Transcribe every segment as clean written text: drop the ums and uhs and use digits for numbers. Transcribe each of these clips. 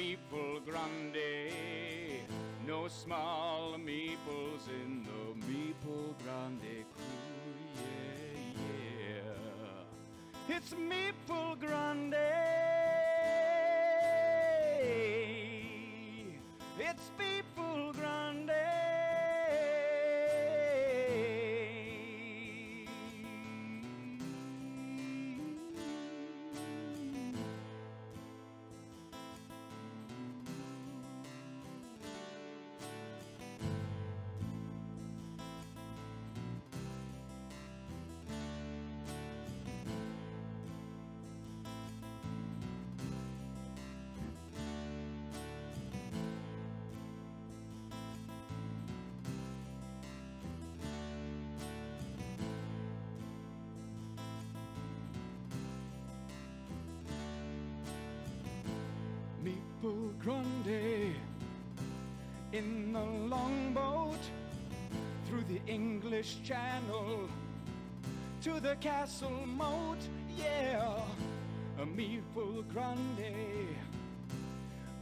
Maple Grande. No small maples in the Maple Grande crew, yeah, yeah. It's Maple Grande. It's Maple Grande. Maple Grande in the longboat through the English Channel to the castle moat, yeah, a Maple Grande.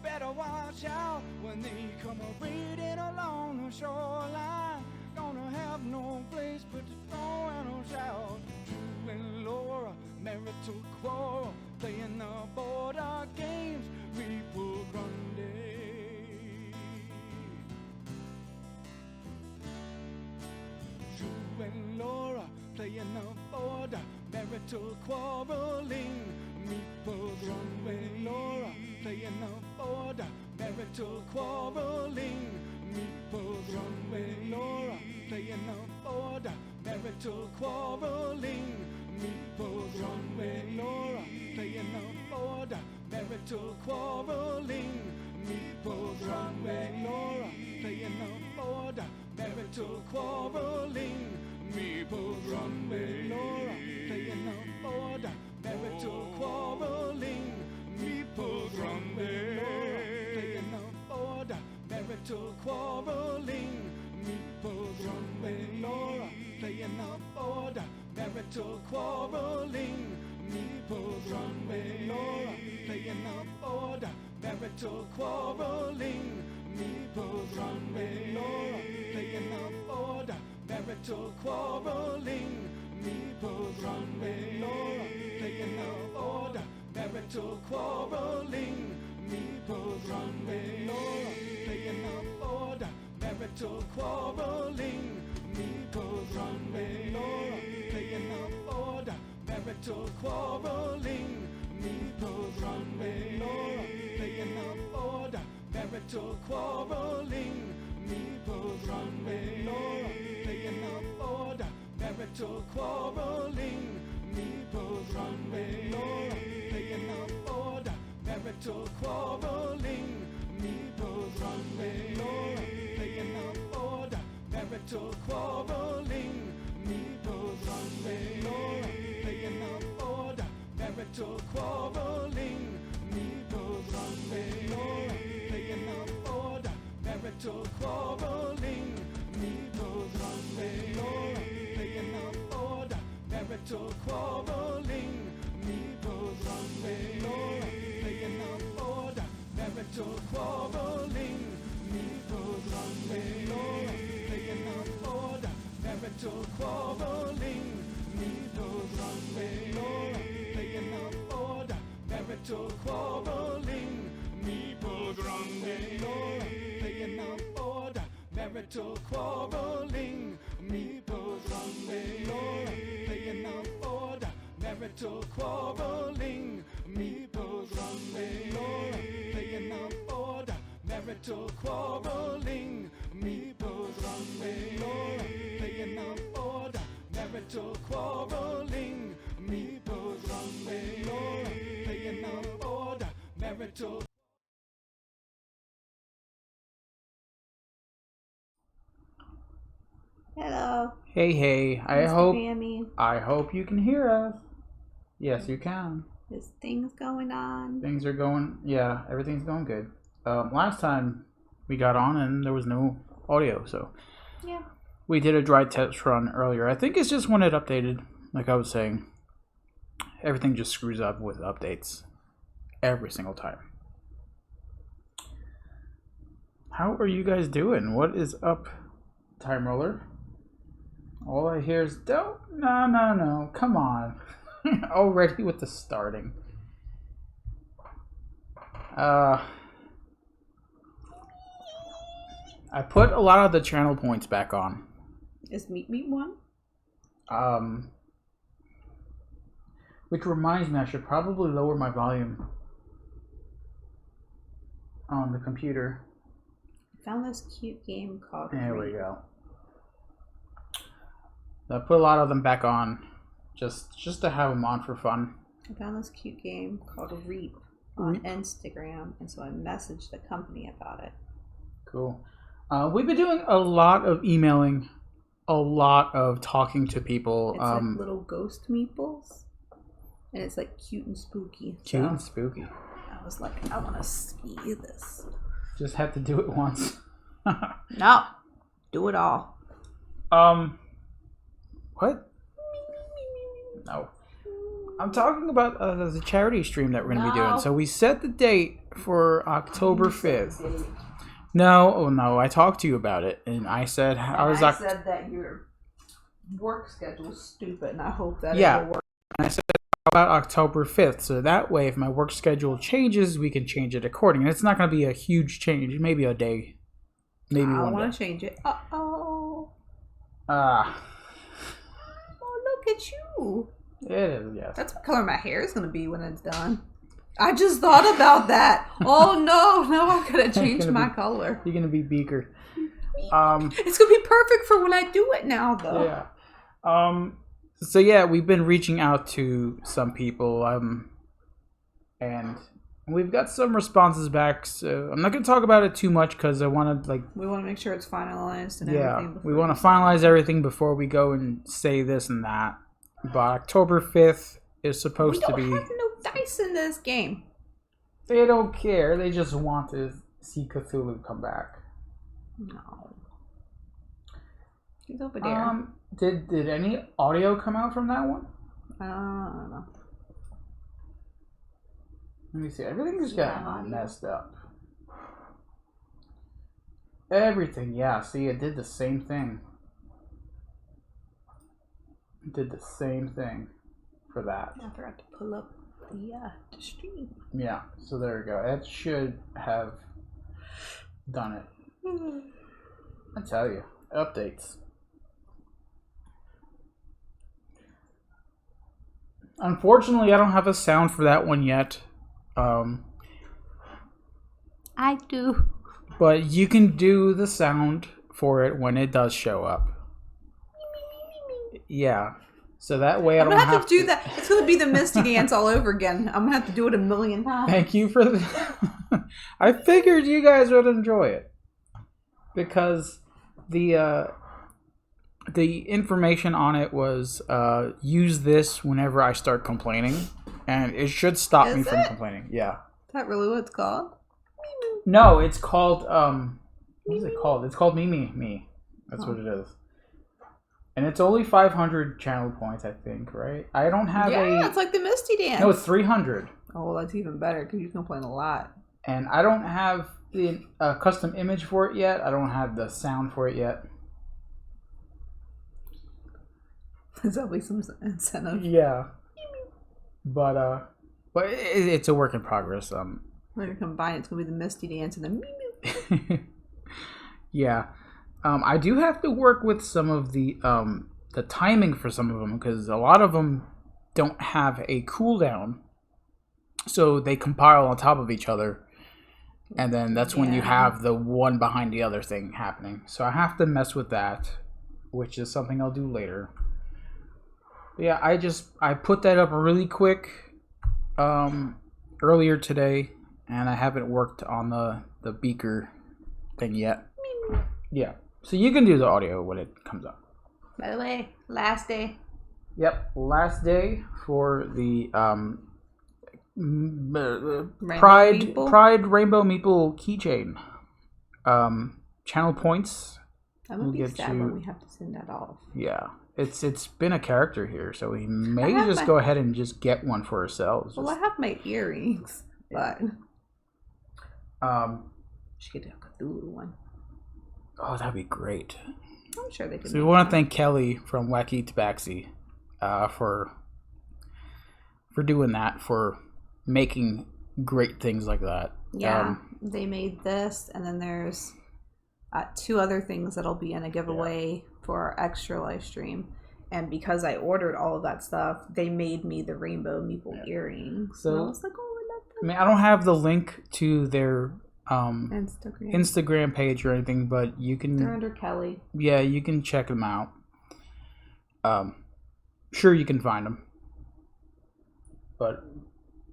Better watch out when they come a-raiding along the shoreline. Gonna have no place but to throw and shout. Drew and Laura, marital quarrel, playing the border games, Maple Grande. Drew and Laura, playing the border, marital quarreling, Maple Grande. Laura, playing the border, marital quarreling, Maple Grande. Laura, playing the border, marital quarreling, Maple Grande. Laura, playing the border, marital quarreling, Maple Grande. Laura, playing the border, marital quarreling, Maple Grande. Laura, playing the border, marital quarreling, Maple Grande. Laura, playing the border, marital quarreling, Maple Grande. Laura, playing the border, marital quarreling, Maple Grande. Laura, playing the border, marital quarreling, Maple Grande. Laura, playing the border, marital quarreling, Maple Grande. Laura, playing the border, marital quarreling, Maple Grande. Laura, playing the border, marital quarreling, Maple Grande. Laura, playing the border, marital quarreling, Maple Grande. Laura, playing the border, marital quarreling, Maple Grande. Laura, playing the border, marital quarreling, Maple Grande. Laura, playing the border, marital quarreling, Maple Grande. Laura, playing the border, marital quarreling, Maple Grande. Laura, playing the border, marital quarreling, Maple Grande. Laura, playing the border, marital quarreling, Maple Grande. Laura, playing the border, marital quarreling, Maple Grande. Laura, playing the border, marital quarreling, Maple Grande. Laura, playing the border, marital quarreling, Maple Grande. Laura, playing the border, marital quarreling, Maple Grande. Laura, playing the border, marital quarreling, Maple Grande. Laura, playing the border, marital quarreling, Maple Grande. Laura, playing the border, marital quarreling, Maple Grande. Laura, playing the border, marital quarreling, Maple Grande. Laura, playing the border, marital. Hello. Hey, Mr. I hope you can hear us. Yes, you can. There's things going on. Everything's going good. Last time we got on and there was no audio, so yeah, we did a dry test run earlier. I think it's just when it updated, like I was saying, everything just screws up with updates every single time. How are you guys doing? What is up, Time Roller? All I hear is no. Come on. Already with the starting. I put a lot of the channel points back on. Is Meet one? Which reminds me, I should probably lower my volume on the computer. I found this cute game called There Reap. we go. I put a lot of them back on, just to have them on for fun. I found this cute game called Reap on Instagram, and so I messaged the company about it. Cool. We've been doing a lot of emailing, a lot of talking to people. It's like little ghost meeples, and it's like cute and spooky. Cute and spooky. I was like, I want to see this. Just had to do it once. No, do it all. What? No. I'm talking about the charity stream that we're going to be doing. So we set the date for October 5th. No, I talked to you about it, and I said, I said that your work schedule's stupid, and I hope that yeah. it'll work. And I said about October 5th, so that way, if my work schedule changes, we can change it accordingly. And it's not going to be a huge change, maybe a day, maybe one day. I want to change it. Oh, look at you. It is, yes. That's what color my hair is going to be when it's done. I just thought about that. Oh no, now I'm going to change my color. You're going to be Beaker. It's going to be perfect for when I do it now, though. Yeah. So yeah, we've been reaching out to some people, and we've got some responses back. So I'm not going to talk about it too much because I want to we want to make sure it's finalized and everything. Yeah, we want to finalize everything before we go and say this and that. But October 5th is supposed to be. We don't have no dice in this game. They don't care. They just want to see Cthulhu come back. No. He's over there. Did any audio come out from that one? I don't know. Let me see. Everything just got messed up. Everything, yeah. See, it did the same thing. It did the same thing for that. I forgot to pull up the stream. Yeah, so there we go. It should have done it. I tell you, updates. Unfortunately, I don't have a sound for that one yet. I do. But you can do the sound for it when it does show up. Yeah. So that way I don't have to do that. It's going to be the Misty dance all over again. I'm going to have to do it 1,000,000 times. Thank you for the... I figured you guys would enjoy it. Because the information on it was use this whenever I start complaining. And it should stop me from complaining. Yeah. Is that really what it's called? No, it's called... what is it called? It's called Me. That's what it is. And it's only 500 channel points, I think, right? I don't have Yeah, it's like the Misty dance. No, it's 300. Oh, well, that's even better because you complain a lot. And I don't have the custom image for it yet. I don't have the sound for it yet. There's always some incentive. Yeah. But it's a work in progress. When you combine it's going to be the Misty dance and the Yeah. I do have to work with some of the timing for some of them because a lot of them don't have a cooldown, so they compile on top of each other, and then that's when you have the one behind the other thing happening. So I have to mess with that, which is something I'll do later. But yeah, I put that up really quick earlier today, and I haven't worked on the beaker thing yet. Yeah. So you can do the audio when it comes up. By the way, last day. Yep, last day for the Pride Rainbow Meeple keychain. Channel points. I'm gonna be sad when we have to send that off. Yeah, it's been a character here, so we may just go ahead and just get one for ourselves. Well, I have my earrings, but Should get a Cthulhu one. Oh, that'd be great. I'm sure they could. So we want to thank Kelly from Wacky Tabaxi for doing that, for making great things like that. Yeah, they made this, and then there's 2 other things that'll be in a giveaway for our extra live stream. And because I ordered all of that stuff, they made me the rainbow meeple earrings. So and I was like, oh, I love them. I mean, I don't have the link to their Instagram. Instagram page or anything, but you can. They're under Kelly. Yeah, you can check them out. Sure, you can find them, but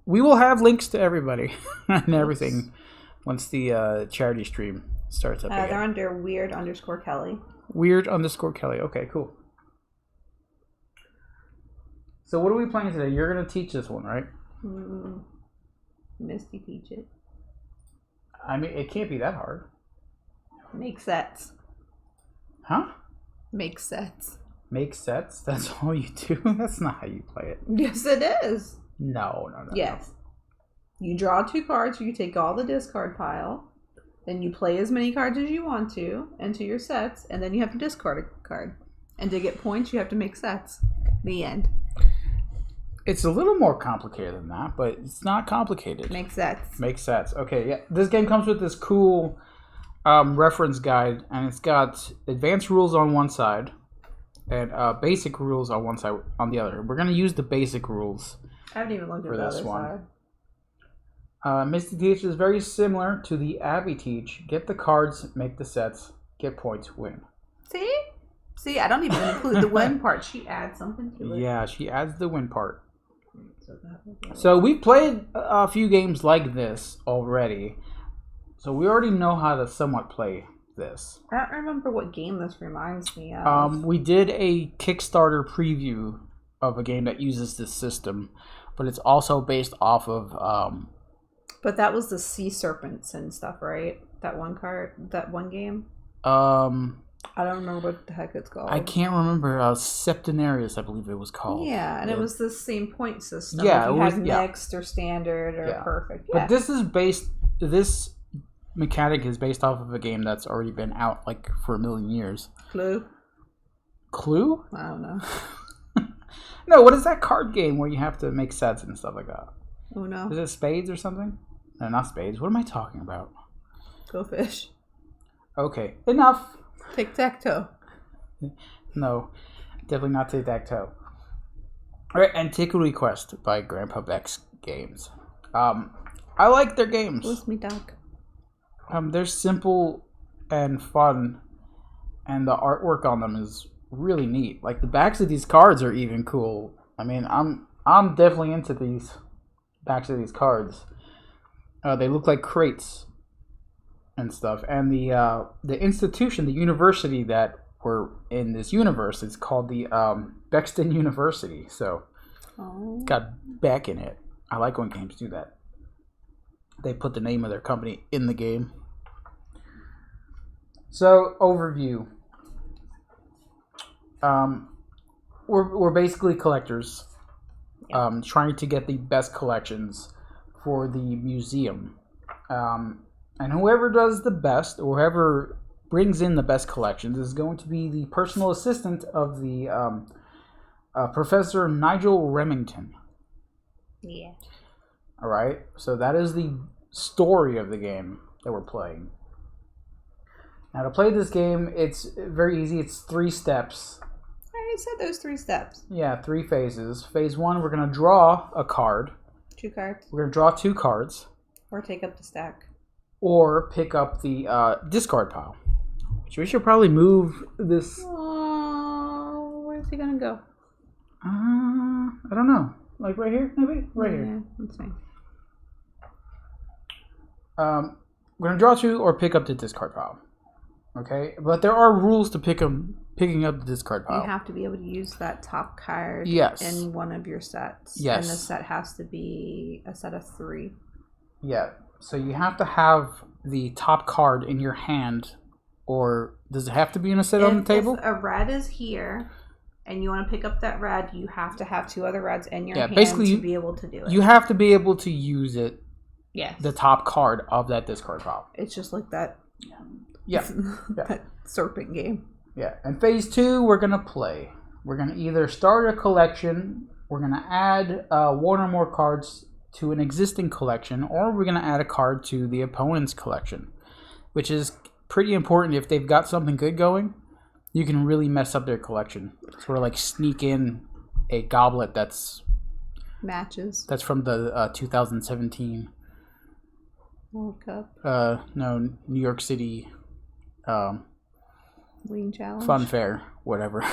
we will have links to everybody and everything once the charity stream starts up again. They're under weird_Kelly. Weird_Kelly. Okay, cool. So what are we playing today? You're gonna teach this one, right? Misty teach it. I mean, it can't be that hard. Make sets. Huh? Make sets. Make sets? That's all you do? That's not how you play it. Yes, it is. No. Yes. You draw 2 cards, you take all the discard pile, then you play as many cards as you want to into your sets, and then you have to discard a card. And to get points, you have to make sets. The end. It's a little more complicated than that, but it's not complicated. Make sets. Make sets. Okay, yeah. This game comes with this cool reference guide, and it's got advanced rules on one side and basic rules on one side on the other. We're going to use the basic rules. I haven't even looked at the other side. Misty Teach is very similar to the Abby Teach. Get the cards, make the sets, get points, win. See, I don't even include the win part. She adds something to it. Yeah, she adds the win part. So we've played a few games like this already. So we already know how to somewhat play this. I don't remember what game this reminds me of. We did a Kickstarter preview of a game that uses this system, but it's also based off of... but that was the Sea Serpents and stuff, right? That one game? I don't remember what the heck it's called. I can't remember. Septenarius, I believe it was called. Yeah, and it was the same point system. Yeah, if you had mixed or standard or perfect. Yeah. But this mechanic is based off of a game that's already been out like for a million years. Clue? I don't know. No, what is that card game where you have to make sets and stuff like that? Oh no. Is it Spades or something? No, not Spades. What am I talking about? Go Fish. Okay, enough. Tic-tac-toe. No, definitely not tic-tac-toe. Alright, Antiquity Quest by Grandpa Beck's Games. I like their games. Who's me dog? They're simple and fun, and the artwork on them is really neat. Like the backs of these cards are even cool. I mean, I'm definitely into these backs of these cards. They look like crates and stuff. And the institution, the university that we're in this universe, is called the Bexton University. So it's got Beck in it. I like when games do that. They put the name of their company in the game. So, overview. We're basically collectors, trying to get the best collections for the museum. And whoever does the best, or whoever brings in the best collections, is going to be the personal assistant of the Professor Nigel Remington. Yeah. All right, so that is the story of the game that we're playing. Now, to play this game, it's very easy. It's 3 steps. I already said those 3 steps. Yeah, 3 phases. Phase 1, we're going to draw a card. 2 cards. We're going to draw 2 cards. Or take up the stack. Or pick up the discard pile. Which we should probably move this... Oh, where's he going to go? I don't know. Like right here, maybe? Right here. Yeah, that's fine. We're going to draw 2 or pick up the discard pile. Okay? But there are rules to picking up the discard pile. You have to be able to use that top card in one of your sets. Yes. And the set has to be a set of 3. Yeah. So you have to have the top card in your hand, or does it have to be in a set on the table? If a red is here, and you want to pick up that red, you have to have 2 other reds in your hand basically to be able to do it. You have to be able to use it Yes. the top card of that discard pile. It's just like that. Yeah. That serpent game. Yeah. And phase 2, we're going to play. We're going to either start a collection, we're going to add one or more cards to an existing collection, or we're going to add a card to the opponent's collection, which is pretty important. If they've got something good going, you can really mess up their collection. Sort of like sneak in a goblet that's from the 2017 World Cup. No, New York City Lean Challenge. Fun Fair, whatever.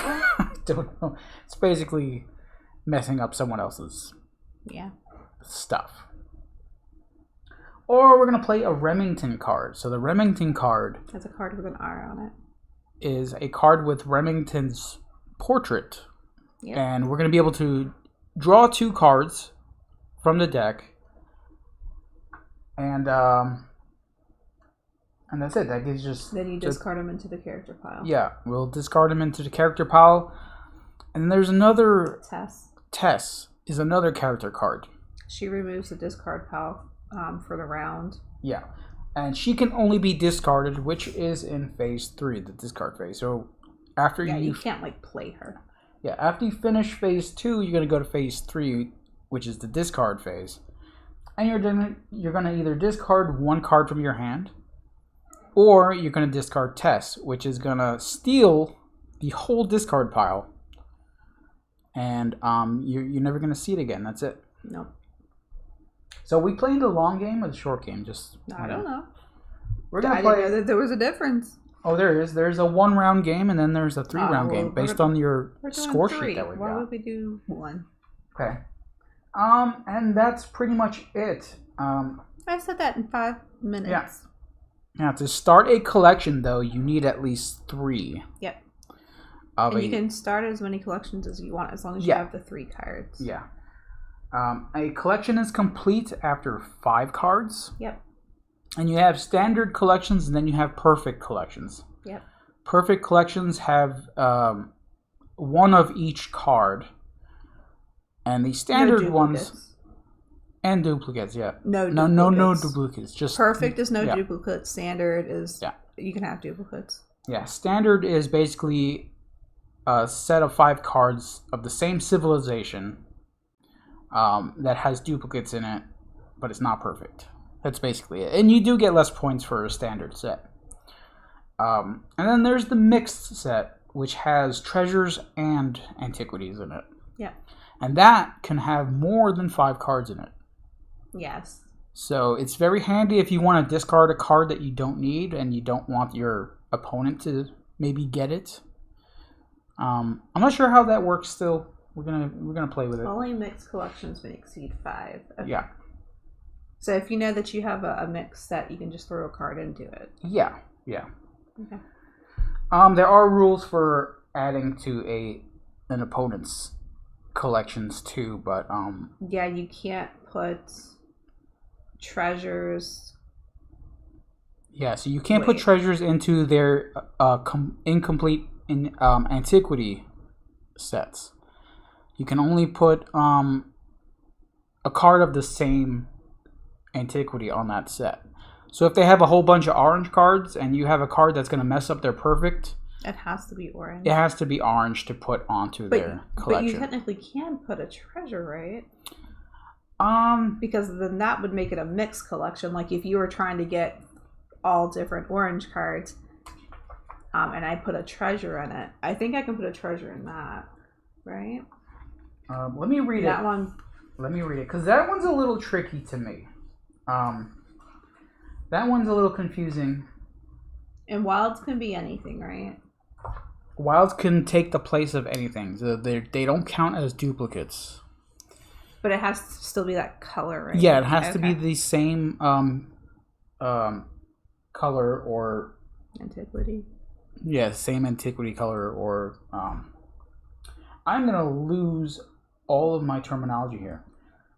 Don't know. It's basically messing up someone else's stuff. Or we're going to play a Remington card. So the Remington card... That's a card with an R on it. ...is a card with Remington's portrait. Yep. And we're going to be able to draw 2 cards from the deck. And that's it. That gives just... Then you discard them into the character pile. Yeah, we'll discard them into the character pile. And there's another... Tess is another character card. She removes the discard pile for the round. Yeah. And she can only be discarded, which is in phase 3, the discard phase. So after you can't play her. Yeah, after you finish phase 2, you're going to go to phase 3, which is the discard phase. And you're gonna either discard 1 card from your hand, or you're gonna discard Tess, which is gonna steal the whole discard pile. And you're never gonna see it again. That's it. Nope. So we playing the long game or the short game? I don't know. We're gonna I didn't know that there was a difference. Oh, there is. There's a 1-round game, and then there's a 3-round game based on your score sheet that we got. Why would we do 1? Okay. And that's pretty much it. I said that in 5 minutes. Yeah. Now, to start a collection, though, you need at least 3. Yep. And you can start as many collections as you want, as long as you have the 3 cards. Yeah. A collection is complete after 5 cards. Yep. And you have standard collections, and then you have perfect collections. Yep. Perfect collections have 1 of each card. And the standard ones and duplicates, yeah. No duplicates. Just perfect is no duplicates. Standard is you can have duplicates. Yeah, standard is basically a set of 5 cards of the same civilization that has duplicates in it, but it's not perfect. That's basically it. And you do get less points for a standard set. And then there's the mixed set, which has treasures and antiquities in it. Yeah. And that can have more than 5 cards in it. Yes. So it's very handy if you want to discard a card that you don't need and you don't want your opponent to maybe get it. I'm not sure how that works still. We're gonna play with it. Only mixed collections may exceed 5. Okay. Yeah. So if you know that you have a mixed set, you can just throw a card into it. Yeah. Yeah. Okay. There are rules for adding to an opponent's collections too, but yeah, you can't put treasures. Yeah, so you can't put treasures into their incomplete antiquity sets. You can only put a card of the same antiquity on that set. So if they have a whole bunch of orange cards and you have a card that's going to mess up their perfect, it has to be orange. It has to be orange to put onto their collection. But you technically can put a treasure, right? Because then that would make it a mixed collection. Like if you were trying to get all different orange cards, and I put a treasure in it, I think I can put a treasure in that, right? Let me read that one. Let me read it, because that one's a little tricky to me. That one's a little confusing. And wilds can be anything, right? Wilds can take the place of anything. So they don't count as duplicates. But it has to still be that color, right? Yeah, it has to be the same color or... Antiquity. Yeah, same antiquity color or... I'm going to lose all of my terminology here.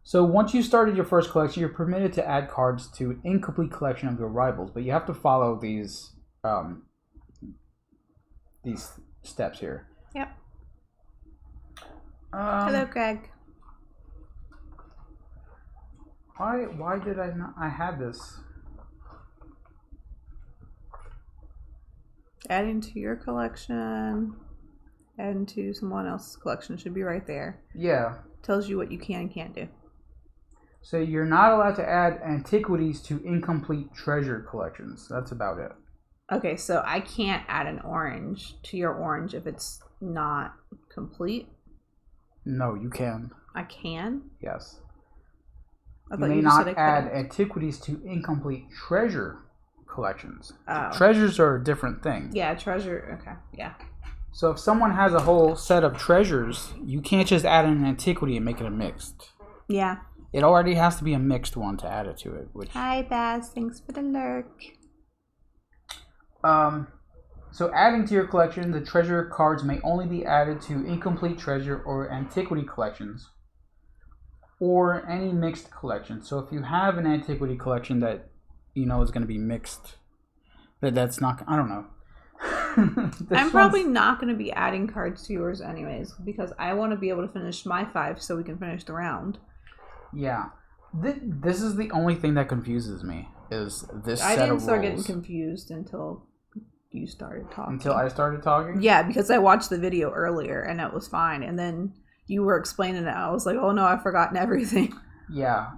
So once you started your first collection, you're permitted to add cards to an incomplete collection of your rivals, but you have to follow these steps here. Yep. Hello, Greg. Why did I not? I had this. Adding to your collection. Adding to someone else's collection should be right there. Yeah. Tells you what you can and can't do. So you're not allowed to add antiquities to incomplete treasure collections. That's about it. Okay, so I can't add an orange to your orange if it's not complete. No, you can. I can? Yes. I You thought may you just not said I add couldn't. antiquities to incomplete treasure collections. Oh. Treasures are a different thing. Yeah, treasure. Okay, yeah. So if someone has a whole set of treasures, you can't just add an antiquity and make it a mixed. Yeah. It already has to be a mixed one to add it to it. Which Hi, Baz. Thanks for the lurk. So adding to your collection, the treasure cards may only be added to incomplete treasure or antiquity collections, or any mixed collection. So if you have an antiquity collection that you know is going to be mixed, that's not. I don't know. I'm probably not going to be adding cards to yours anyways, because I want to be able to finish my 5 so we can finish the round. Yeah. This is the only thing that confuses me, is this set of rules. I didn't start getting confused until you started talking. Until I started talking? Yeah, because I watched the video earlier and it was fine. And then you were explaining it. I was like, oh no, I've forgotten everything. Yeah.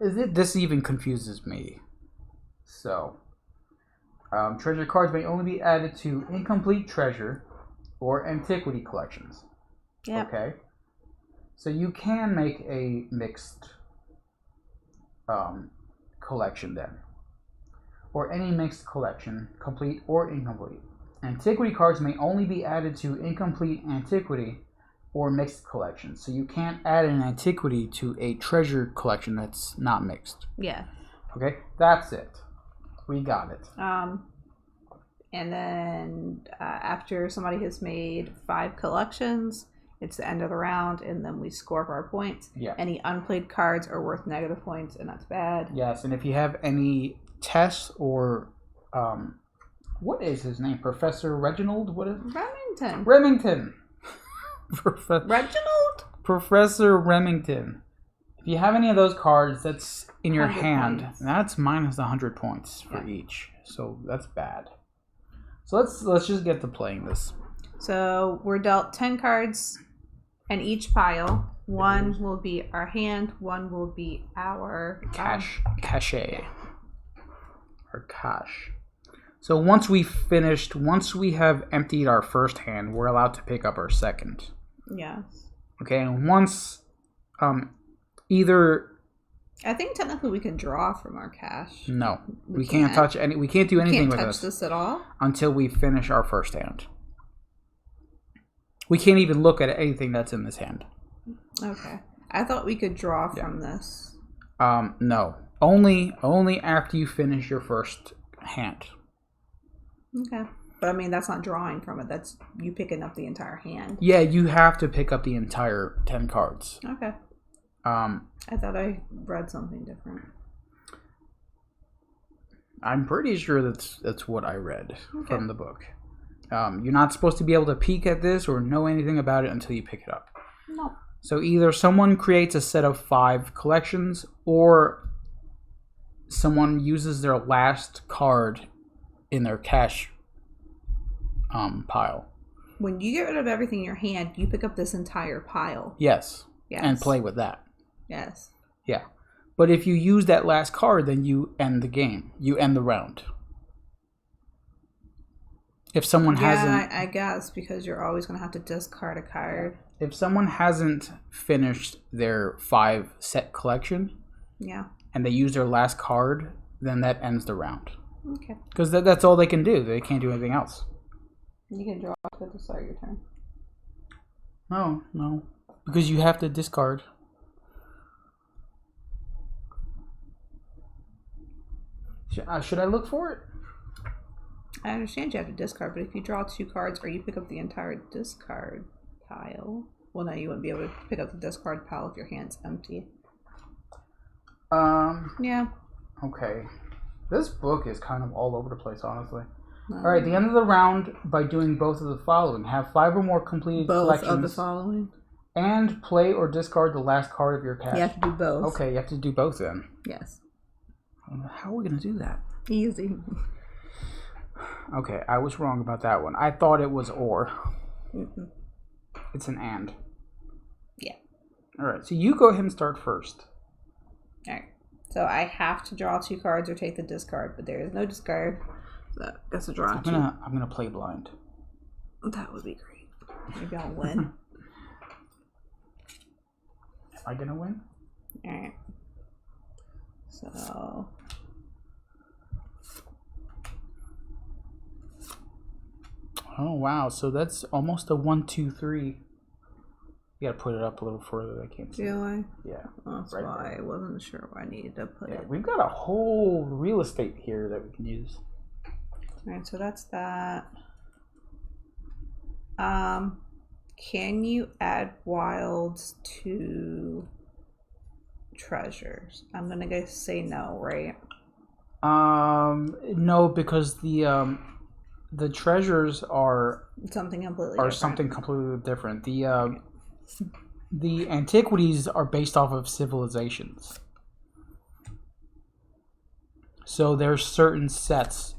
This even confuses me. So, treasure cards may only be added to incomplete treasure or antiquity collections. Yeah. Okay. So you can make a mixed collection then. Or any mixed collection, complete or incomplete. Antiquity cards may only be added to incomplete antiquity or mixed collections. So you can't add an antiquity to a treasure collection that's not mixed. Yeah. Okay, that's it. We got it. And then after somebody has made 5 collections, it's the end of the round, and then we score for our points. Yeah. Any unplayed cards are worth negative points, and that's bad. Yes, and if you have any tests or what is his name? Professor Reginald? What is Remington. Reginald? Professor Remington. If you have any of those cards that's in your hand, points. that's minus 100 points for each. So that's bad. So let's just get to playing this. So we're dealt 10 cards in each pile. 1 will be our hand, 1 will be our cache. Or cache. So once we have emptied our first hand, we're allowed to pick up our second. Yes. Okay, and once either I think technically we can draw from our cache. No. We can't touch any we can't do anything with this. We can't touch this at all? Until we finish our first hand. We can't even look at anything that's in this hand. Okay. I thought we could draw from this. No. Only after you finish your first hand. Okay. But I mean, that's not drawing from it. That's you picking up the entire hand. Yeah, you have to pick up the entire 10 cards. Okay. I thought I read something different. I'm pretty sure that's what I read from the book. You're not supposed to be able to peek at this or know anything about it until you pick it up. No. So either someone creates a set of 5 collections, or someone uses their last card in their cache pile. When you get rid of everything in your hand, you pick up this entire pile. Yes. And play with that. Yes. Yeah. But if you use that last card, then you end the game. You end the round. If someone hasn't... I guess, because you're always going to have to discard a card. If someone hasn't finished their 5 set collection... Yeah. And they use their last card, then that ends the round. Okay. Because that's all they can do. They can't do anything else. You can draw to the start of your turn. No. Because you have to discard. Should I look for it? I understand you have to discard, but if you draw 2 cards or you pick up the entire discard pile... Well, no, you wouldn't be able to pick up the discard pile if your hand's empty. Yeah. Okay. This book is kind of all over the place, honestly. Alright, the end of the round, by doing both of the following. Have 5 or more completed collections. Both of the following? And play or discard the last card of your cash. You have to do both. Okay, you have to do both then. Yes. How are we going to do that? Easy. Okay, I was wrong about that one. I thought it was or. Mm-mm. It's an and. Yeah. Alright, so you go ahead and start first. Alright. So I have to draw 2 cards or take the discard, but there is no discard. So I guess I draw 2. I'm gonna play blind. That would be great. Maybe I'll win. Am I gonna win? Alright. So oh wow, so that's almost a 1, 2, 3. You gotta put it up a little further. I can't see. do I? Yeah. That's right why there. I wasn't sure where I needed to put it. We've got a whole real estate here that we can use. Alright, so that's that. Can you add wilds to treasures? I'm gonna go say no, right? No, because the treasures are Something completely different. something completely different. The antiquities are based off of civilizations. So there's certain sets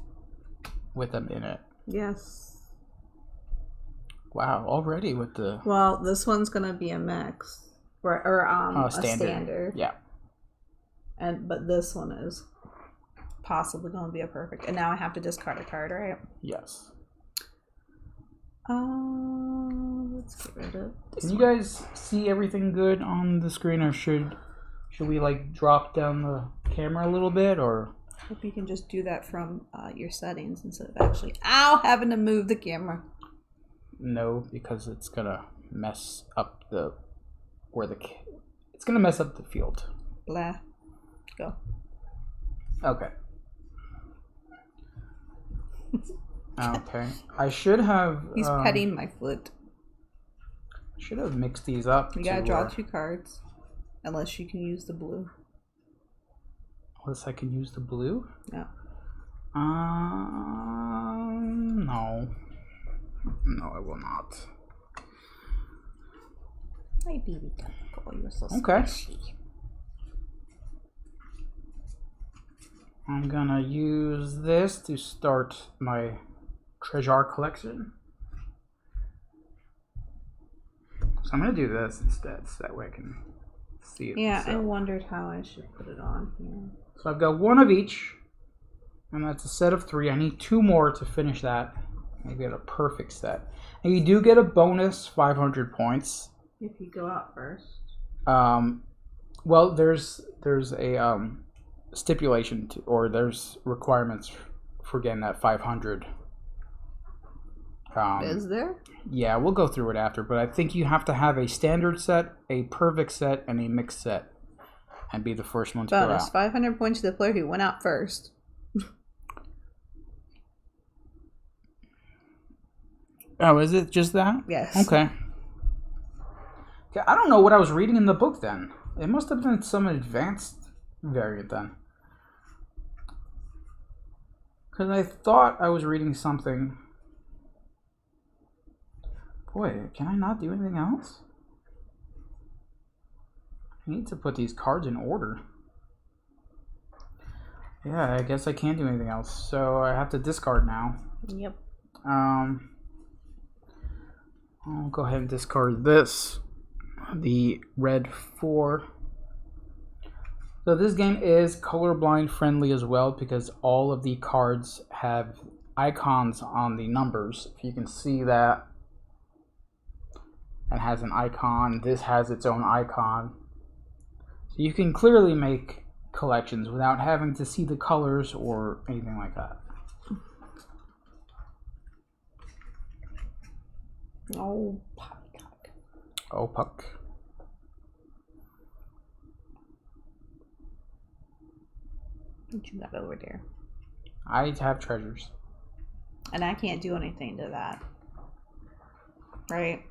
with them in it. Yes. Wow, already with the Well, this one's gonna be a mix, or a standard. Yeah. But this one is possibly gonna be a perfect. And now I have to discard a card, right? Yes. Let's get rid of this. Can you guys see everything good on the screen, or should we like drop down the camera a little bit, or? Hope you can just do that from your settings instead of actually having to move the camera. No, because it's gonna mess up it's gonna mess up the field. Blah. Go. Okay. Okay. I should have. He's petting my foot. Should have mixed these up. You gotta draw 2 cards, unless you can use the blue. Unless I can use the blue. No. No. No, I will not. Hi, baby duck. Oh, you're so Okay. squishy. I'm gonna use this to start my treasure collection. So I'm gonna do this instead, so that way I can see it. Yeah, I myself. wondered how I should put it on here. So I've got 1 of each, and that's a set of 3. I need 2 more to finish that. I get a perfect set. And you do get a bonus 500 points. If you go out first. Well, there's a stipulation or there's requirements for getting that 500. Is there? Yeah, we'll go through it after, but I think you have to have a standard set, a perfect set, and a mixed set, and be the first one to go Bonus out. 500 points to the player who went out first. Oh, is it just that? Yes. Okay. I don't know what I was reading in the book then. It must have been some advanced variant then. Because I thought I was reading something. Boy, can I not do anything else? I need to put these cards in order. Yeah, I guess I can't do anything else. So I have to discard now. Yep. I'll go ahead and discard this. The red 4. So this game is colorblind friendly as well because all of the cards have icons on the numbers. If you can see that, it has an icon. This has its own icon. So you can clearly make collections without having to see the colors or anything like that. Oh, poppycock. Oh, puck. What you got over there? I have treasures. And I can't do anything to that. Right?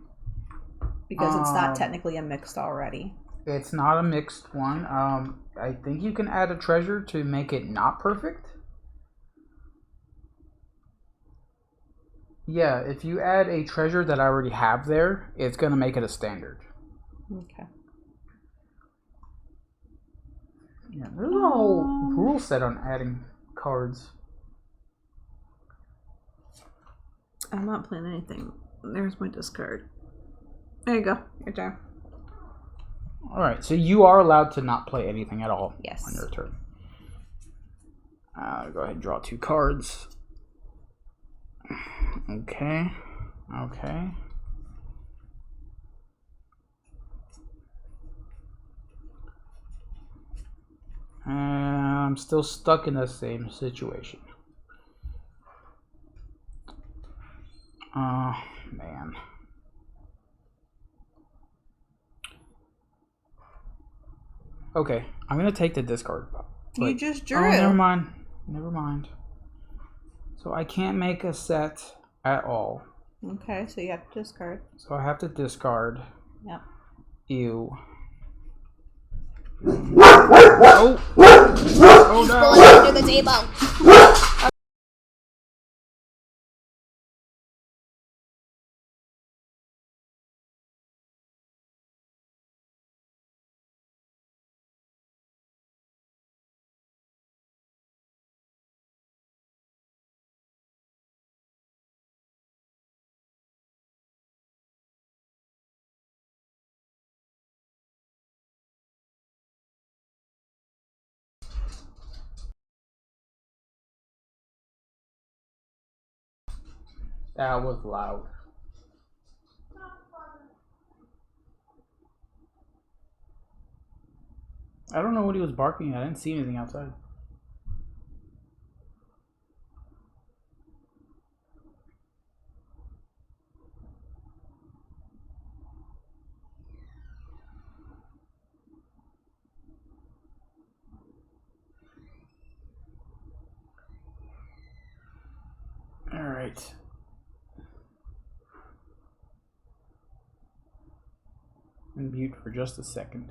Because it's not technically a mixed already. It's not a mixed one. I think you can add a treasure to make it not perfect. Yeah, if you add a treasure that I already have there, it's going to make it a standard. Okay. Yeah, there's a whole rule set on adding cards. I'm not playing anything. There's my discard. There you go. Your turn. Alright, so you are allowed to not play anything at all Yes. on your turn. Go ahead and draw 2 cards. Okay. Okay. I'm still stuck in the same situation. Man. Okay, I'm gonna take the discard. You just drew. Oh, never mind. Never mind. So I can't make a set at all. Okay, so you have to discard. So I have to discard. Yep. Ew. Oh! Oh no! Going under the table. That was loud. I don't know what he was barking at. I didn't see anything outside. Alright. Mute for just a second.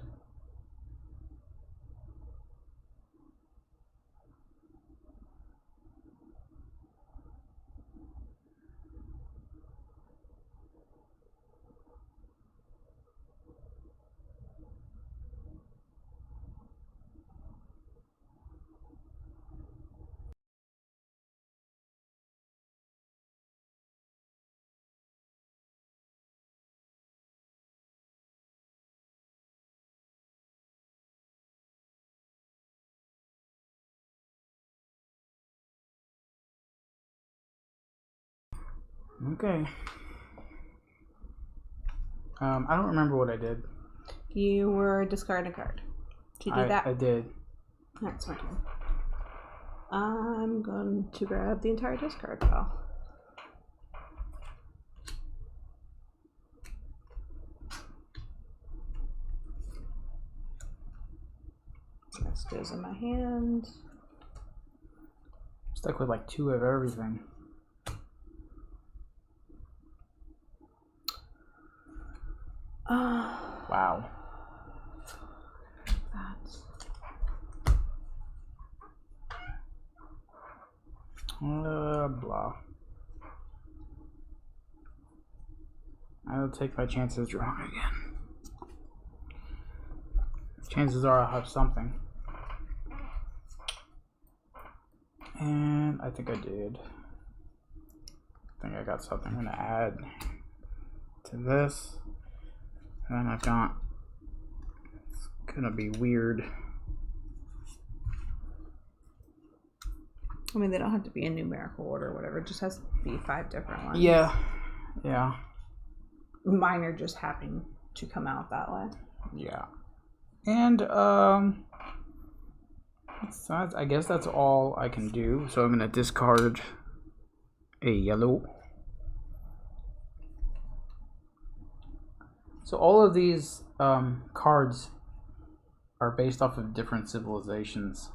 Okay. I don't remember what I did. You were discarding a card. Did you do that? I did. That's my turn. I'm going to grab the entire discard pile. This goes in my hand. Stuck with like 2 of everything. Wow. That's... Blah. I'll take my chances drawing again. Chances are I'll have something. And I think I did. I think I got something. I'm gonna add to this. And then I've got, it's gonna be weird. I mean, they don't have to be in numerical order or whatever. It just has to be 5 different ones. Yeah. Yeah. Mine are just happening to come out that way. Yeah. And, so I guess that's all I can do. So I'm gonna discard a yellow. So all of these cards are based off of different civilizations,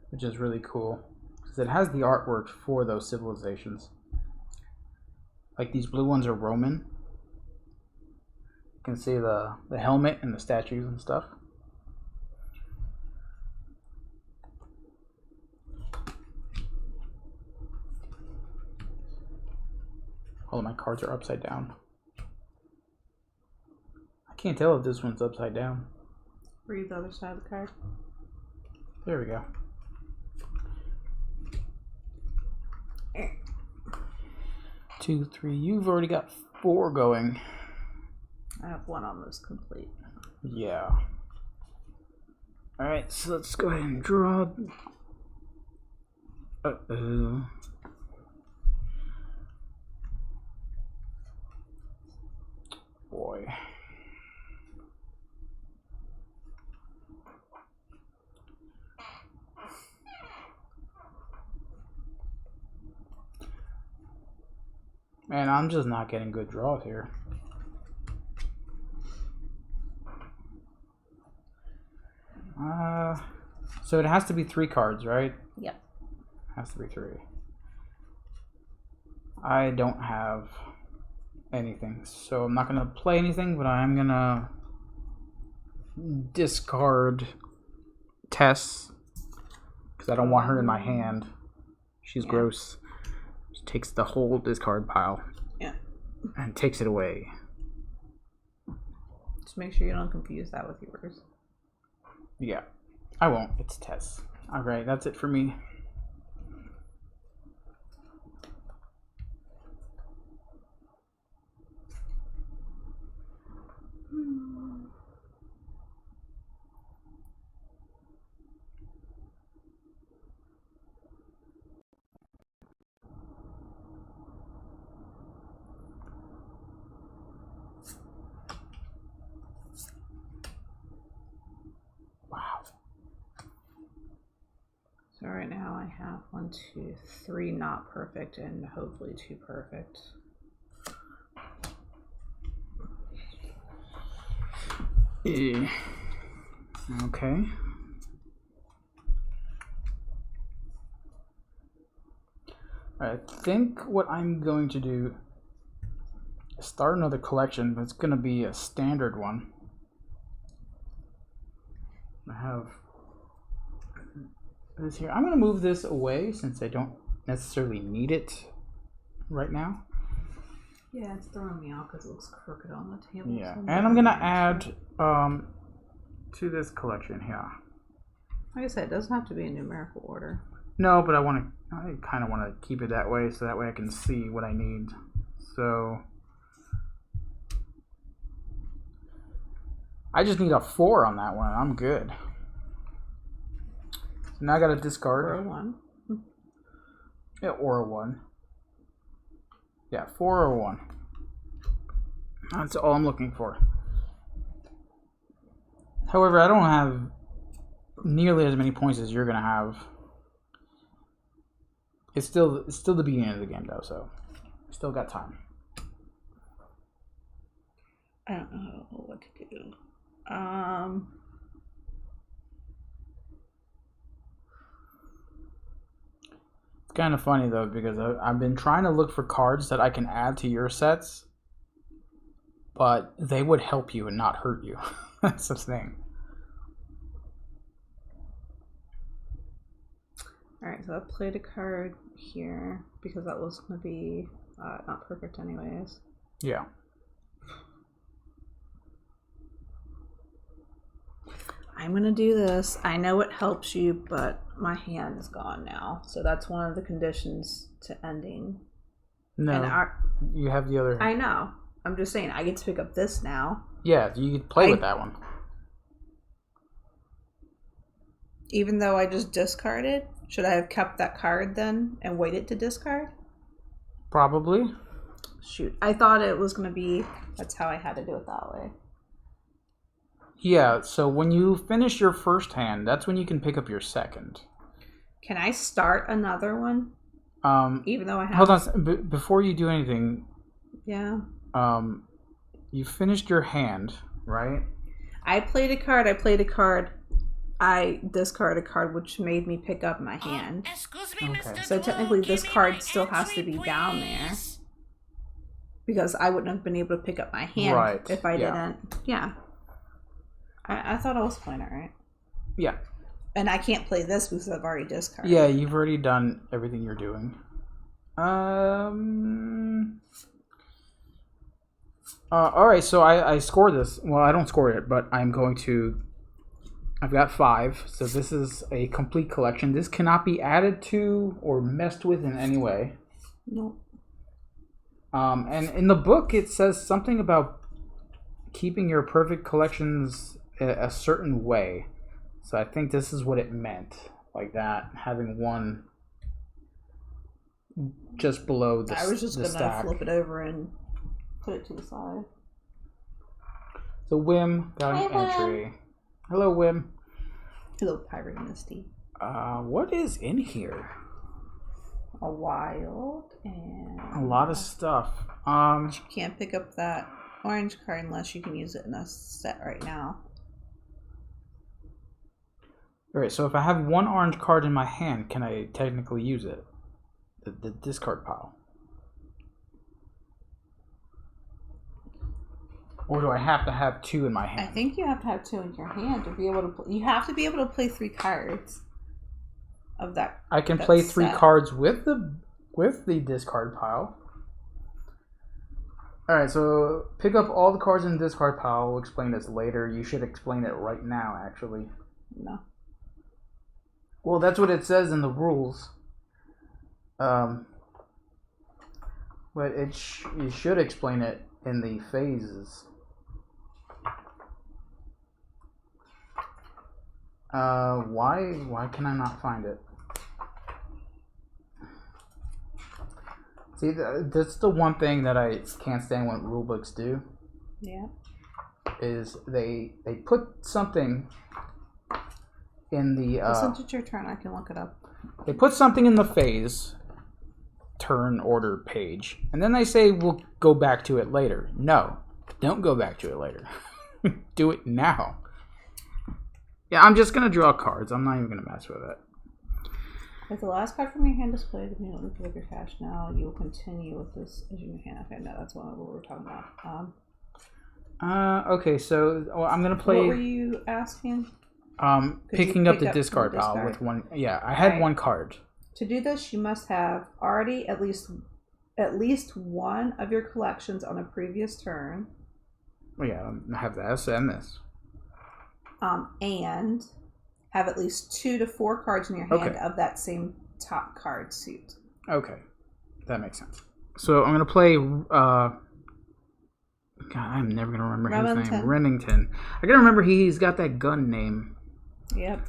which is really cool because it has the artwork for those civilizations. Like these blue ones are Roman. You can see the helmet and the statues and stuff. All of my cards are upside down. Can't tell if this one's upside down. Read the other side of the card. There we go. 2, 3. You've already got 4 going. I have 1 almost complete. Yeah. Alright, so let's go ahead and draw. Uh-oh. Boy. Man, I'm just not getting good draws here. So it has to be 3 cards, right? Yep. Has to be 3. I don't have anything, so I'm not gonna play anything, but I'm gonna discard Tess because I don't want her in my hand. She's gross. She takes the whole discard pile. Yeah. And takes it away. Just make sure you don't confuse that with yours. Yeah. I won't. It's Tess. Alright, that's it for me. Wow. So right now I have 1, 2, 3 not perfect and hopefully 2 perfect. Okay. I think what I'm going to do is start another collection, but it's going to be a standard one. I have this here. I'm going to move this away since I don't necessarily need it right now. Yeah, it's throwing me off because it looks crooked on the table. Yeah, and I'm going to add to this collection here. Like I said, it doesn't have to be in numerical order. No, but I kind of want to keep it that way so that way I can see what I need. So I just need a 4 on that one. I'm good. So now I got to discard. Or a 1. Yeah, or a 1. Yeah, 4 or 1. That's all I'm looking for. However, I don't have nearly as many points as you're going to have. It's still the beginning of the game, though, so still got time. I don't know what to do. It's kind of funny, though, because I've been trying to look for cards that I can add to your sets, but they would help you and not hurt you. That's the thing. Alright, so I played a card here because that was going to be not perfect anyways. Yeah. I'm going to do this. I know it helps you, but my hand is gone now. So that's one of the conditions to ending. No, and you have the other. I know. I'm just saying, I get to pick up this now. Yeah, you could play with that one. Even though I just discarded? Should I have kept that card then and waited to discard? Probably. Shoot. I thought it was going to be... That's how I had to do it that way. Yeah, so when you finish your first hand, that's when you can pick up your second. Can I start another one? Even though I have... Hold on. Before you do anything... Yeah. You finished your hand, right? I played a card. I discarded a card, which made me pick up my hand. Excuse me, Okay. Mr. So technically this Give me card my still has to entry, be down there. please. Because I wouldn't have been able to pick up my hand Right, if I yeah. didn't. Yeah. I thought I was playing it right. Yeah. And I can't play this because I've already discarded. Yeah, you've already done everything you're doing. All right, so I scored this. Well, I don't score it, but I'm going to. I've got 5, so this is a complete collection. This cannot be added to or messed with in any way. Nope. And in the book, it says something about keeping your perfect collections a certain way. So I think this is what it meant, like that, having one just below the stack. I was just gonna flip it over and put it to the side. So Wim got an entry. Hello, Wim. Hello, Pirate Misty. What is in here? A wild and A lot of stuff. you can't pick up that orange card unless you can use it in a set right now. Alright, so if I have one orange card in my hand, can I technically use it? The discard pile. Or do I have to have 2 in my hand? I think you have to have 2 in your hand to be able to. You have to be able to play 3 cards of that. I can that play 3 set. cards with the discard pile. Alright, so pick up all the cards in the discard pile. We'll explain this later. You should explain it right now, actually. No. Well, that's what it says in the rules. But you should explain it in the phases. Why can I not find it? See, that's the one thing that I can't stand when rulebooks do. Yeah. Is they put something in the Since it's your turn, I can look it up. They put something in the phase turn order page, and then they say we'll go back to it later. No, don't go back to it later. Do it now. Yeah, I'm just gonna draw cards. I'm not even gonna mess with it. If the last card from your hand displayed immediately pick up your cash now, you will continue with this as your hand. Okay, no, that's what we were talking about. Okay, so I'm gonna play. What were you asking? Picking up the discard pile with one. Yeah, I had one card. To do this, you must have already at least one of your collections on a previous turn. Yeah, I have this and this. And have at least 2 to 4 cards in your hand of that same top card suit. Okay, that makes sense. So I'm gonna play. God, I'm never gonna remember his name. Remington. I gotta remember he's got that gun name. Yep.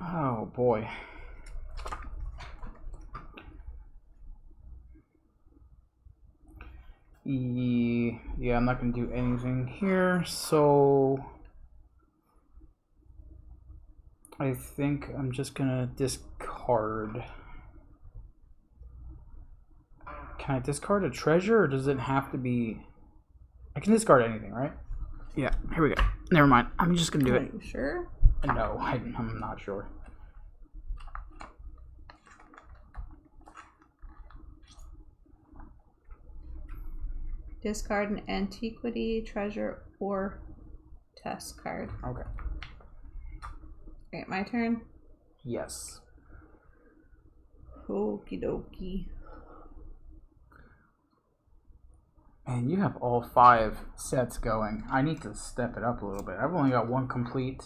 Oh boy. Yeah, I'm not gonna do anything here, so I think I'm just gonna discard. Can I discard a treasure, or does it have to be? I can discard anything, right? Yeah, here we go. Never mind. I'm just gonna do it. Are you sure? No, I'm not sure. Discard an Antiquity, Treasure, or Test card. Okay. Alright, my turn? Yes. Okie dokie. Man, you have all 5 sets going. I need to step it up a little bit. I've only got 1 complete.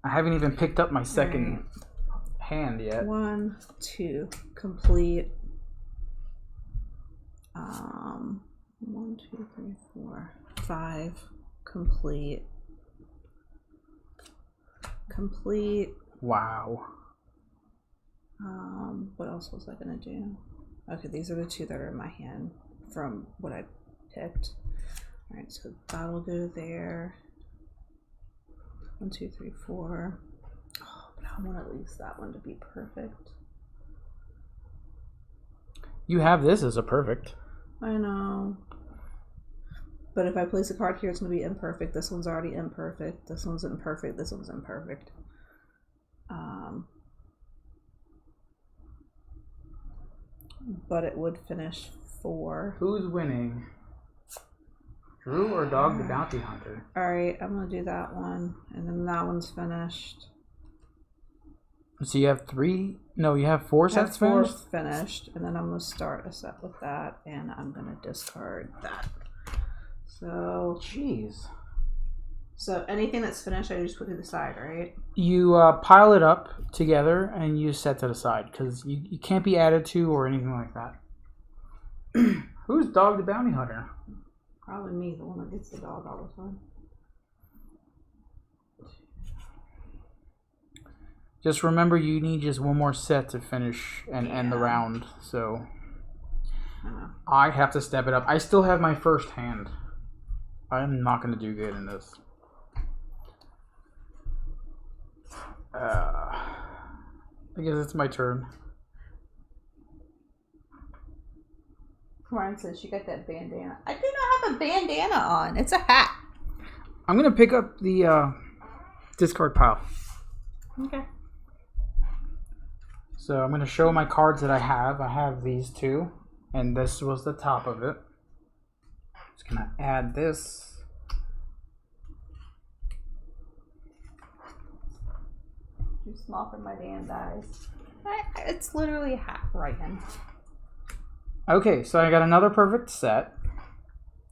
I haven't even picked up my second hand yet. 1, 2, complete. 1, 2, 3, 4, 5, complete. Complete. Wow. What else was I gonna do? Okay, these are the 2 that are in my hand from what I picked. Alright, so that'll go there. 1, 2, 3, 4. Oh, but I want at least that one to be perfect. You have this as a perfect. I know. But if I place a card here, it's going to be imperfect. This one's already imperfect. This one's imperfect. This one's imperfect. But it would finish 4. Who's winning? Drew or Dog the Bounty Hunter? Alright, I'm going to do that one. And then that one's finished. So you have 3? No, you have 4 I have sets 4 finished? finished, and then I'm going to start a set with that, and I'm going to discard that. So, Jeez. so anything that's finished, I just put to the side, right? You pile it up together and you set to the side because you can't be added to or anything like that. Who's Dog the Bounty Hunter? Probably me, the one that gets the dog all the time. Just remember you need just one more set to finish and end the round, so I have to step it up. I still have my first hand. I'm not going to do good in this. I guess it's my turn. Ryan says she got that bandana. I do not have a bandana on. It's a hat. I'm going to pick up the discard pile. Okay. So I'm going to show my cards that I have. I have these 2, and this was the top of it. Just going to add this. Too small for my damn eyes. It's literally a hat, Ryan. Okay, so I got another perfect set.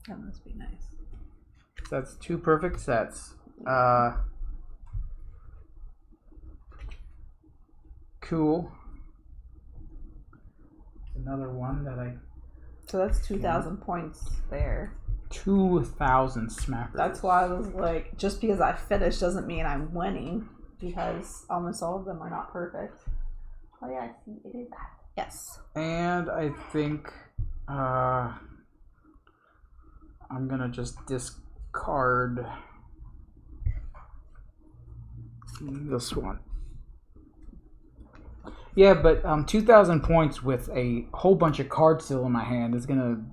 That must be nice. That's 2 perfect sets. Cool. Another one that I... So that's 2,000 points there. 2,000 smackers. That's why I was like, just because I finished doesn't mean I'm winning, because almost all of them are not perfect. Oh yeah, I see. It is that. Yes. And I think I'm gonna just discard this one. Yeah, but 2,000 points with a whole bunch of cards still in my hand is gonna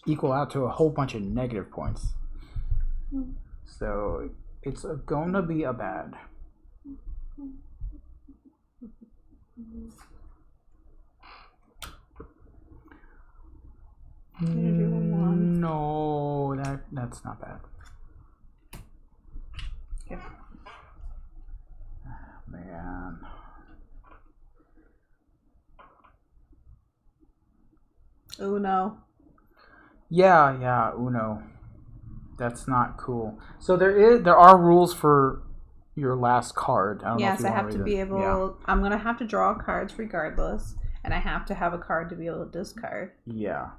equal out to a whole bunch of negative points. So it's gonna be a bad. No, that's not bad. Okay. Man. Uno. Yeah, Uno. That's not cool. So there are rules for your last card. Yes, I have to be able. Yeah. I'm gonna have to draw cards regardless, and I have to have a card to be able to discard. Yeah.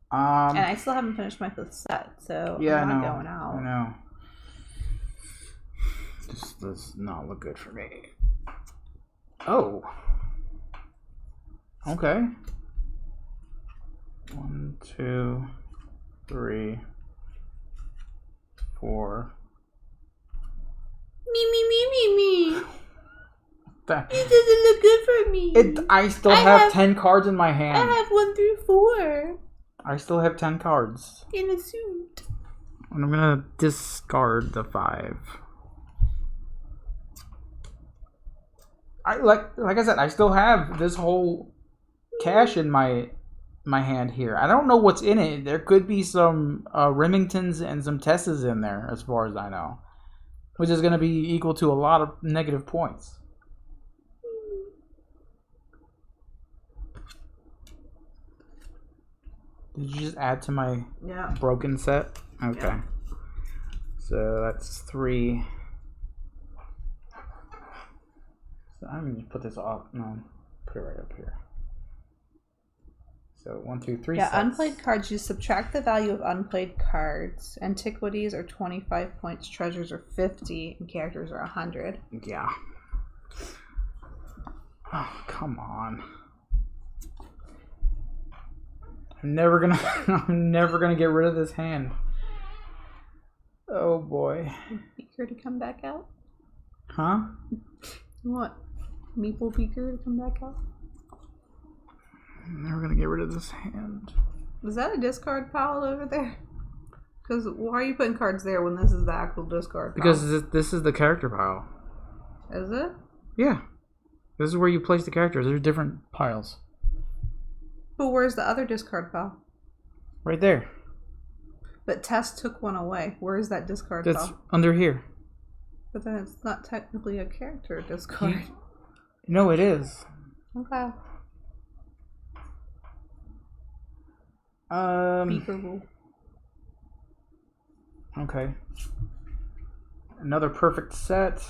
And I still haven't finished my 5th set, so yeah, I'm not going out. I know. This does not look good for me. Oh. Okay. 1, 2, 3, 4. Me. That, It doesn't look good for me. I still have 10 cards in my hand. I have 1 through 4. I still have 10 cards. In a suit. And I'm gonna discard the 5. Like I said, I still have this whole cash in my hand here. I don't know what's in it. There could be some Remingtons and some Tessas in there, as far as I know, which is going to be equal to a lot of negative points. Did you just add to my broken set? Okay. Yeah. So that's 3. So I'm going to put this off. No, put it right up here. So 1, 2, 3. Yeah, sets. Unplayed cards. You subtract the value of unplayed cards. Antiquities are 25 points. Treasures are 50. And characters are 100. Yeah. Oh, come on. I'm never gonna get rid of this hand. Oh boy. Beaker to come back out? Huh? You want Meeple Beaker to come back out? I'm never gonna get rid of this hand. Is that a discard pile over there? Because why are you putting cards there when this is the actual discard pile? Because this is the character pile. Is it? Yeah. This is where you place the characters. There's different piles. But where's the other discard pile? Right there. But Tess took one away. Where is that discard That's pile? under here. But then it's not technically a character discard. No, it is. Okay. Beeper. Okay. Another perfect set.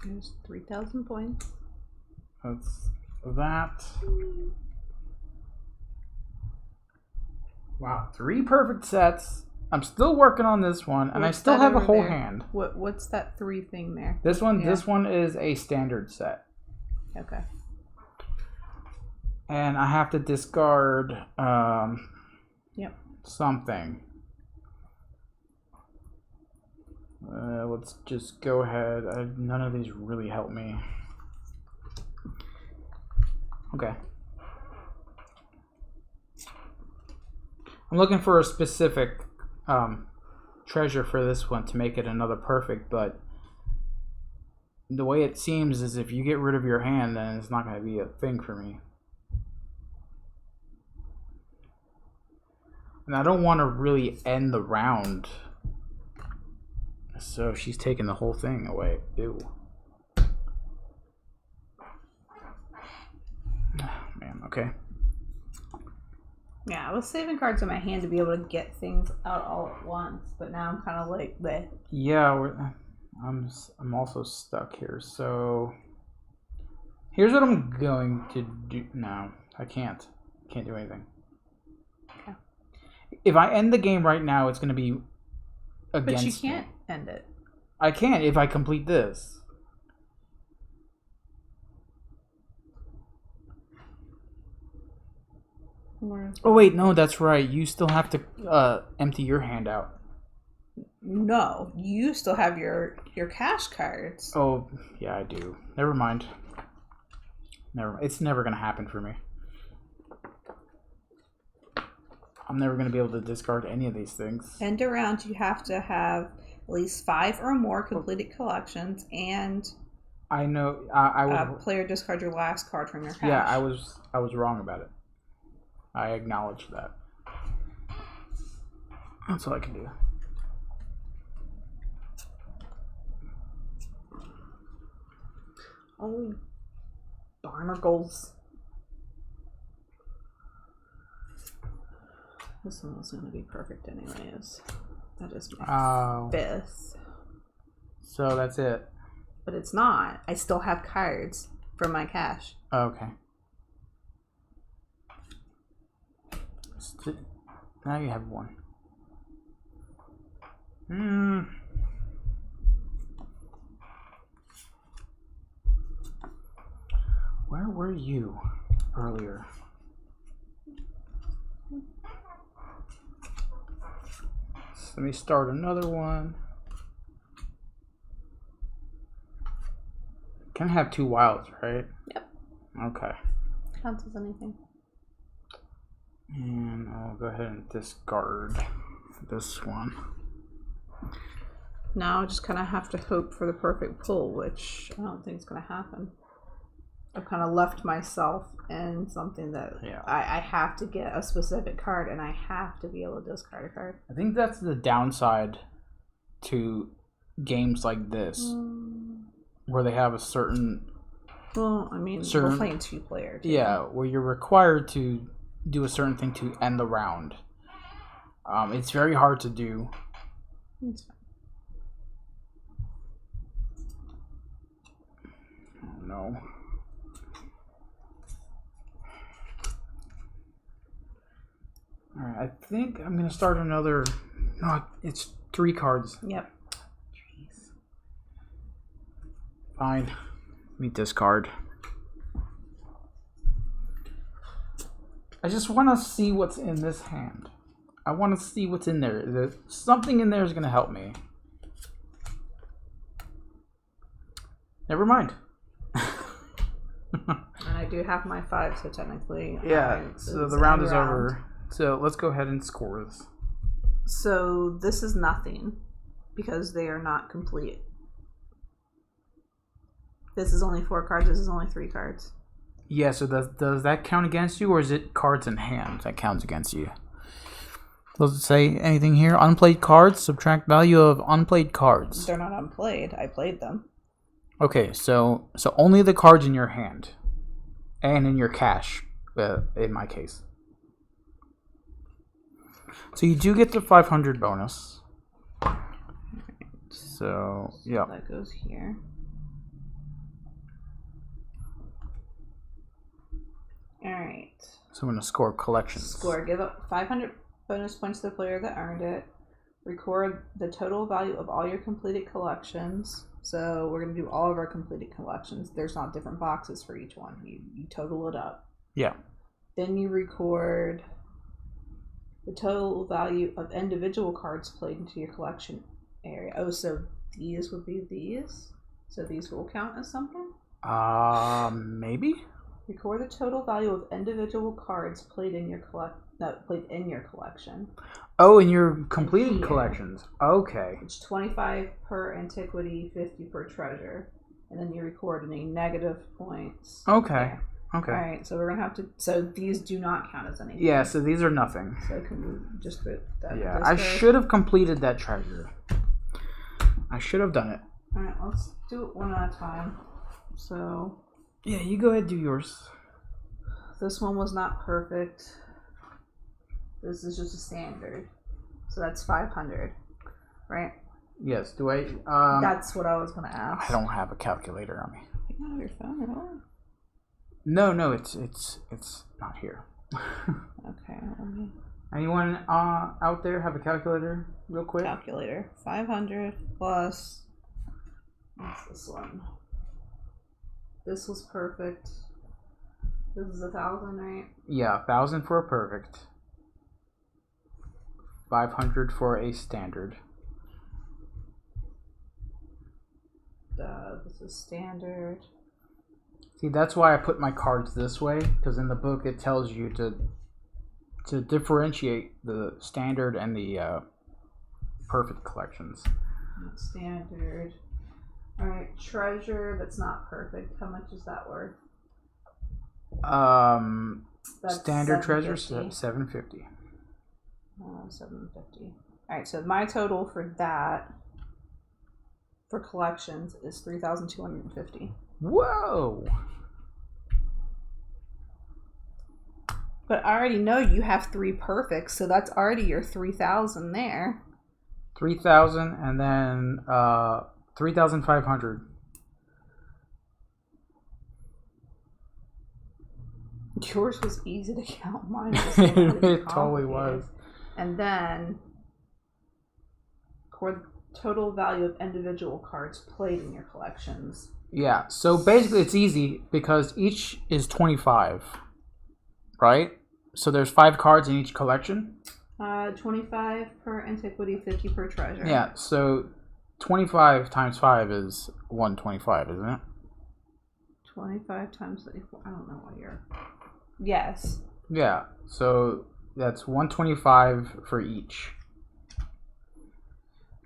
There's 3,000 points. That's that. Wow, 3 perfect sets. I'm still working on this one, and I still have a whole hand. What's that 3 thing there? This one, Yeah. This one is a standard set, Okay. and I have to discard Yep. something. Let's just go ahead. None of these really help me. Okay. I'm looking for a specific treasure for this one to make it another perfect, but the way it seems is if you get rid of your hand, then it's not going to be a thing for me. And I don't want to really end the round. So she's taking the whole thing away. Ew. Man, okay. Yeah, I was saving cards in my hand to be able to get things out all at once, but now I'm kind of like, bleh. Yeah, I'm also stuck here. So here's what I'm going to do. No, I can't. Can't do anything. Okay. If I end the game right now, it's going to be against But you can't me. end it. I can if I complete this. Oh wait, no, that's right. You still have to empty your hand out. No, you still have your cash cards. Oh, yeah, I do. Never mind. It's never gonna happen for me. I'm never gonna be able to discard any of these things. End around, you have to have at least 5 or more completed collections, and I know. I was. player discard your last card from your cash. Yeah, I was wrong about it. I acknowledge that. That's all I can do. Oh, barnacles. This one was going to be perfect anyways. That is my 5th. So that's it. But it's not. I still have cards from my cash. Okay. Now you have one. Where were you earlier? So let me start another one. Can I have 2 wilds, right? Yep. Okay. Counts as anything. And I'll go ahead and discard this one. Now I just kind of have to hope for the perfect pull, which I don't think is going to happen. I've kind of left myself in something that I have to get a specific card, and I have to be able to discard a card. I think that's the downside to games like this, where they have a certain... Well, I mean, we're playing 2-player. Yeah, where you're required to do a certain thing to end the round. It's very hard to do. It's fine. Oh, no. Alright, I think I'm going to start another... No, it's 3 cards. Yep. Jeez. Fine. Let me discard. I just want to see what's in this hand. I want to see what's in there. Something in there is going to help me. Never mind. And I do have my 5, so technically... Yeah, so the round is over. So let's go ahead and score this. So this is nothing, because they are not complete. This is only 4 cards, this is only 3 cards. Yeah, so does that count against you, or is it cards in hand that counts against you? Does it say anything here? Unplayed cards. Subtract value of unplayed cards. They're not unplayed. I played them. Okay, so only the cards in your hand, and in your cash, in my case. So you do get the 500 bonus. So yeah, that goes here. All right. So I'm gonna score collections. Score. Give up 500 bonus points to the player that earned it. Record the total value of all your completed collections. So we're going to do all of our completed collections. There's not different boxes for each one. You total it up. Yeah. Then you record the total value of individual cards played into your collection area. Oh, so these would be these? So these will count as something? Maybe? Record the total value of individual cards played in your collection. Oh, in your completed collections. Okay. It's 25 per antiquity, 50 per treasure. And then you record any negative points. Okay. There. Okay. All right, so we're going to have to... So these do not count as anything. Yeah, so these are nothing. So can we just put that... Yeah, I should have completed that treasure. I should have done it. All right, let's do it one at a time. So... Yeah, you go ahead and do yours. This one was not perfect. This is just a standard. So that's 500, right? Yes, do I... That's what I was going to ask. I don't have a calculator on me. You don't have your phone at all? No, it's not here. Okay, let me... Anyone out there have a calculator real quick? Calculator. 500 plus... What's this one? This was perfect. This is 1,000, right? Yeah, 1,000 for a perfect. 500 for a standard. This is standard. See, that's why I put my cards this way, because in the book it tells you to differentiate the standard and the perfect collections. Standard. Alright, treasure that's not perfect. How much is that worth? That's Standard treasure, 750. 750. 750. Alright, so my total for that, for collections, is 3,250. Whoa! But I already know you have 3 perfects, so that's already your 3,000 there. 3,000 and then 3,500. Yours was easy to count. Mine was It totally was. And then record the total value of individual cards played in your collections. Yeah, so basically it's easy because each is 25, right? So there's 5 cards in each collection. 25 per antiquity, 50 per treasure. Yeah, so 25 times 5 is 125, isn't it? 25 times... I don't know what you're... Yes. Yeah, so that's 125 for each.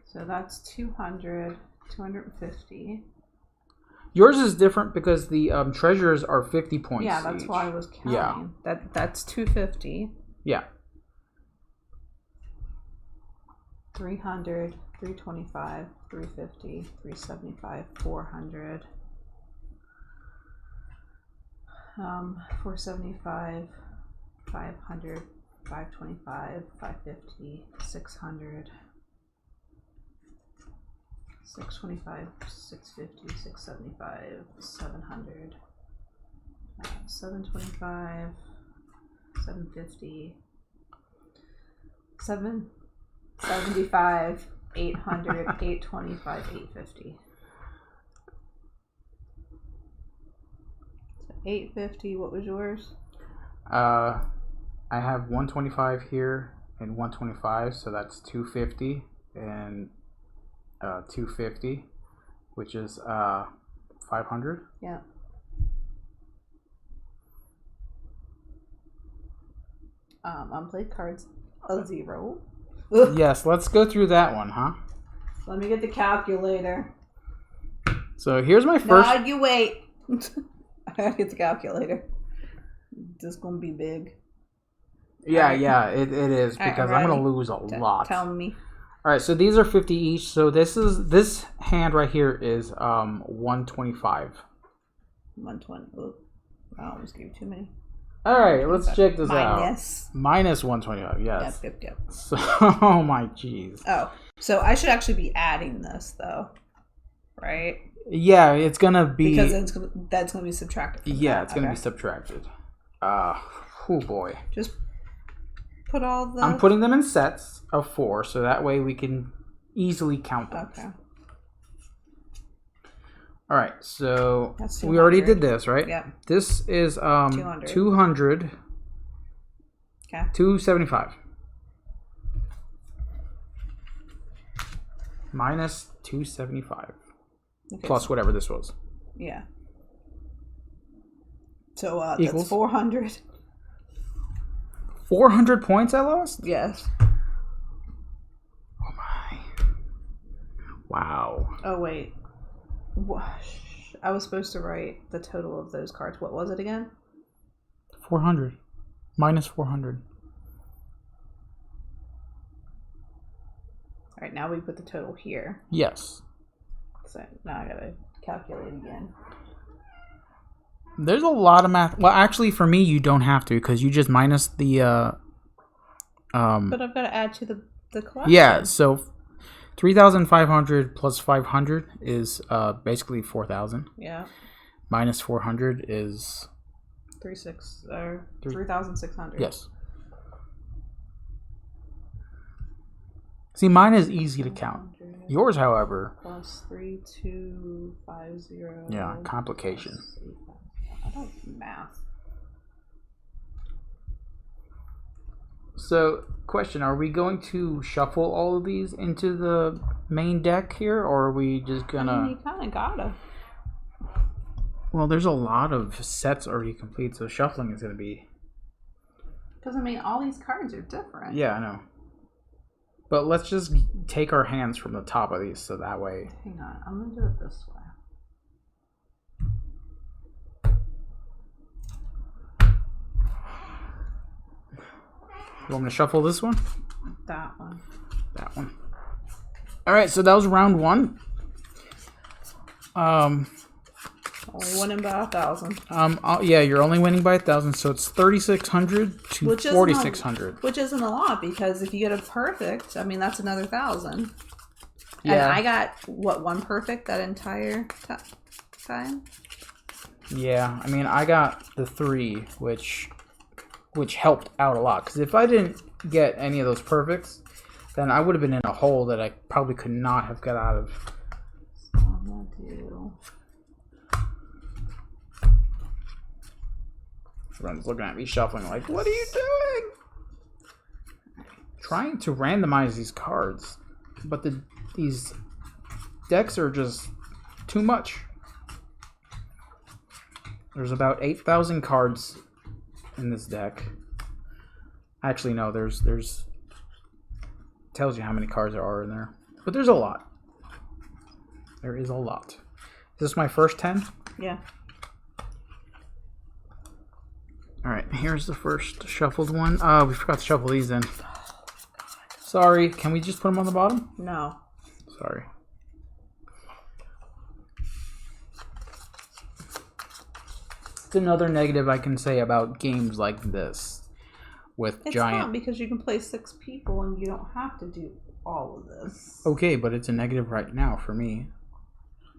So that's 200, 250. Yours is different because the treasures are 50 points. Yeah, that's each. why I was counting. Yeah. That's 250. Yeah. 300, 325, 350, 375, 400. 475, 500, 525, 550, 600, 625, 650, 675, 700, 725, 750, 775, 800, 825, 850. 850. What was yours? I have 125 here and 125, so that's 250 and 250, which is 500. Yeah. Unplayed cards, a 0. Yes, let's go through that one, huh? Let me get the calculator. So here's my first. No, you wait. I gotta get the calculator. This is gonna be big. Yeah, Alright. yeah, it is Alright, because I'm I'm gonna ready. lose a lot. Tell me. All right, so these are 50 each. So this hand right here is 125. 120. Ooh, I almost gave too many. All right, let's check this Minus. out. Minus 125. Yes. Yep. So, oh my jeez. Oh, so I should actually be adding this though, right? Yeah, it's gonna be Because that's gonna be subtracted. Yeah, it's gonna be subtracted. Oh boy. Just put all the. I'm putting them in sets of 4, so that way we can easily count them. Okay. All right, so That's we already 200. did this, right? Yep. This is 200. Okay. 275. Minus 275. Okay, Plus whatever this was. Yeah. So Equals? that's 400. 400 points I lost? Yes. Oh my. Wow. Oh wait. I was supposed to write the total of those cards. What was it again? 400. Minus 400. All right, now we put the total here. Yes. So now I gotta calculate again. There's a lot of math. Well, actually, for me, you don't have to because you just minus the. But I've got to add to the collection. Yeah, so 3,500 plus 500 is basically 4,000. Yeah. Minus 400 is 3,600. Yes. See, mine is easy to count. Yours, however, plus 3,250. yeah, complication. I don't math. So, question: are we going to shuffle all of these into the main deck here, or are we just gonna? I mean, you kind of gotta. Well, there's a lot of sets already complete, so shuffling is gonna be. Because I mean, all these cards are different. Yeah, I know. But let's just take our hands from the top of these, so that way. Hang on, I'm gonna do it this way. You want me to shuffle this one? That one. That one. All right, so that was round 1. Only winning by 1,000. Yeah, you're only winning by 1,000, so it's 3,600 to 4,600. Which isn't a lot because if you get a perfect, I mean that's another 1,000. Yeah. And I got one perfect that entire time. Yeah, I mean I got the 3, which helped out a lot. Because if I didn't get any of those perfects, then I would have been in a hole that I probably could not have got out of. So I'm gonna do. Everyone's looking at me shuffling like, what are you doing? Trying to randomize these cards, but these decks are just too much. There's about 8,000 cards in this deck. Actually, no, there's tells you how many cards there are in there, but there's a lot. There is a lot. Is this my first 10? Yeah. All right, here's the first shuffled one. We forgot to shuffle these in. Sorry, can we just put them on the bottom? No. Sorry. It's another negative I can say about games like this with It's giant. not because you can play 6 people and you don't have to do all of this. Okay, but it's a negative right now for me.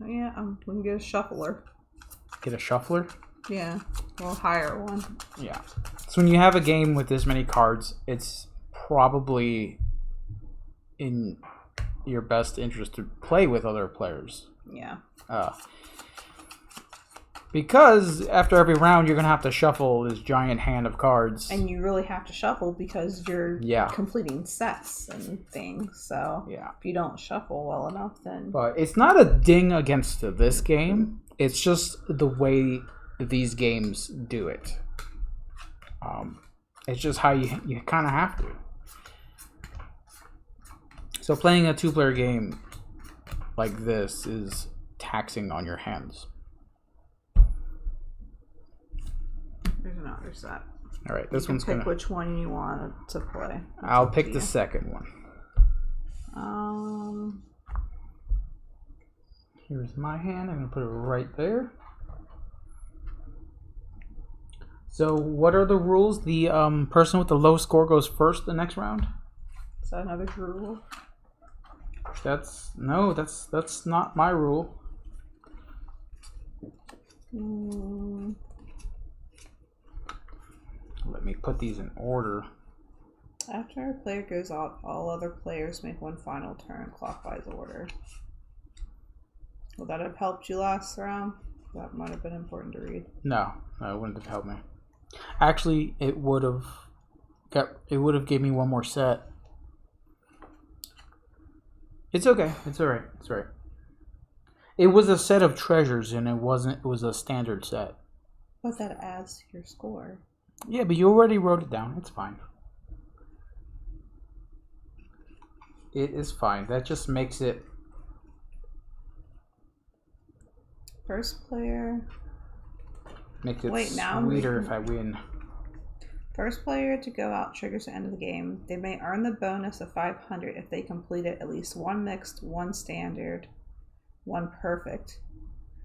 Yeah, we can get a shuffler. Get a shuffler? Yeah, we'll hire one. Yeah. So when you have a game with this many cards, it's probably in your best interest to play with other players. Yeah. Because after every round, you're going to have to shuffle this giant hand of cards. And you really have to shuffle because you're completing sets and things. So if you don't shuffle well enough, then... But it's not a ding against this game. It's just the way these games do it. It's just how you kind of have to. So playing a 2-player game like this is taxing on your hands. There's another set. All right, this you one's pick gonna. which one you want to play. I'll pick the second one. Here's my hand. I'm gonna put it right there. So, what are the rules? The person with the lowest score goes first the next round. Is that another rule? That's not my rule. Let me put these in order. After a player goes out, all other players make one final turn clockwise order. Would that have helped you last round? That might have been important to read. No, it wouldn't have helped me. Actually, it would have gave me one more set. It's okay. It's all right. It's all right. It was a set of treasures, and it was a standard set. But that adds to your score. Yeah, but you already wrote it down. It's fine. It is fine. That just makes it. First player. Makes it Wait, now sweeter if I win. First player to go out triggers the end of the game. They may earn the bonus of 500 if they completed at least one mixed, one standard, one perfect.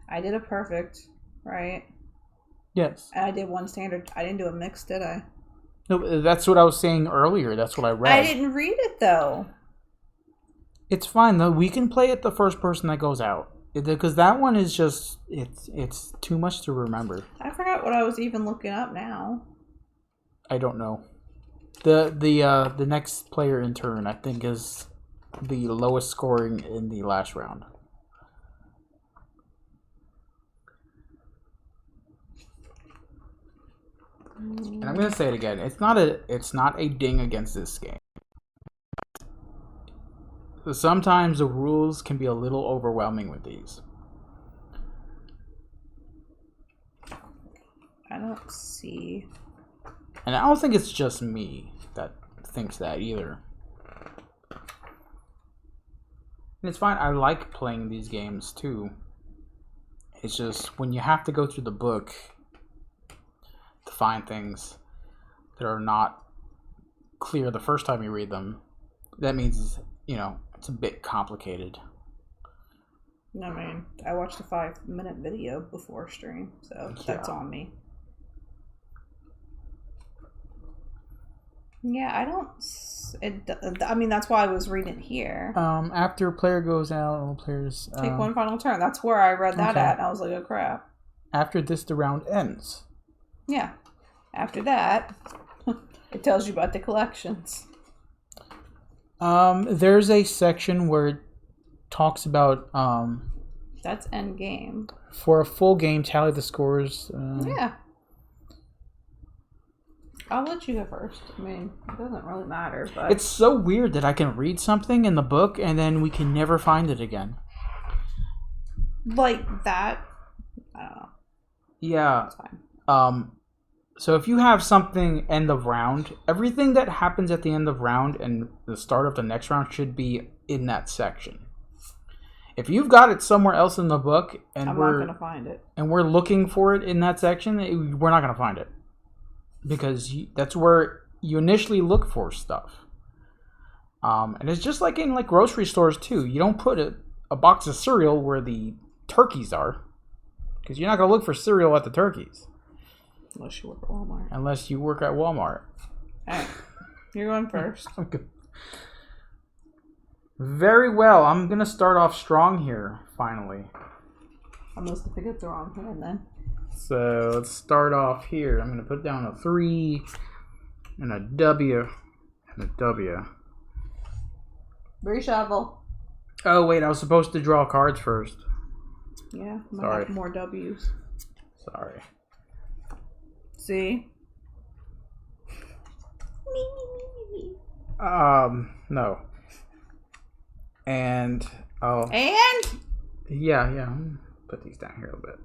I did a perfect, right? Yes. And I did one standard. I didn't do a mixed, did I? No, that's what I was saying earlier. That's what I read. I didn't read it though. It's fine though. We can play it the first person that goes out. Because that one is just it's too much to remember. I forgot what I was even looking up now. I don't know. The next player in turn I think is the lowest scoring in the last round. And I'm gonna say it again. It's not a ding against this game. Sometimes the rules can be a little overwhelming with these. I don't see. And I don't think it's just me that thinks that either. And it's fine. I like playing these games too. It's just when you have to go through the book to find things that are not clear the first time you read them, that means, it's a bit complicated. I mean, I watched a 5-minute video before stream, so that's on me. Yeah, I don't. I mean, that's why I was reading it here. After a player goes out, all players take one final turn. That's where I read that okay. at, and I was like, oh crap. After this, the round ends. Yeah. After that, it tells you about the collections. There's a section where it talks about that's end game. For a full game, tally the scores. Yeah. I'll let you go first. I mean, it doesn't really matter, but it's so weird that I can read something in the book and then we can never find it again. Like that. I don't know. Yeah. That's fine. So if you have something end of round, everything that happens at the end of round and the start of the next round should be in that section. If you've got it somewhere else in the book and I'm not gonna find it, and we're looking for it in that section, we're not gonna find it because that's where you initially look for stuff. And it's just like in grocery stores too. You don't put a box of cereal where the turkeys are because you're not gonna look for cereal at the turkeys. Unless you work at Walmart. Unless you work at Walmart. Alright. You're going first. Okay. Very well. I'm going to start off strong here, finally. I must have picked up the wrong hand then. So, let's start off here. I'm going to put down a 3 and a W and a W. Reshuffle. Oh, wait. I was supposed to draw cards first. Yeah. Might Sorry. have more W's. Sorry. See? No. And yeah. Put these down here a little bit.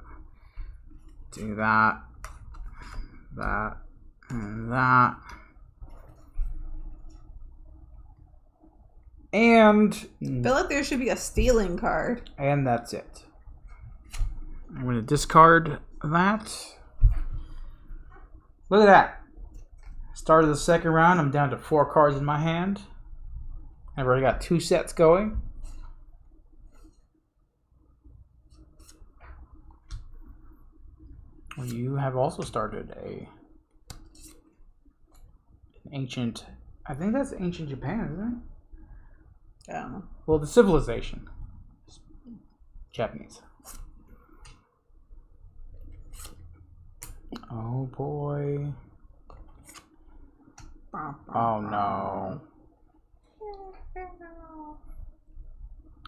Do that, and that, and I feel like there should be a stealing card. And that's it. I'm gonna discard that. Look at that. Start of the second round, I'm down to 4 cards in my hand. I've already got 2 sets going. You have also started an ancient... I think that's ancient Japan, isn't it? I don't know. Well, the civilization. Japanese. Oh boy. Oh no.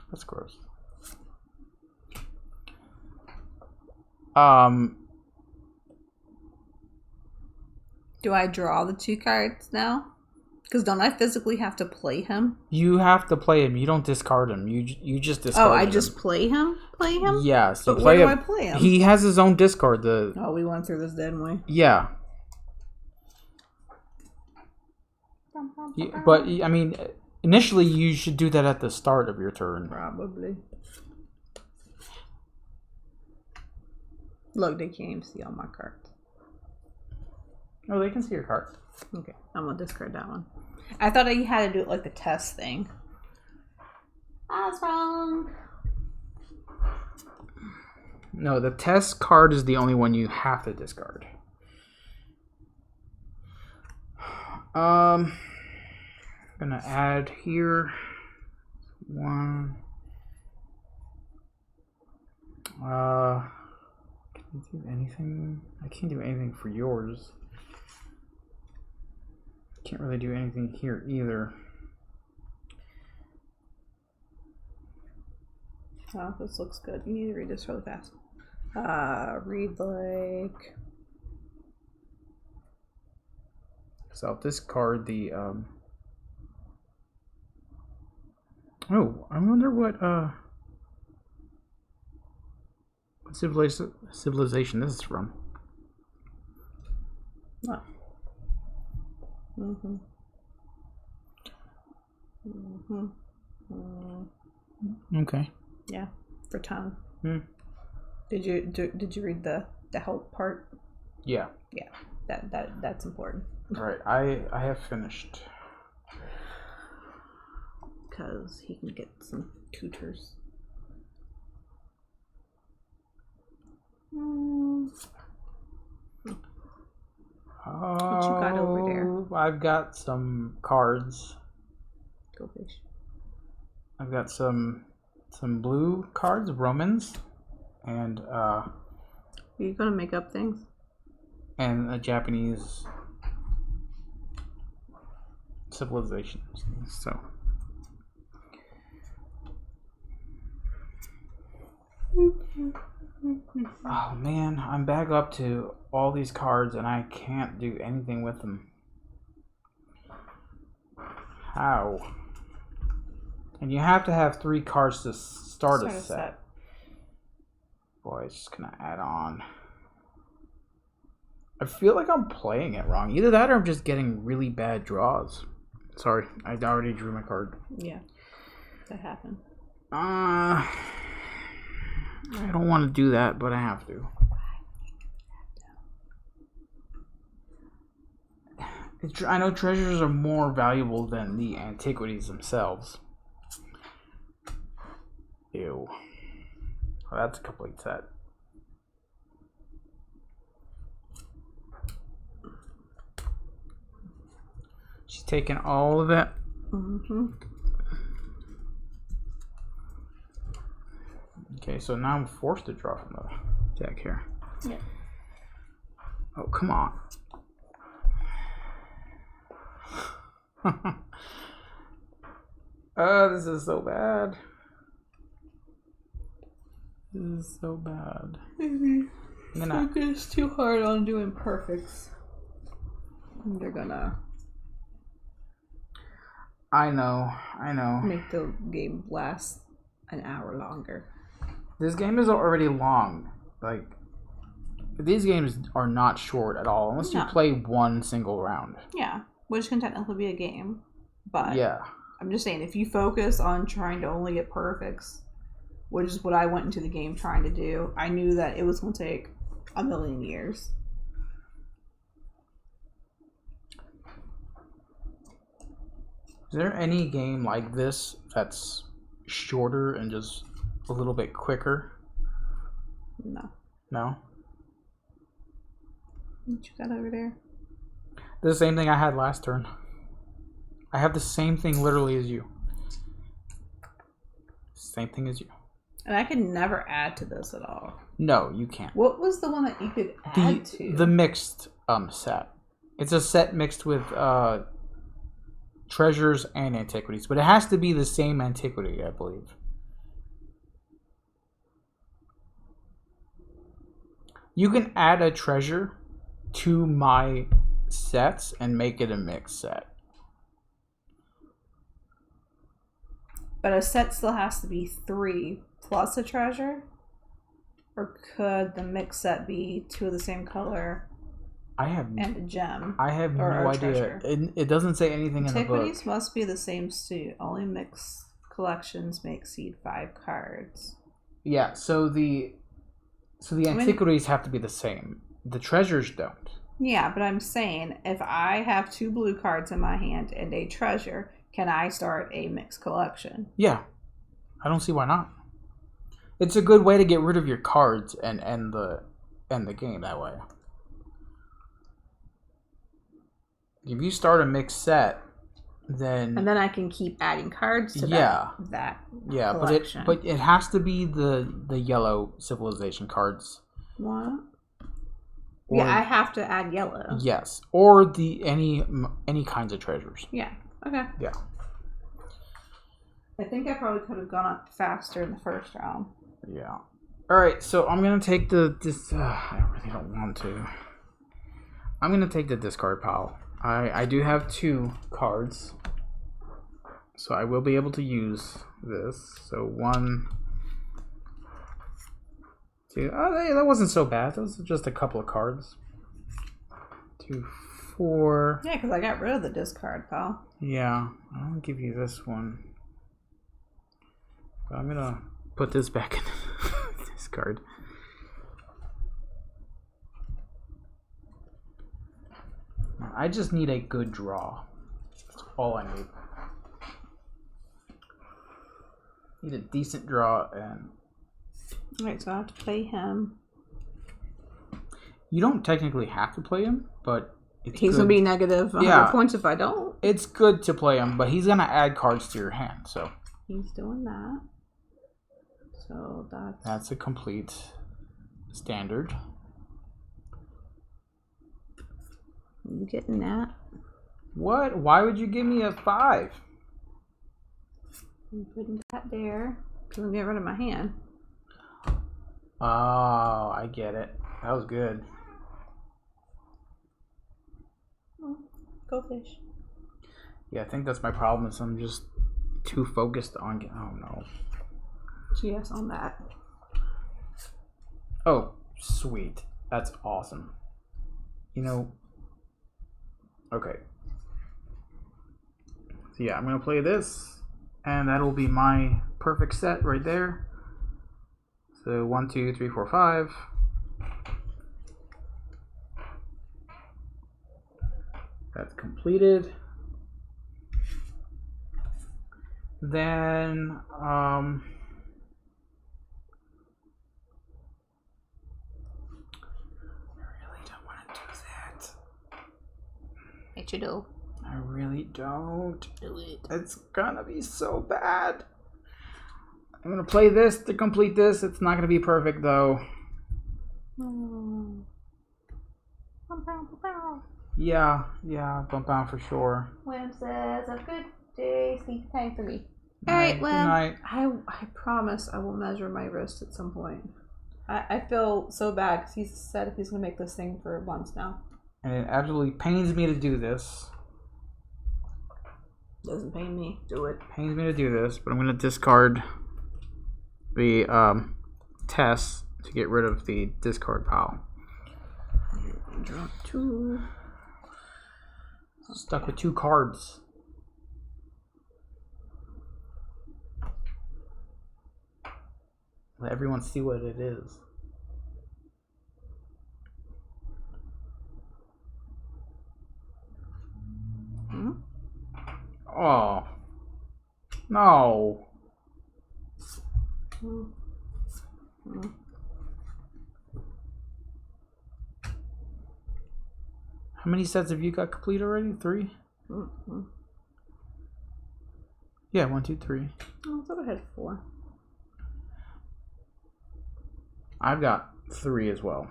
That's gross. Do I draw the 2 cards now? Because don't I physically have to play him? You have to play him. You don't discard him. You just discard him. Oh, I just play him? Play him? Yeah. So but play where him. do I play him? He has his own discard. Oh, we went through this, didn't we? Yeah. But, I mean, initially you should do that at the start of your turn. Probably. Look, they can't even see all my cards. Oh, they can see your card. Okay, I'm gonna discard that one. I thought I had to do it like the test thing. I was wrong. No, the test card is the only one you have to discard. I'm gonna add here 1. Can I do anything? I can't do anything for yours. Can't really do anything here either. Oh, this looks good. You need to read this really fast. Read like... So I'll discard the Oh, I wonder what civilization this is from. What? Okay. Yeah, for tongue. Hmm. Did you read the help part? Yeah. Yeah, that's important. All right, I have finished. Because he can get some tutors. What you got over there? I've got some cards. Go fish. I've got some blue cards, Romans, and Are you gonna make up things? and a Japanese civilization. So. Oh man, I'm back up to all these cards and I can't do anything with them. How? And you have to have 3 cards to start a set. Boy, it's just gonna add on. I feel like I'm playing it wrong. Either that or I'm just getting really bad draws. Sorry, I already drew my card. Yeah, that happened. I don't want to do that, but I have to. I know treasures are more valuable than the antiquities themselves. Ew. Well, that's a complete set. She's taking all of it. Okay, so now I'm forced to draw from the deck here. Yeah. Oh, come on. This is so bad. This is so bad. I'm gonna focus too hard on doing perfects. They're gonna I know. make the game last an hour longer. This game is already long. Like, these games are not short at all, unless you play one single round. Yeah, which can technically be a game. But yeah, I'm just saying, if you focus on trying to only get perfects, which is what I went into the game trying to do, I knew that it was going to take a million years. Is there any game like this that's shorter and just a little bit quicker? No. No? What you got over there? The same thing I had last turn. I have the same thing literally as you. Same thing as you. And I could never add to this at all. No, you can't. What was the one that you could add to? The mixed set. It's a set mixed with treasures and antiquities, but it has to be the same antiquity, I believe. You can add a treasure to my sets and make it a mixed set. But a set still has to be 3 plus a treasure? Or could the mixed set be 2 of the same color and a gem? I have no idea. It doesn't say anything in the book. Antiquities must be the same suit. Only mixed collections may exceed 5 cards. Yeah, so the antiquities have to be the same. The treasures don't. Yeah, but I'm saying if I have 2 blue cards in my hand and a treasure, can I start a mixed collection? Yeah. I don't see why not. It's a good way to get rid of your cards and end the game that way. If you start a mixed set, then I can keep adding cards to that collection. but it has to be the yellow civilization cards. What? Yeah, I have to add yellow. Yes, or the any kinds of treasures. Yeah. Okay. Yeah. I think I probably could have gone up faster in the first round. Yeah. All right, so I'm gonna take this. I really don't want to. I'm gonna take the discard pile. I do have 2 cards, so I will be able to use this. So 1, 2. Oh, that wasn't so bad. That was just a couple of cards. 2, 4. Yeah, because I got rid of the discard pile. Yeah, I'll give you this one. But I'm gonna put this back in this card. I just need a good draw. That's all I need. Need a decent draw, and Alright, so I have to play him. you don't technically have to play him, but he's gonna be negative 100 points if I don't. It's good to play him, but he's gonna add cards to your hand, so he's doing that. So that's a complete standard. You getting that? What? Why would you give me a 5? I'm putting that there because I'm getting rid of my hand. Oh, I get it. That was good. Oh, go fish. Yeah, I think that's my problem. Is I'm just too focused on. Oh no. Yes, on that. Oh, sweet. That's awesome. You know. Okay. So yeah, I'm gonna play this, and that'll be my perfect set right there. So 1, 2, 3, 4, 5. That's completed. Then I really don't want to do that. What you do? I really don't. Do it. It's gonna be so bad. I'm gonna play this to complete this. It's not gonna be perfect though. Yeah, bump out for sure. Wham says, "A good day, sleep time for me." All right, well, I promise I will measure my wrist at some point. I feel so bad because he's said he's gonna make this thing for months now. And it absolutely pains me to do this. Doesn't pain me. Do it. Pains me to do this, but I'm gonna discard the test to get rid of the discard pile. Draw 2. Stuck with 2 cards. Let everyone see what it is. Oh. No. How many sets have you got complete already? 3? Mm-hmm. Yeah, 1, 2, 3. Oh, I thought I had 4. I've got 3 as well.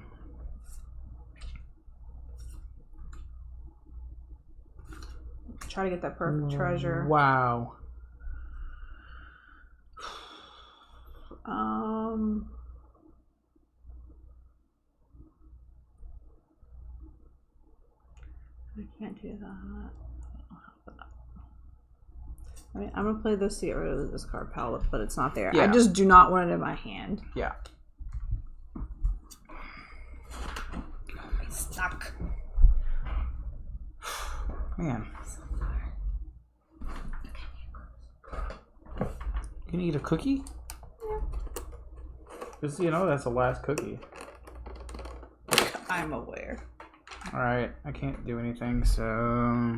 Try to get that perfect treasure. Wow. I can't do that. I mean, I'm gonna play this to get rid of this card palette, but it's not there. Yeah. I just do not want it in my hand. Yeah. Stuck. Man. You gonna eat a cookie? Yeah. Just, that's the last cookie. I'm aware. Alright, I can't do anything, so...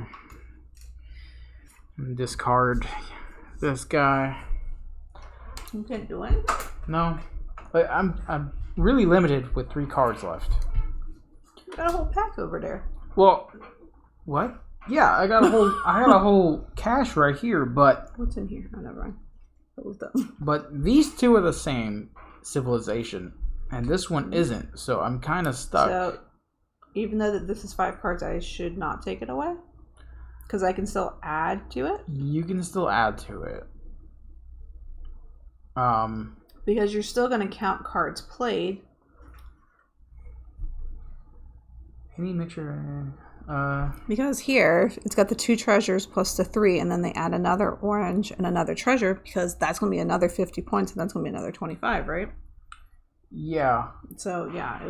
discard this guy. You can't do anything? No. But I'm really limited with 3 cards left. You got a whole pack over there. Well, what? Yeah, I got a whole cache right here, but What's in here? Oh, never mind. That was dumb. but these 2 are the same civilization, and this one isn't, so I'm kind of stuck. So, even though that this is 5 cards, I should not take it away? Because I can still add to it? You can still add to it. Because you're still going to count cards played. Any mixture... Because here, it's got the 2 treasures plus the 3, and then they add another orange and another treasure, because that's going to be another 50 points, and that's going to be another 25, right? yeah. So, yeah,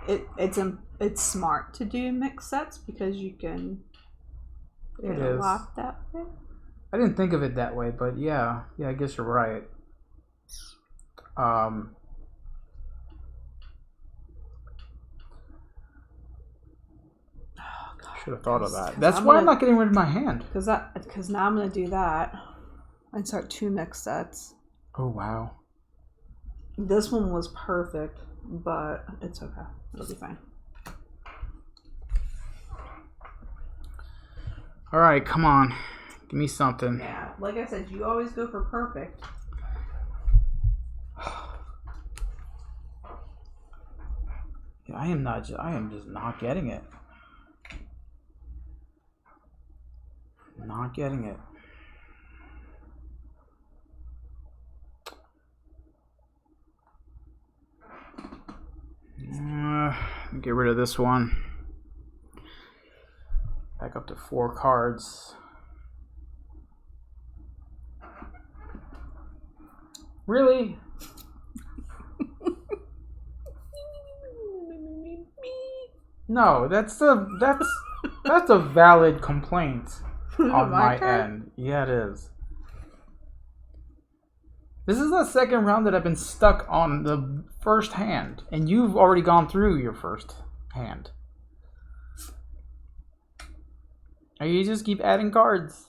it's smart to do mixed sets, because you can It get a is. lot that way. I didn't think of it that way, but yeah, I guess you're right. Should have thought of that. That's why I'm not getting rid of my hand. Because now I'm going to do that and start 2 mixed sets. Oh, wow. This one was perfect, but it's okay. It'll be fine. All right, come on. Give me something. Yeah, like I said, you always go for perfect. Yeah, I am just not getting it. Not getting it. Get rid of this one. Back up to 4 cards. Really? No, that's a valid complaint on my end. Yeah, it is. This is the second round that I've been stuck on the first hand, and you've already gone through your first hand. And you just keep adding cards.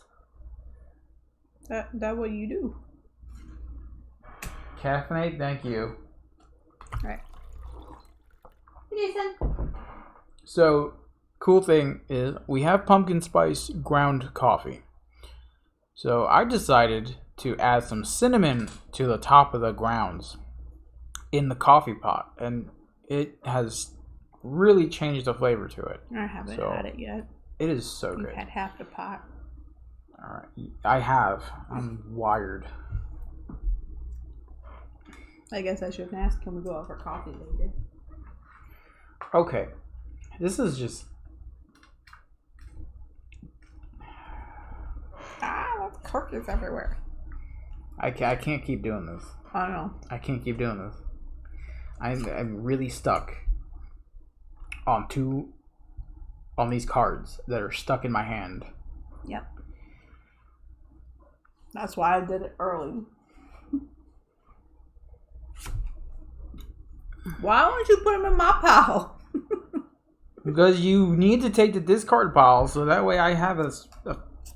That what you do. Caffeinate, thank you. Alright. Jason. So, cool thing is we have pumpkin spice ground coffee. So I decided to add some cinnamon to the top of the grounds in the coffee pot, and it has really changed the flavor to it. I haven't had it yet. It is so You've good. had half the pot. All right, I have. I'm wired. I guess I shouldn't ask. Can we go out for coffee later? Okay, this is just. That's cookies everywhere. I can't keep doing this. I don't know. I can't keep doing this. I'm really stuck on these cards that are stuck in my hand. Yep. That's why I did it early. Why don't you put them in my pile? Because you need to take the discard pile, so that way I have a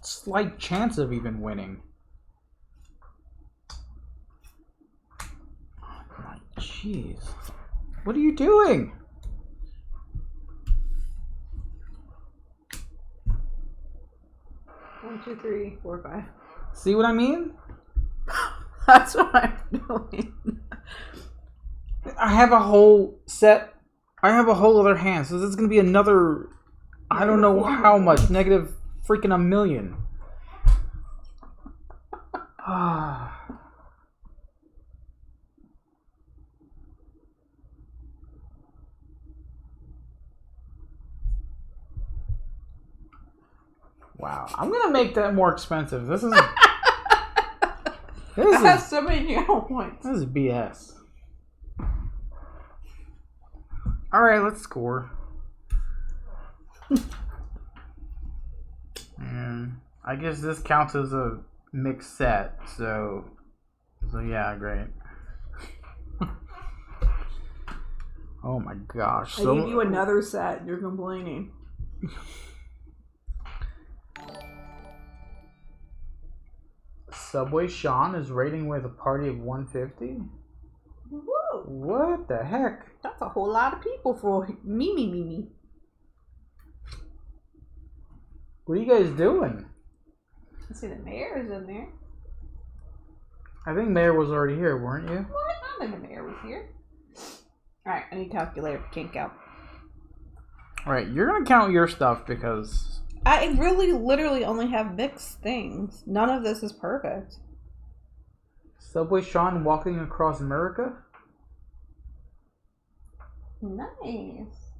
slight chance of even winning. Oh my jeez. What are you doing? One, two, three, 4, 5. See what I mean? That's what I'm doing. I have a whole set. I have a whole other hand, so this is going to be another... I don't know how much. Negative freaking $1 million. Wow. I'm going to make that more expensive. This is... I have so many yellow points. This is BS. Alright, let's score. And I guess this counts as a mixed set, so yeah, great. Oh my gosh. I gave you another set, you're complaining. Subway Sean is rating with a party of 150? Whoa. What the heck? That's a whole lot of people for me. What are you guys doing? I see the mayor is in there. I think Mayor was already here, weren't you? What? I think the mayor was here. Alright, I need a calculator. Can't count. Alright, you're gonna count your stuff because... I really literally only have mixed things. None of this is perfect. Subway Sean walking across America? Nice.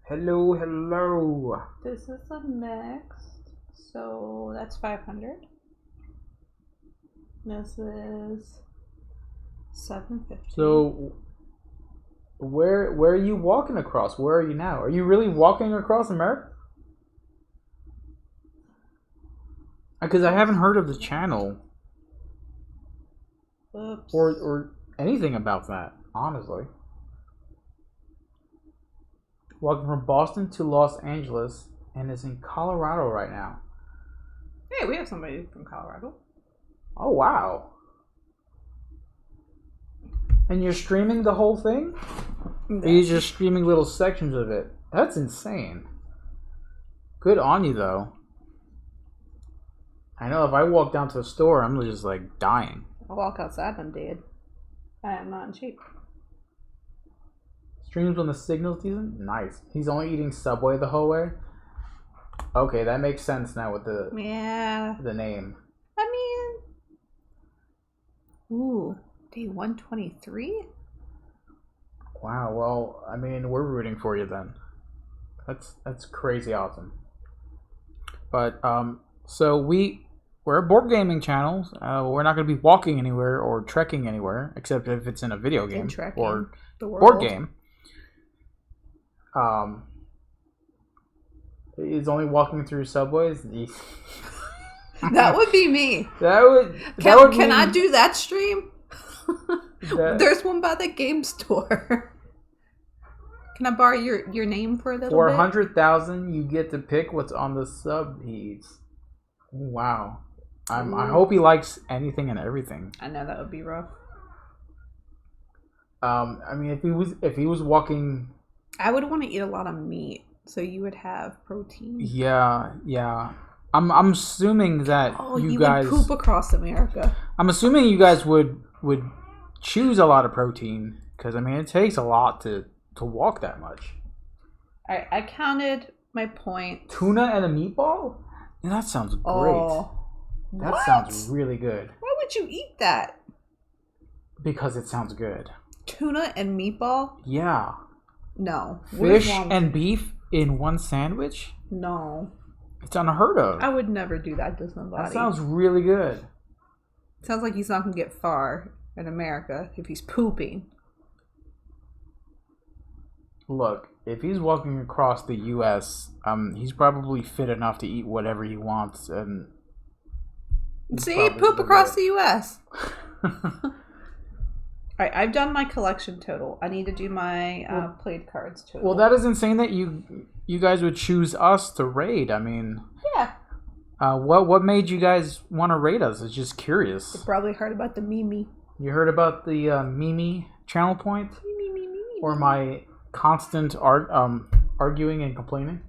Hello, hello. This is a mixed, so that's 500. This is 750. So, where are you walking across? Where are you now? Are you really walking across America? Because I haven't heard of the channel. Oops. Or anything about that, honestly. Walking from Boston to Los Angeles and is in Colorado right now. Hey, we have somebody from Colorado. Oh, wow. And you're streaming the whole thing? Or you're just streaming little sections of it? That's insane. Good on you, though. I know if I walk down to the store, I'm just like dying. I walk outside, I'm dead. I am not in shape. Streams when the signal's decent? Nice. He's only eating Subway the whole way? Okay, that makes sense now with the name. I mean... Ooh. Day 123? Wow, well, I mean, we're rooting for you then. That's crazy awesome. But, so we're a board gaming channel. We're not going to be walking anywhere or trekking anywhere, except if it's in a video game or board game. Is only walking through subways. That would be me. Can I do that stream? There's one by the game store. Can I borrow your name for a little bit? For 100,000, you get to pick what's on the sub heads. Wow. I hope he likes anything and everything. I know that would be rough. I mean, if he was walking, I would want to eat a lot of meat, so you would have protein. Yeah. I'm assuming that you guys would poop across America. I'm assuming you guys would choose a lot of protein because I mean it takes a lot to walk that much. I counted my points. Tuna and a meatball? Yeah, that sounds great. Oh, that sounds really good. Why would you eat that? Because it sounds good. Tuna and meatball? Yeah. No. Fish and beef in one sandwich? No. It's unheard of. I would never do that to somebody. That sounds really good. Sounds like he's not going to get far in America if he's pooping. Look, if he's walking across the U.S., he's probably fit enough to eat whatever he wants. And see, poop across the U.S. Alright, I've done my collection total. I need to do my played cards total. Well, that isn't saying that you guys would choose us to raid. I mean, yeah. What made you guys want to raid us? It's just curious. You probably heard about the Mimi. You heard about the Mimi channel point? Mimi. Or my constant arguing and complaining?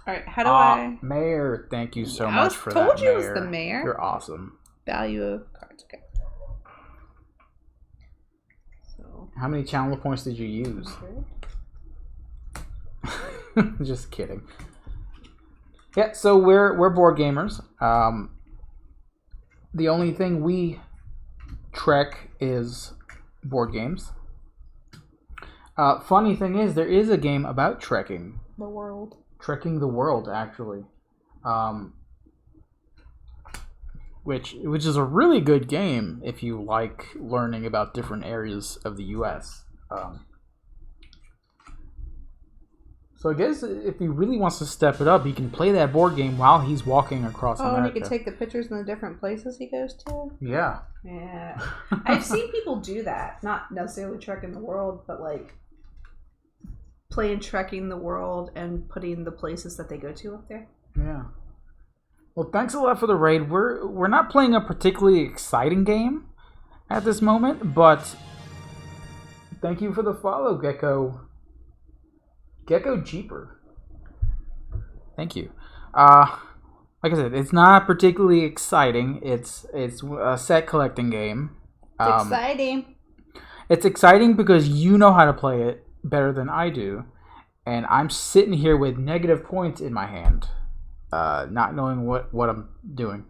Alright, how do I... Mayor, thank you so much for that, I told you it was Mayor. the mayor. You're awesome. Value of cards, okay. So... How many channel points did you use? Just kidding. Yeah, so we're board gamers. The only thing we trek is board games. Funny thing is, there is a game about trekking. The world. Trekking the world, actually. Which is a really good game if you like learning about different areas of the U.S. So I guess if he really wants to step it up, he can play that board game while he's walking across America. And he can take the pictures in the different places he goes to? Yeah. Yeah. I've seen people do that. Not necessarily trekking the world, but like playing Trekking the World and putting the places that they go to up there. Yeah. Well, thanks a lot for the raid. We're not playing a particularly exciting game at this moment, but thank you for the follow, Gecko. Gecko Jeeper. Thank you. Like I said, it's not particularly exciting. It's a set collecting game. It's exciting. It's exciting because you know how to play it better than I do, and I'm sitting here with negative points in my hand, not knowing what I'm doing.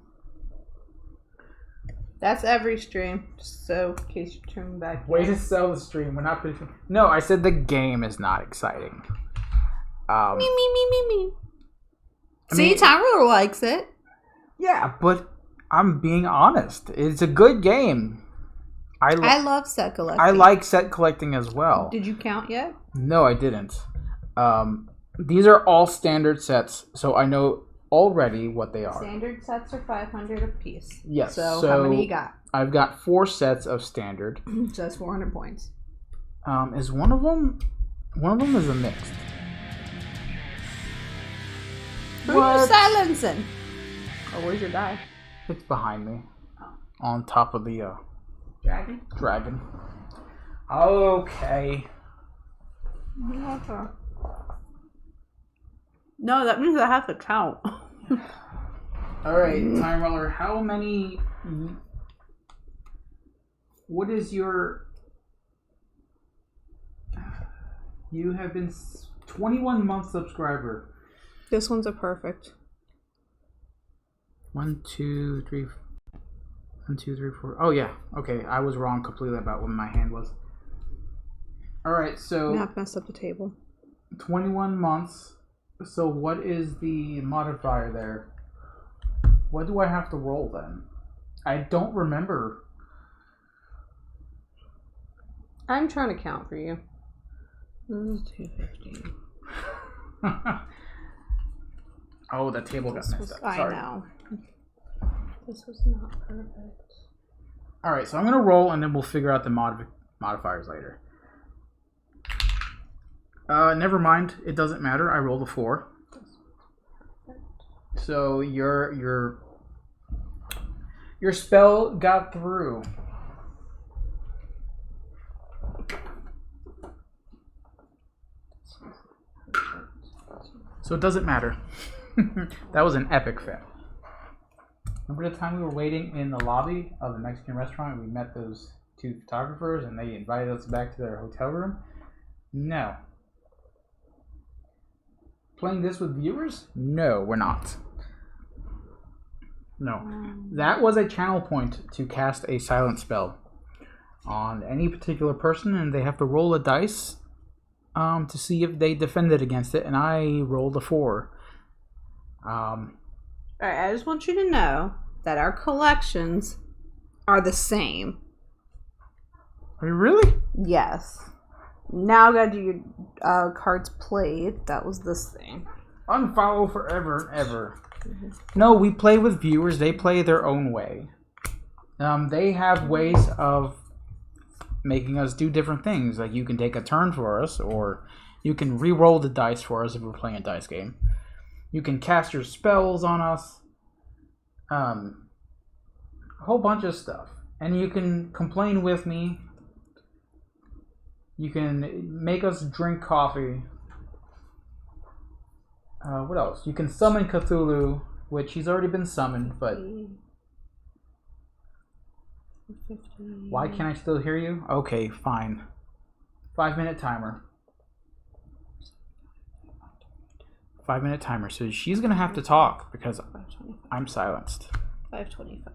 That's every stream, so in case you're turning back. Way to sell the stream. We're not pretty. No, I said the game is not exciting. Me. See, Tyler likes it. Yeah, but I'm being honest. It's a good game. I love set collecting. I like set collecting as well. Did you count yet? No, I didn't. These are all standard sets, so I know already what they are. Standard sets are 500 apiece. Yes. So how many you got? I've got 4 sets of standard. So that's 400 points. Is one of them? One of them is a mixed. Who are you silencing? Oh, where's your die? It's behind me. On top of the dragon. Okay. No, that means I have to count. Alright, Time Roller, how many... What is your... You have been 21 month subscriber. This one's a perfect. 1, 2, 3... 1, 2, 3, 4... Oh, yeah. Okay, I was wrong completely about what my hand was. Alright, so... Not mess up the table. 21 months. So what is the modifier there? What do I have to roll then? I don't remember. I'm trying to count for you. This is 250. Oh, the table got messed up. Sorry. I know. This was not perfect. Alright, so I'm going to roll and then we'll figure out the modifiers later. Never mind. It doesn't matter. I rolled a 4. So your spell got through. So it doesn't matter. That was an epic fail. Remember the time we were waiting in the lobby of the Mexican restaurant and we met those 2 photographers and they invited us back to their hotel room? No. Playing this with viewers? No, we're not. No. That was a channel point to cast a silent spell on any particular person, and they have to roll a dice to see if they defended against it, and I rolled a 4. Alright, I just want you to know that our collections are the same. Are you really? Yes. Now gotta do your cards played. That was this thing. Unfollow forever and ever. No, we play with viewers. They play their own way. They have ways of making us do different things. Like you can take a turn for us, or you can re-roll the dice for us if we're playing a dice game. You can cast your spells on us. A whole bunch of stuff. And you can complain with me. You can make us drink coffee. What else? You can summon Cthulhu, which he's already been summoned, but... 50. Why can't I still hear you? Okay, fine. 5-minute timer. 5-minute timer. So she's going to have to talk because I'm silenced. 525.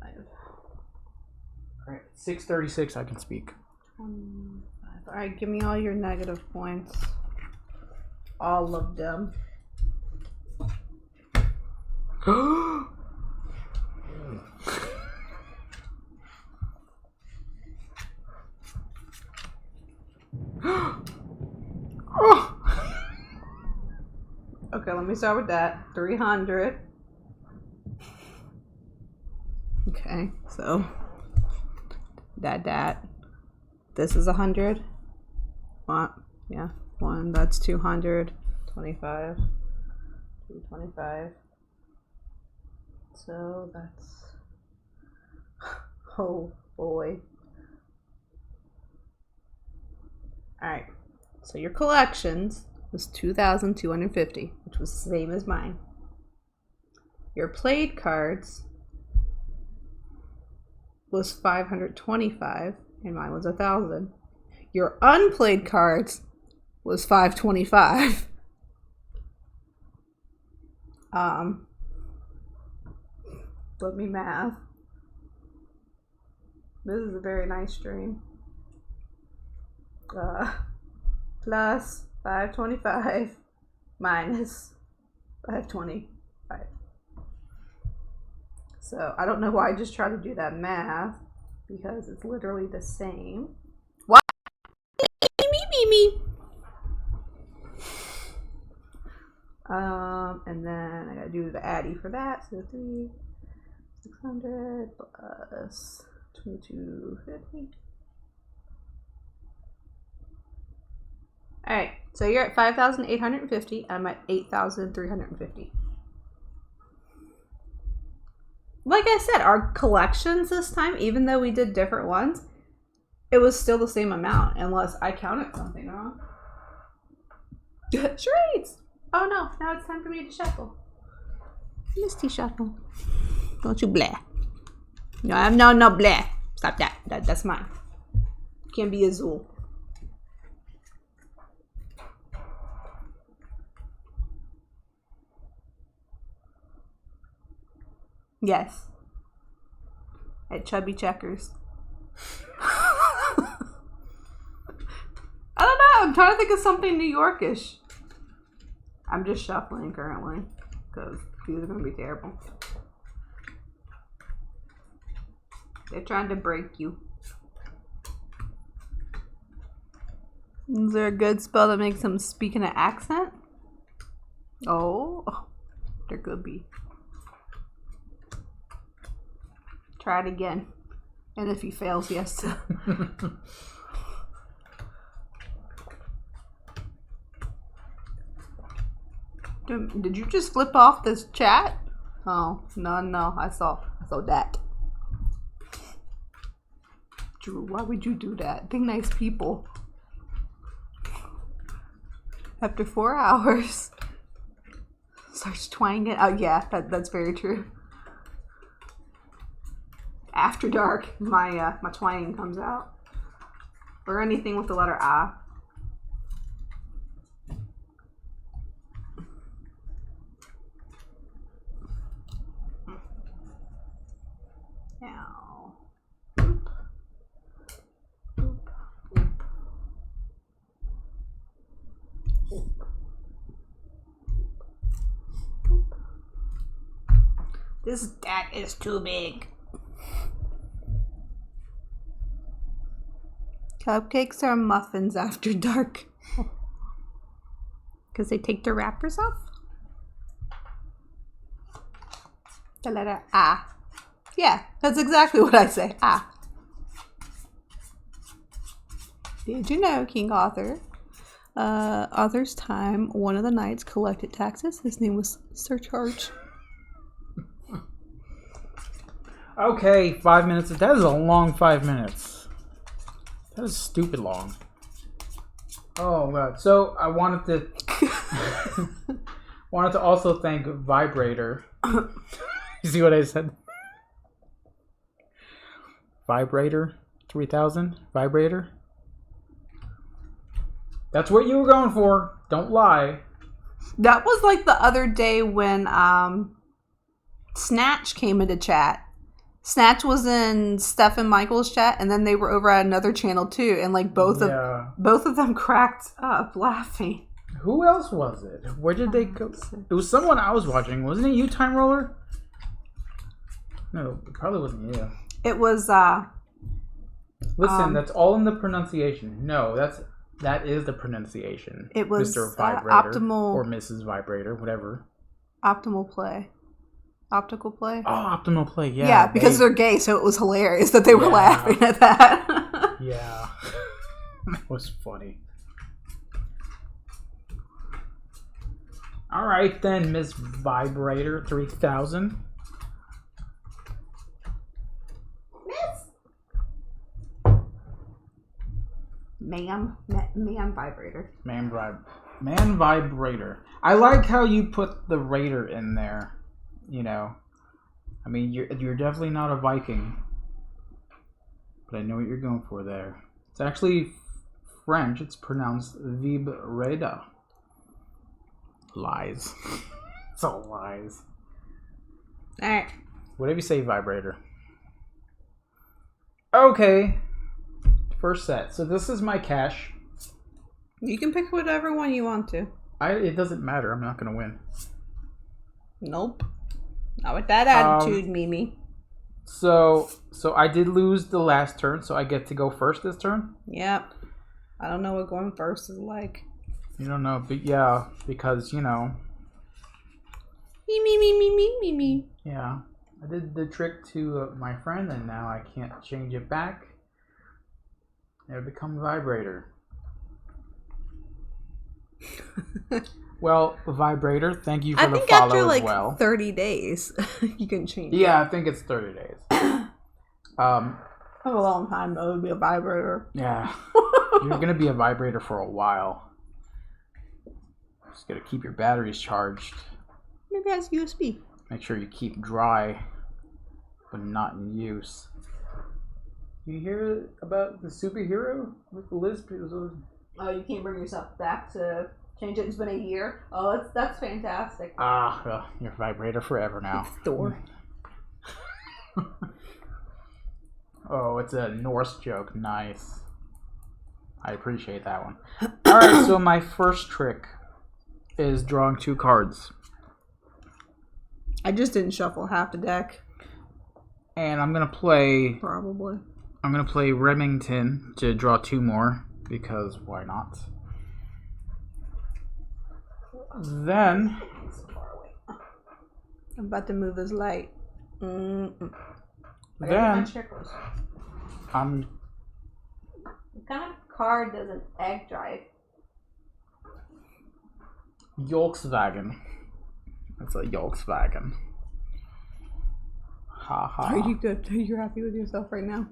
Alright, 6:36 I can speak. 25. Alright, give me all your negative points. All of them. Okay, let me start with that. 300. Okay, so that. This is 100. What? Yeah, 1. That's 200. 25. 225. So that's. Oh boy. Alright, so your collections was 2,250, which was the same as mine. Your played cards was 525, and mine was 1,000. Your unplayed cards was 525. Let me math. This is a very nice stream. Plus 525 minus 525. So I don't know why I just tried to do that math because it's literally the same. What? Me. And then I gotta do the addy for that. So 600 plus 2250. Alright, so you're at 5,850. I'm at 8,350. Like I said, our collections this time, even though we did different ones, it was still the same amount, unless I counted something wrong. Charades! Oh no, now it's time for me to shuffle. Misty shuffle. Don't you blah. No, I'm no blah. Stop that. That's mine. Can't be Azul. Yes. At Chubby Checkers. I don't know. I'm trying to think of something New Yorkish. I'm just shuffling currently because these are going to be terrible. They're trying to break you. Is there a good spell that makes them speak in an accent? Oh, there could be. Try it again. And if he fails, he has to. Did you just flip off this chat? Oh, no. I saw that. Drew, why would you do that? Be nice people. After 4 hours. Starts twanging it. Oh, yeah, that's very true. After dark, my twang comes out. Or anything with the letter A. Now. Boop. Boop. Boop. Boop. Boop. This deck is too big. Cupcakes are muffins after dark. Because they take the wrappers off? The letter A. Yeah, that's exactly what I say. A. Did you know, King Arthur? Arthur's time, one of the knights collected taxes. His name was Surcharge. Okay, 5 minutes. That is a long 5 minutes. That is stupid long. Oh god. So I wanted to also thank Vibrator. You see what I said? Vibrator 3000? Vibrator? That's what you were going for. Don't lie. That was like the other day when Snatch came into chat. Snatch was in Steph and Michael's chat, and then they were over at another channel too, and like both of them cracked up laughing. Who else was it? Where did they go? It was someone I was watching. Wasn't it you, Time Roller? No, it probably wasn't you. It was Listen, that's all in the pronunciation. No, that is the pronunciation. It was Mr. Vibrator Optimal or Mrs. Vibrator, whatever. Optimal Play. Optical Play? Oh, Optimal Play, yeah. Yeah, because they're gay, so it was hilarious that they were laughing at that. Yeah. That was funny. Alright then, Miss Vibrator 3000. Man Vibrator. Man Vibrator. I like how you put the Raider in there. You know, I mean, you're definitely not a Viking, but I know what you're going for there. It's actually French. It's pronounced Vibreda. Lies. It's all lies. All right. Whatever you say, Vibrator. Okay. First set. So this is my cash. You can pick whatever one you want to. It doesn't matter. I'm not going to win. Nope. Not with that attitude, Mimi. So I did lose the last turn, so I get to go first this turn? Yep. I don't know what going first is like. You don't know, but yeah, because, you know. Me. Yeah. I did the trick to my friend, and now I can't change it back. It'll become Vibrator. Well, Vibrator, thank you for the follow after, as well. 30 days, you can change it. Yeah, I think it's 30 days. A long time, though, it would be a Vibrator. Yeah. You're going to be a Vibrator for a while. Just got to keep your batteries charged. Maybe it has USB. Make sure you keep dry, but not in use. You hear about the superhero with the lisp? Oh, you can't bring yourself back to change it. It's been a year. Oh, that's fantastic. Well, you're a Vibrator forever now. Thor. Oh, it's a Norse joke. Nice. I appreciate that one. Alright, so my first trick is drawing 2 cards. I just didn't shuffle half the deck. And I'm going to play... Probably. I'm going to play Remington to draw 2 more, because why not? Then... I'm about to move his light. Then... What kind of card does an egg drive? Volkswagen. That's a Volkswagen. Ha ha. Are you good? Are you happy with yourself right now?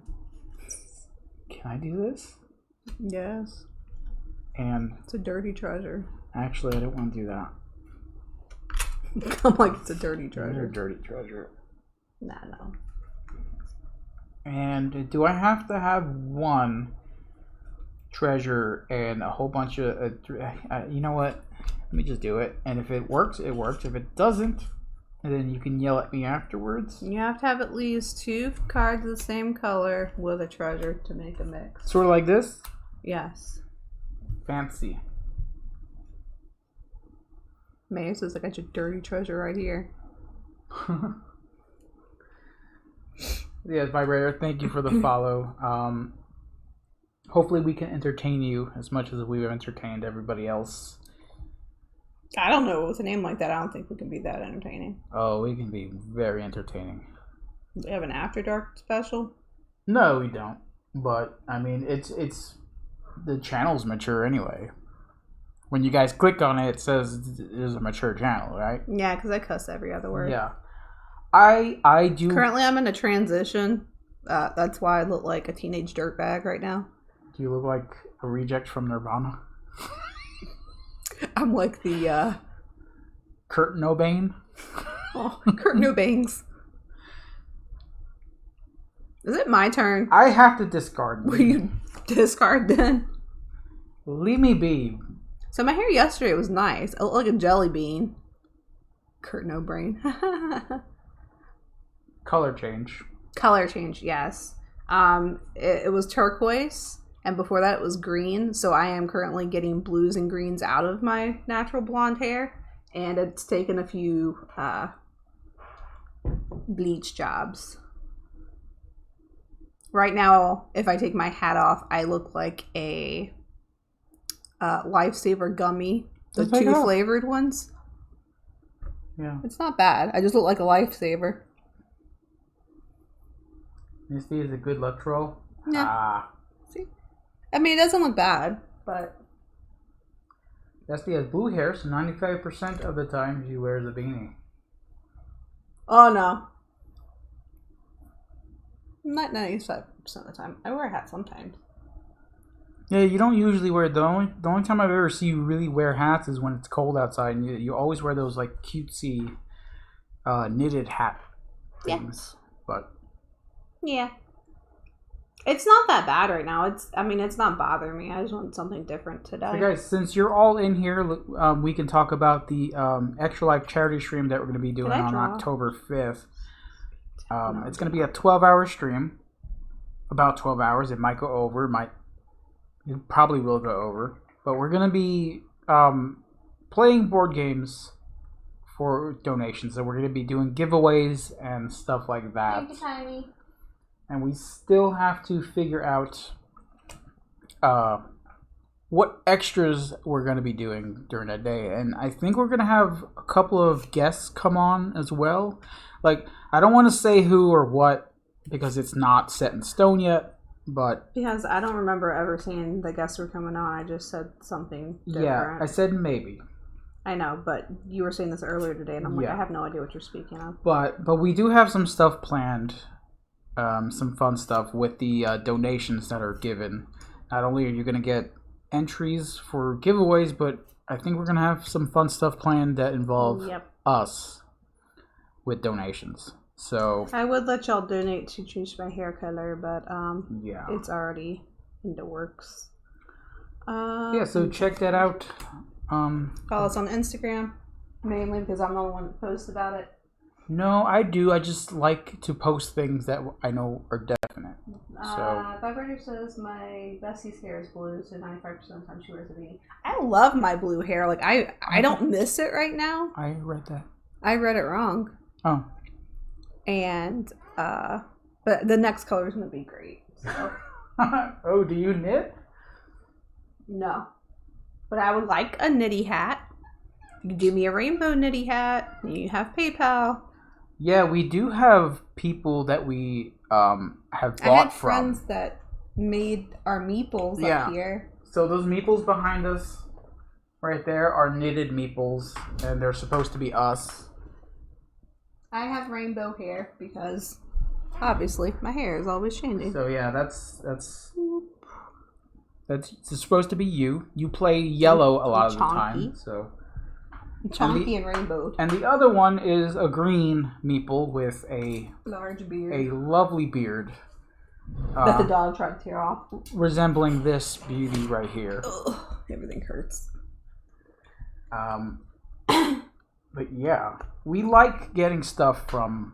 Can I do this? Yes. And it's a dirty treasure. Actually, I don't want to do that. I'm like, it's a dirty treasure. It's a dirty treasure. Nah, no. And do I have to have one treasure and a whole bunch of... you know what? Let me just do it. And if it works, it works. If it doesn't, then you can yell at me afterwards. You have to have at least 2 cards of the same color with a treasure to make a mix. Sort of like this? Yes. Fancy. May says I got your dirty treasure right here. Yes, Vibrator, thank you for the follow. Hopefully we can entertain you as much as we've entertained everybody else. I don't know. With a name like that, I don't think we can be that entertaining. Oh, we can be very entertaining. Do we have an After Dark special? No, we don't. But, I mean, it's the channel's mature anyway. When you guys click on it, it says there's a mature channel, right? Yeah, because I cuss every other word. Yeah. I do. Currently, I'm in a transition. That's why I look like a teenage dirtbag right now. Do you look like a reject from Nirvana? I'm like the Kurt Cobain? Kurt Cobains. Is it my turn? I have to discard. Will you discard then? Leave me be. So my hair yesterday was nice. I look like a jelly bean. Kurt No Brain. Color change. Color change, yes. It was turquoise, and before that it was green. So I am currently getting blues and greens out of my natural blonde hair, and it's taken a few bleach jobs. Right now, if I take my hat off, I look like a Lifesaver gummy, the Just take it 2 off. flavored ones. Yeah. It's not bad. I just look like a Lifesaver. Misty is a good luck troll. Yeah. Ah. See, I mean, it doesn't look bad, but Misty has blue hair, so 95% of the time she wears a beanie. oh no, not 95% of the time. I wear a hat sometimes. Yeah, you don't usually wear the only time I've ever seen you really wear hats is when it's cold outside, and you always wear those like cutesy knitted hat things. But Yeah, it's not that bad right now. It's not bothering me. I just want something different today. so guys, since you're all in here, we can talk about the Extra Life charity stream that we're going to be doing I on draw? October 5th. It's going to be a 12-hour stream, about 12 hours. It might go over, it probably will go over, but we're going to be playing board games for donations. So we're going to be doing giveaways and stuff like that. Thank you, Tiny. And we still have to figure out what extras we're going to be doing during that day. And I think we're going to have a couple of guests come on as well. Like, I don't want to say who or what because it's not set in stone yet. But Because I don't remember ever seeing the guests were coming on. I just said something different. yeah, I said maybe. I know, but you were saying this earlier today, and I'm like, Yeah. I have no idea what you're speaking of. But we do have some stuff planned, some fun stuff with the donations that are given. Not only are you going to get entries for giveaways, but I think we're going to have some fun stuff planned that involve us with donations. So I would let y'all donate to change my hair color, but yeah, it's already in the works. yeah. So check that out. Follow us on Instagram, mainly because I'm the only one that posts about it. No, I do. I just like to post things that I know are definite. So Vibrator says my bestie's hair is blue, so 95% of the time she wears a beanie. I love my blue hair. Like I don't miss it right now. I read that. I read it wrong. Oh. And but the next color is gonna be great. So. Oh, do you knit? No, but I would like a knitty hat. You can do me a rainbow knitty hat. You have PayPal. Yeah, we do have people that we have bought I had from. friends that made our meeples up here. So those meeples behind us, right there, are knitted meeples, and they're supposed to be us. I have rainbow hair because obviously my hair is always changing. So yeah, that's supposed to be you. You play yellow a lot of the time. So Chunky and rainbowed. and the other one is a green meeple with a Large beard. a lovely beard. That the dog tried to tear off. Resembling this beauty right here. Ugh, everything hurts. But yeah, we like getting stuff from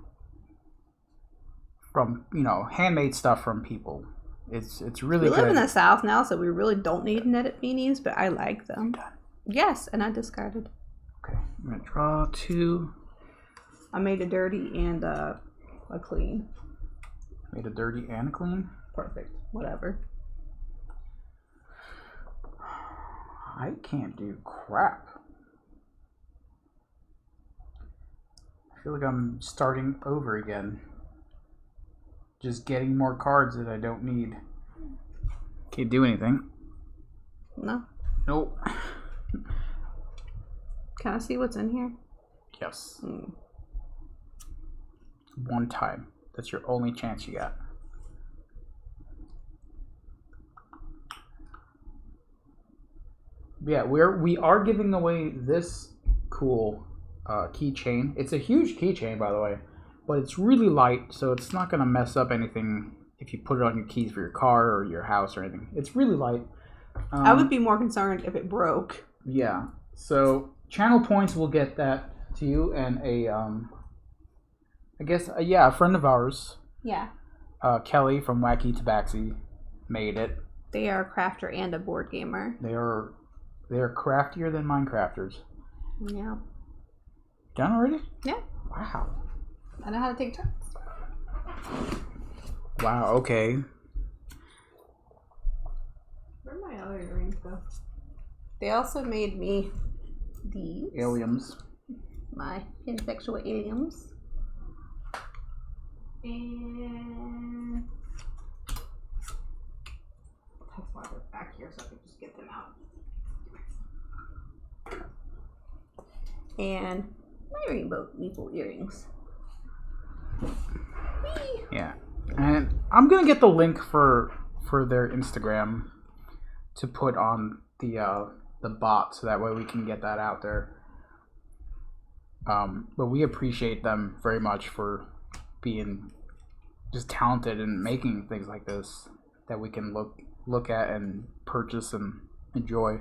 handmade stuff from people. It's really We good. live in the South now, so we really don't need knitted beanies, but I like them. Yes, and I discarded. Okay, I'm gonna draw 2. I made a dirty and a clean. Made a dirty and a clean. Perfect. Whatever. I can't do crap. I feel like I'm starting over again. Just getting more cards that I don't need. Can't do anything. No. Nope. Can I see what's in here? Yes. One time. That's your only chance you got. Yeah, we are giving away this cool keychain. It's a huge keychain, by the way, but it's really light, so it's not gonna mess up anything if you put it on your keys for your car or your house or anything. It's really light. I would be more concerned if it broke. Yeah. So channel points will get that to you, and a friend of ours, Yeah. Kelly from Wacky Tabaxi, made it. They are a crafter and a board gamer. They are craftier than Minecrafters. Yeah. Done already? Yeah. Wow. I know how to take turns. Wow, okay. Where'd my other earrings go? They also made me these. Aliens. My pansexual aliens. And that's why they're back here, so I can just get them out. And my rainbow maple earrings. Whee! Yeah. And I'm gonna get the link for their Instagram to put on the bot, so that way we can get that out there. But we appreciate them very much for being just talented and making things like this that we can look at and purchase and enjoy.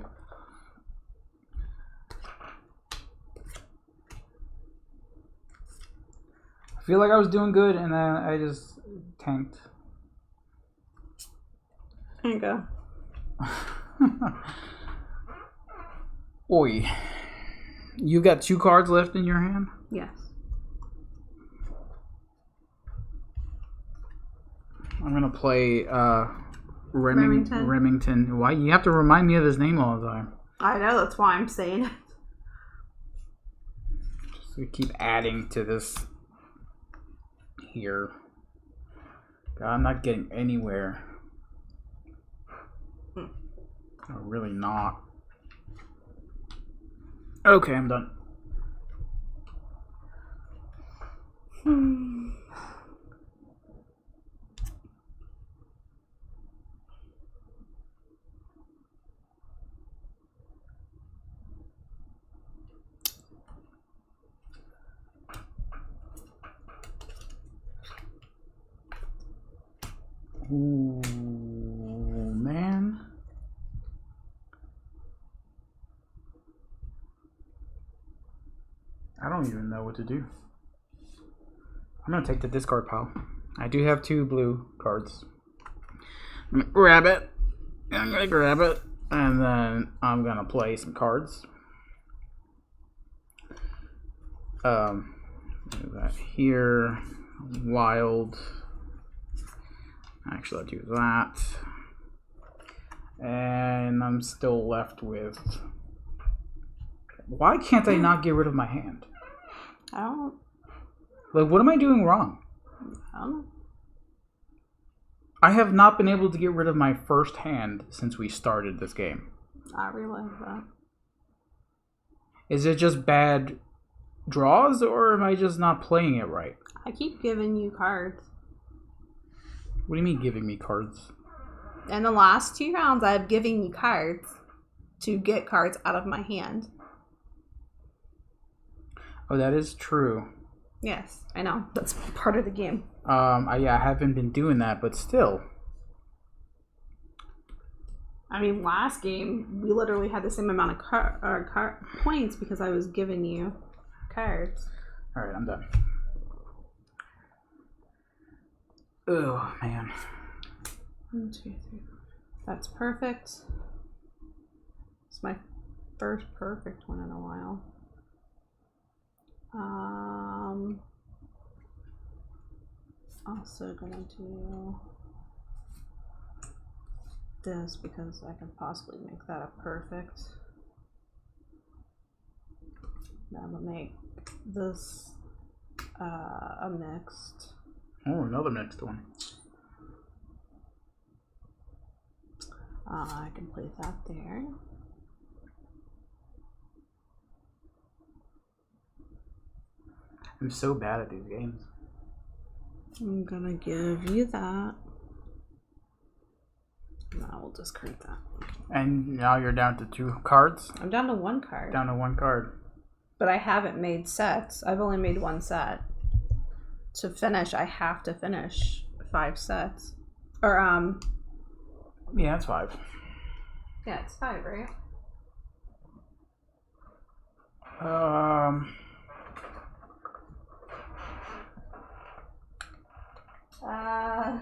I feel like I was doing good, and then I just tanked. There you go. Oi. You got 2 cards left in your hand? Yes. I'm gonna play Remington. Why you have to remind me of his name all the time? I know, that's why I'm saying it. Just to keep adding to this here. God, I'm not getting anywhere. I'm really not. Okay, I'm done. Ooh, man. I don't even know what to do. I'm gonna take the discard pile. I do have 2 blue cards. I'm gonna grab it. And then I'm gonna play some cards. Do that here. Wild. Actually, I'll do that. And I'm still left with... Why can't I not get rid of my hand? I don't Like, what am I doing wrong? know. I have not been able to get rid of my first hand since we started this game. I realize that. Is it just bad draws, or am I just not playing it right? I keep giving you cards. What do you mean giving me cards? In the last 2 rounds, I've given you cards to get cards out of my hand. Oh, that is true. Yes, I know. That's part of the game. I haven't been doing that, but still. I mean, last game, we literally had the same amount of points because I was giving you cards. Alright, I'm done. Oh, man. 1, 2, 3. That's perfect. It's my first perfect one in a while. Also gonna do this because I can possibly make that a perfect. Then I'm gonna make this a mixed. Oh, another mixed one. I can place that there. I'm so bad at these games. I'm gonna give you that. No, we'll discard that. And now you're down to 2 cards? I'm down to 1 card. Down to 1 card. But I haven't made sets. I've only made 1 set. To finish, I have to finish 5 sets. Or, Yeah, that's 5. yeah, it's 5, right?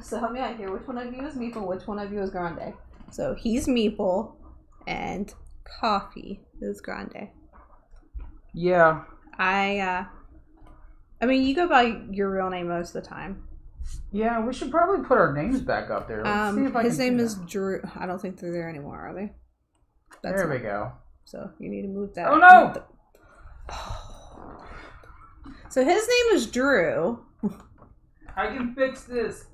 So help me out here. Which one of you is Meeple? Which one of you is Grande? So he's Meeple, and Coffee is Grande. Yeah. I mean, you go by your real name most of the time. Yeah, we should probably put our names back up there. Let's see if I his can name do is that. Drew. I don't think they're there anymore, are they? There we go. So you need to move that. Oh no! So his name is Drew. I can fix this.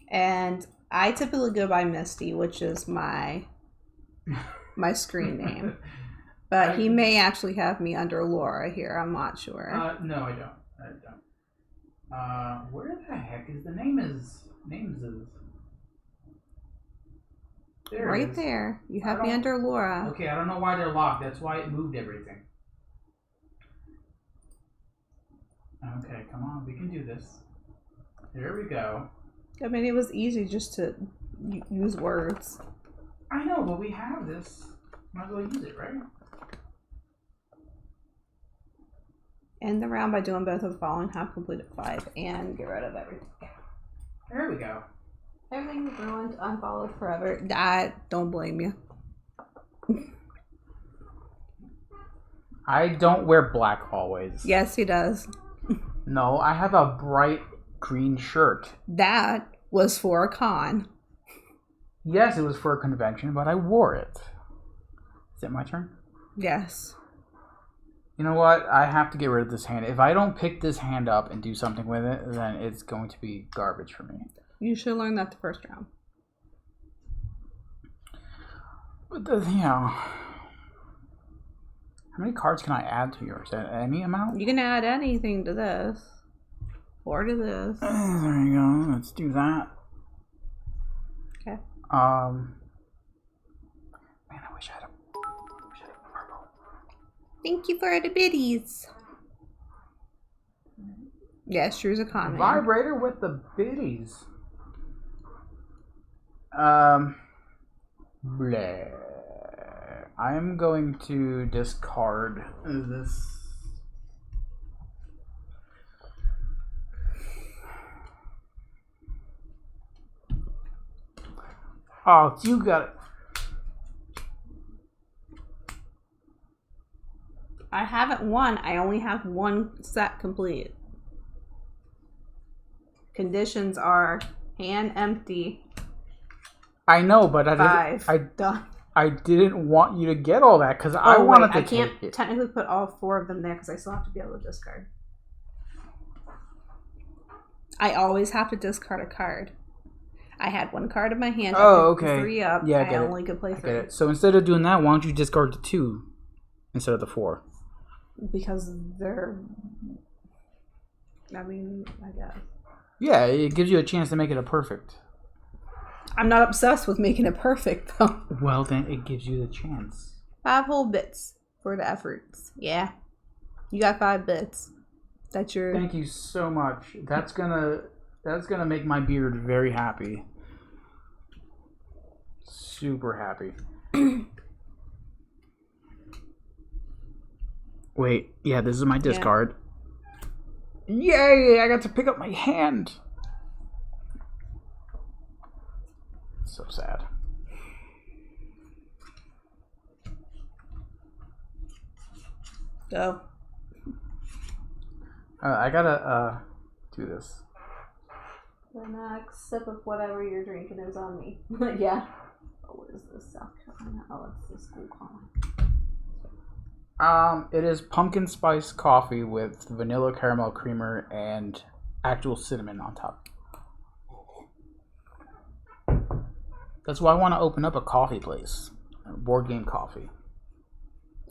And I typically go by Misty, which is my screen name. But he may actually have me under Laura here. I'm not sure. No, I don't. Where the heck is the names is there right it is. there. You have me under Laura. Okay, I don't know why they're locked. That's why it moved everything. Okay, come on. We can do this. There we go. I mean, it was easy just to use words. I know, but we have this. Might as well use it, right? End the round by doing both of the following. Have completed 5 and get rid of everything. There we go. Everything is ruined, unfollowed forever. I don't blame you. I don't wear black always. Yes, he does. No, I have a bright green shirt. That was for a con. Yes, it was for a convention, but I wore it. Is it my turn? Yes. You know what? I have to get rid of this hand. If I don't pick this hand up and do something with it, then it's going to be garbage for me. You should learn that the first round. But how many cards can I add to yours? Any amount? You can add anything to this. Or to this. There you go. Let's do that. Okay. Man, I wish I had a purple. Thank you for the biddies. Yes, Drew's a con man. Vibrator with the biddies. Bleh. I'm going to discard this. Oh, you got it. I haven't won. I only have 1 set complete. Conditions are hand empty. I know, but 5. Done. I didn't want you to get all that because I wanted to I can't take it. technically put all 4 of them there because I still have to be able to discard. I always have to discard a card. I had 1 card in my hand. Oh, I picked okay. 3 up. Yeah, I I get it. only could play 3. I get it. So instead of doing that, why don't you discard the 2 instead of the 4? Because they're... I mean, I guess. Yeah, it gives you a chance to make it a perfect. I'm not obsessed with making it perfect, though. Well, then it gives you the chance. 5 whole bits for the efforts. Yeah. You got 5 bits. That's your... Thank you so much. That's gonna make my beard very happy. Super happy. Wait, yeah, this is my discard. Yay! I got to pick up my hand. So sad. Go. I gotta do this. The next sip of whatever you're drinking is on me. Yeah. Oh, what is this? South Carolina? Oh, it's the school calling. It is pumpkin spice coffee with vanilla caramel creamer and actual cinnamon on top. That's why I want to open up a coffee place. A board game coffee.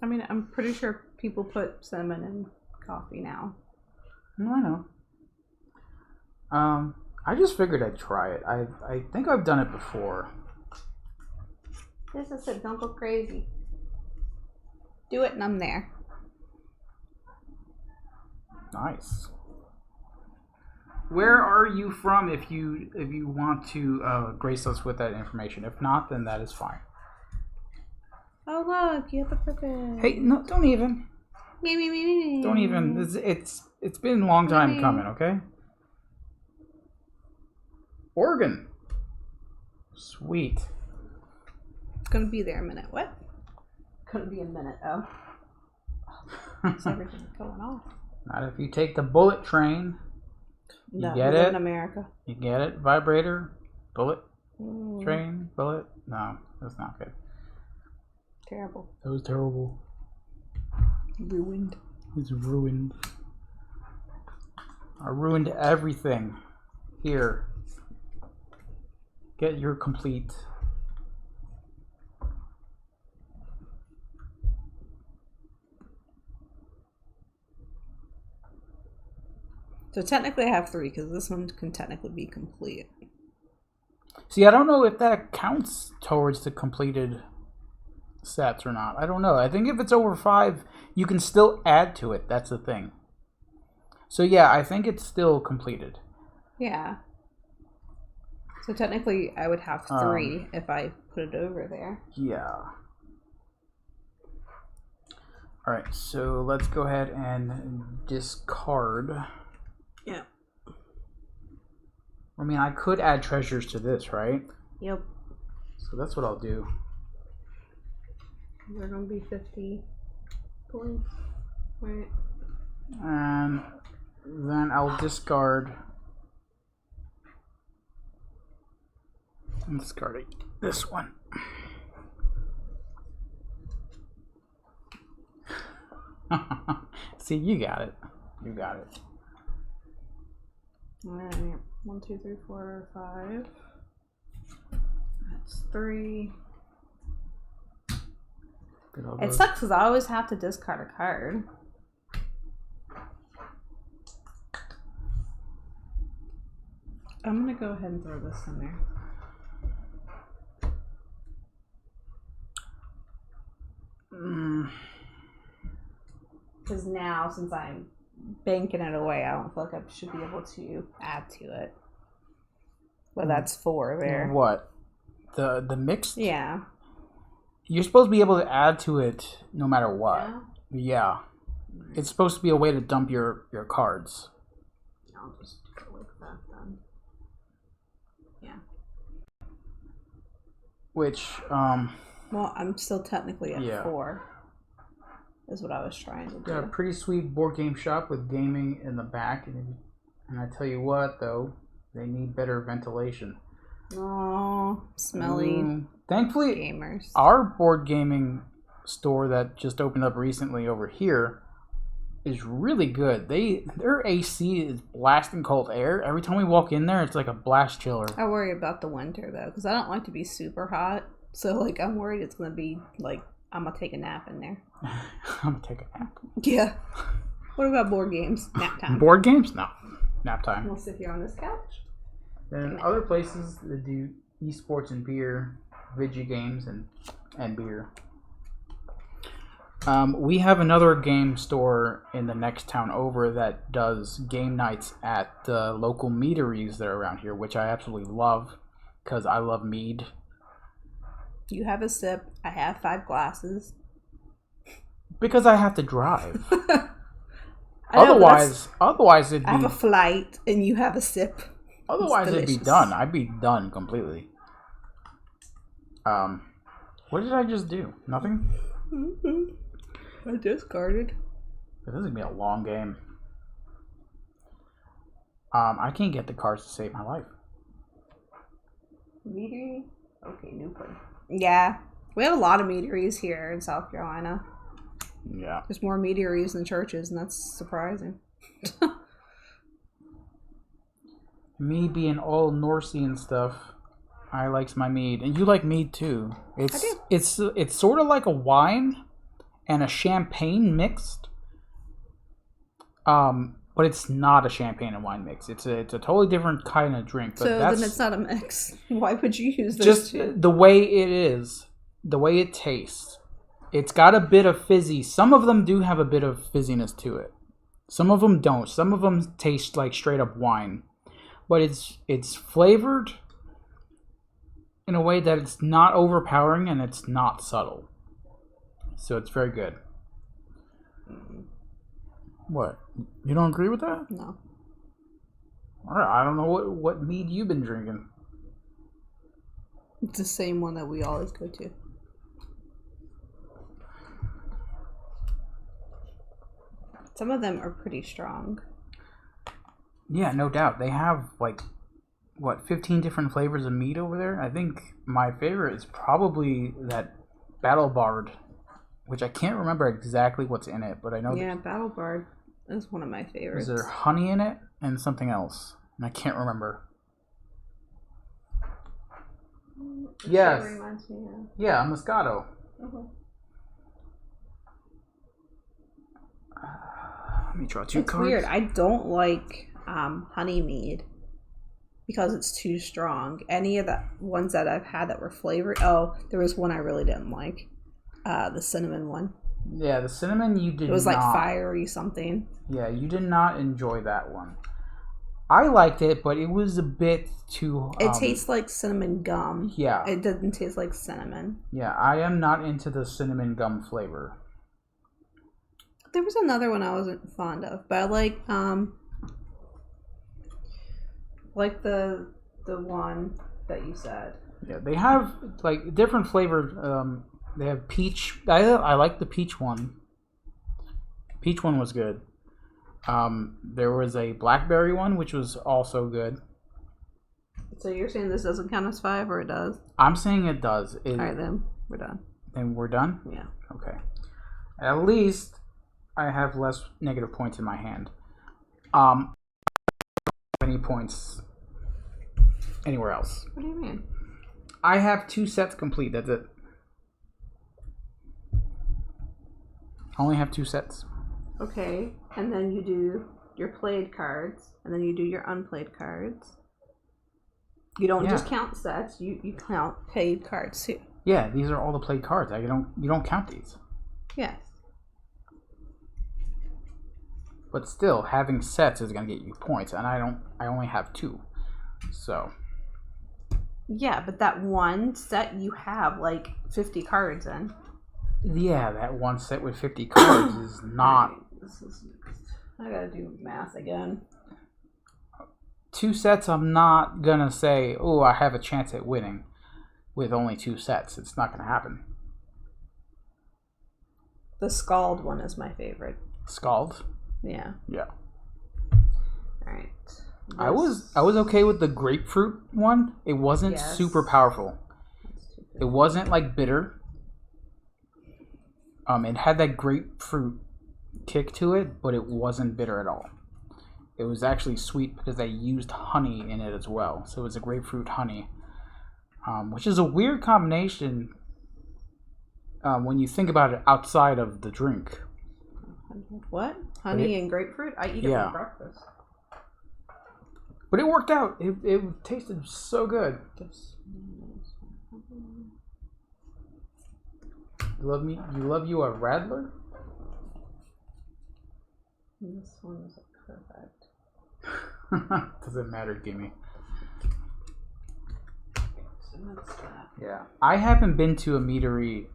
I mean, I'm pretty sure people put cinnamon in coffee now. No, I know. I just figured I'd try it. I think I've done it before. This is it. Don't go crazy. Do it, and I'm there. Nice. Where are you from? If you want to grace us with that information. If not, then that is fine. Oh look, you have a purpose. Hey, no, don't even. Me. Don't even. It's been a long time coming. Okay. Oregon. Sweet. It's gonna be there a minute. What? Gonna be a minute. Oh. Is everything going off? Not if you take the bullet train. You No, get we live it? in America. You get it? Vibrator? Bullet? Train? Bullet? No, that's not good. Terrible. That was terrible. Ruined. It's ruined. I ruined everything. Here. Get your complete. So technically I have 3 because this one can technically be complete. See, I don't know if that counts towards the completed sets or not. I don't know. I think if it's over 5, you can still add to it. That's the thing. So yeah, I think it's still completed. Yeah. So technically I would have 3 if I put it over there. Yeah. Alright, so let's go ahead and discard. Yeah. I mean, I could add treasures to this, right? Yep. So that's what I'll do. They're gonna be 50 points. Right. And then I'll discard. I'm discarding this one. See, you got it. You got it. Alright. 1, 2, 3, 4, 5. That's 3. It sucks because I always have to discard a card. I'm gonna go ahead and throw this in there. Because now, since I'm banking it away, I don't feel like I should be able to add to it. But that's 4 there. What? The mixed? Yeah. You're supposed to be able to add to it no matter what. Yeah. It's supposed to be a way to dump your cards. I'll just go like that then. Yeah. Which, Well, I'm still technically at 4. Is what I was trying to do. got a pretty sweet board game shop with gaming in the back. And I tell you what, though, they need better ventilation. Oh, smelly Thankfully, gamers. our board gaming store that just opened up recently over here is really good. Their AC is blasting cold air. Every time we walk in there, it's like a blast chiller. I worry about the winter though, because I don't like to be super hot. So like, I'm worried it's gonna be like I'm gonna take a nap in there. I'm gonna take a nap. Yeah. What about board games? Nap time. Board games? No. Nap time. We'll sit here on this couch. Then other places that do esports and beer, video games and beer. We have another game store in the next town over that does game nights at the local meaderies that are around here, which I absolutely love because I love mead. You have a sip. I have 5 glasses. Because I have to drive. Otherwise it'd be. I have a flight, and you have a sip. Otherwise, it'd be done. I'd be done completely. What did I just do? Nothing? Mm-hmm. I discarded. This is gonna be a long game. I can't get the cards to save my life. Meadery? Okay, Newport. Yeah. We have a lot of meaderies here in South Carolina. Yeah. There's more meaderies than churches, and that's surprising. Me being all Norsey and stuff, I likes my mead, and you like mead too. I do. It's sort of like a wine and a champagne mixed. But it's not a champagne and wine mix. It's a totally different kind of drink. But So that's then it's not a mix. Why would you use those just two? the way it is, the way it tastes. It's got a bit of fizzy. Some of them do have a bit of fizziness to it. Some of them don't. Some of them taste like straight up wine. But it's flavored in a way that it's not overpowering and it's not subtle. So it's very good. What? You don't agree with that? No. All right, I don't know what mead you've been drinking. It's the same one that we always go to. Some of them are pretty strong. Yeah, no doubt. They have, 15 different flavors of mead over there? I think my favorite is probably that Battle Bard, which I can't remember exactly what's in it, but I know... Yeah, Battle Bard is one of my favorites. Is there honey in it and something else? And I can't remember. Yes. Sure reminds me of. Yeah, Moscato. Mhm. Let me draw two It's cards. weird. I don't like honey mead because it's too strong. Any of the ones that I've had that were flavored. Oh, there was one I really didn't like. The cinnamon one. Yeah, the cinnamon you did not. It was like fiery something. Yeah, you did not enjoy that one. I liked it, but it was a bit too... It tastes like cinnamon gum. Yeah. It doesn't taste like cinnamon. Yeah, I am not into the cinnamon gum flavor. There was another one I wasn't fond of, but I like the one that you said. Yeah, they have different flavors. They have peach. I like the peach one. Peach one was good. There was a blackberry one, which was also good. So you're saying this doesn't count as 5, or it does? I'm saying it does. All right, then we're done. Then we're done? Yeah. Okay. At least I have less negative points in my hand. Any points anywhere else? What do you mean? I have 2 sets complete. That's it. I only have 2 sets. Okay, and then you do your played cards, and then you do your unplayed cards. You don't just count sets; you count played cards too. Yeah, these are all the played cards. You don't count these. Yes. But still, having sets is gonna get you points, and I only have 2. So. Yeah, but that one set you have 50 cards in. Yeah, that one set with 50 cards is not. I gotta do math again. 2 sets, I'm not gonna say, oh, I have a chance at winning with only 2 sets. It's not gonna happen. The Scald one is my favorite. Scald? Yeah. Yeah. Alright. I was okay with the grapefruit one. It wasn't super powerful. It wasn't bitter. It had that grapefruit kick to it, but it wasn't bitter at all. It was actually sweet because they used honey in it as well. So it was a grapefruit honey, which is a weird combination when you think about it outside of the drink. What? Honey and grapefruit? I eat it for breakfast. But it worked out. It tasted so good. You love you a Radler? This one is perfect. Doesn't matter, gimme. So that's that. Yeah. I haven't been to a meadery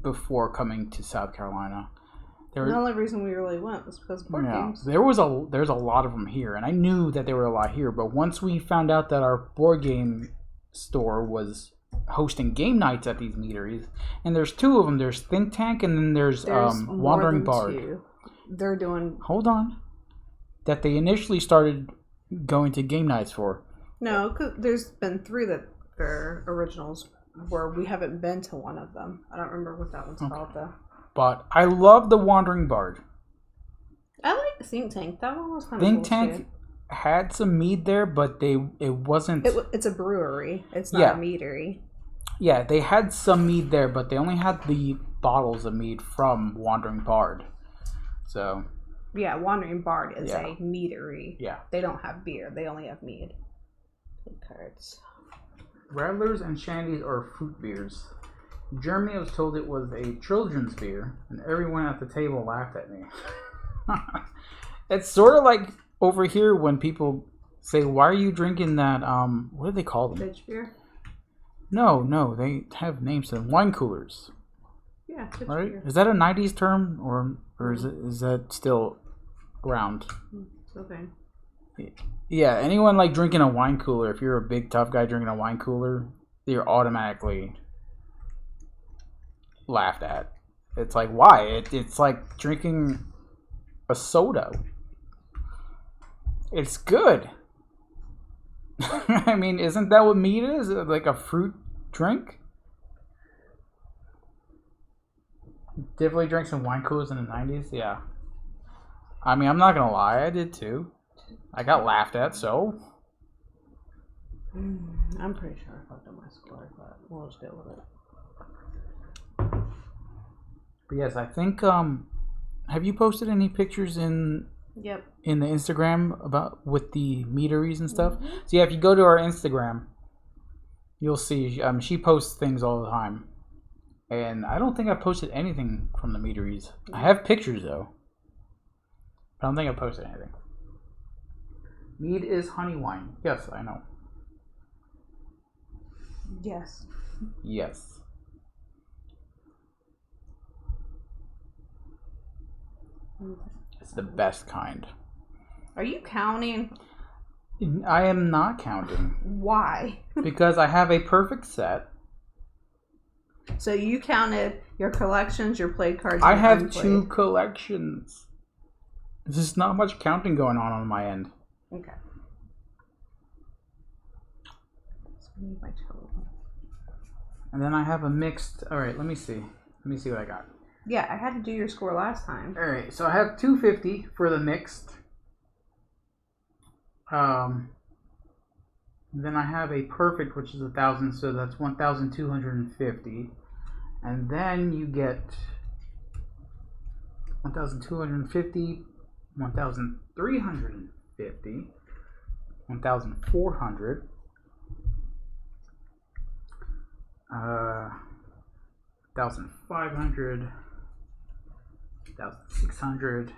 before coming to South Carolina. The only reason we really went was because of board games. There's a lot of them here, and I knew that there were a lot here, but once we found out that our board game store was hosting game nights at these meaderies, and there's 2 of them. There's Think Tank, and then there's Wandering Bard. 2. They're doing... Hold on. That they initially started going to game nights for. No, cause there's been 3 that are originals where we haven't been to one of them. I don't remember what that one's called, though. But I love the Wandering Bard. I like Think Tank. That one was kind of Think cool Tank too. had some mead there, but it wasn't. It's a brewery. It's not Yeah. a meadery. Yeah, they had some mead there, but they only had the bottles of mead from Wandering Bard. So. Yeah, Wandering Bard is Yeah. a meadery. Yeah. They don't have beer. They only have mead. Good cards. Rattlers and Shandies are fruit beers. In Germany, I was told it was a children's beer, and everyone at the table laughed at me. It's sort of like over here when people say, "Why are you drinking that?" What do they call them? Pitch beer? No, they have names to them. Wine coolers, Yeah, pitch right? beer. Is that a '90s term, or is that still around? Okay. Yeah, anyone like drinking a wine cooler, if you're a big tough guy drinking a wine cooler, you're automatically laughed at. It's like, why? It's like drinking a soda. It's good. I mean, isn't that what mead is? Like a fruit drink? Definitely drank some wine coolers in the 90s, yeah. I mean, I'm not gonna lie, I did too. I got laughed at, so. I'm pretty sure I fucked up my score, but we'll just deal with it. But yes, I think, have you posted any pictures in Yep. the Instagram about with the meaderies and stuff? So yeah, if you go to our Instagram, you'll see she posts things all the time. And I don't think I posted anything from the meaderies. I have pictures though. I don't think I posted anything. Mead is honey wine. Yes, I know. Yes. Yes. It's the best kind. Are you counting? I am not counting. Why? Because I have a perfect set. So you counted your collections, your play cards. I and have unplayed. 2 collections. There's not much counting going on my end. Okay. So I need my total. And then I have a mixed. All right, let me see. Let me see what I got. Yeah, I had to do your score last time. All right, so I have 250 for the mixed. Then I have a perfect, which is 1,000, so that's 1,250. And then you get 1,250, 1,350, 1,400, 1,500, 1,600,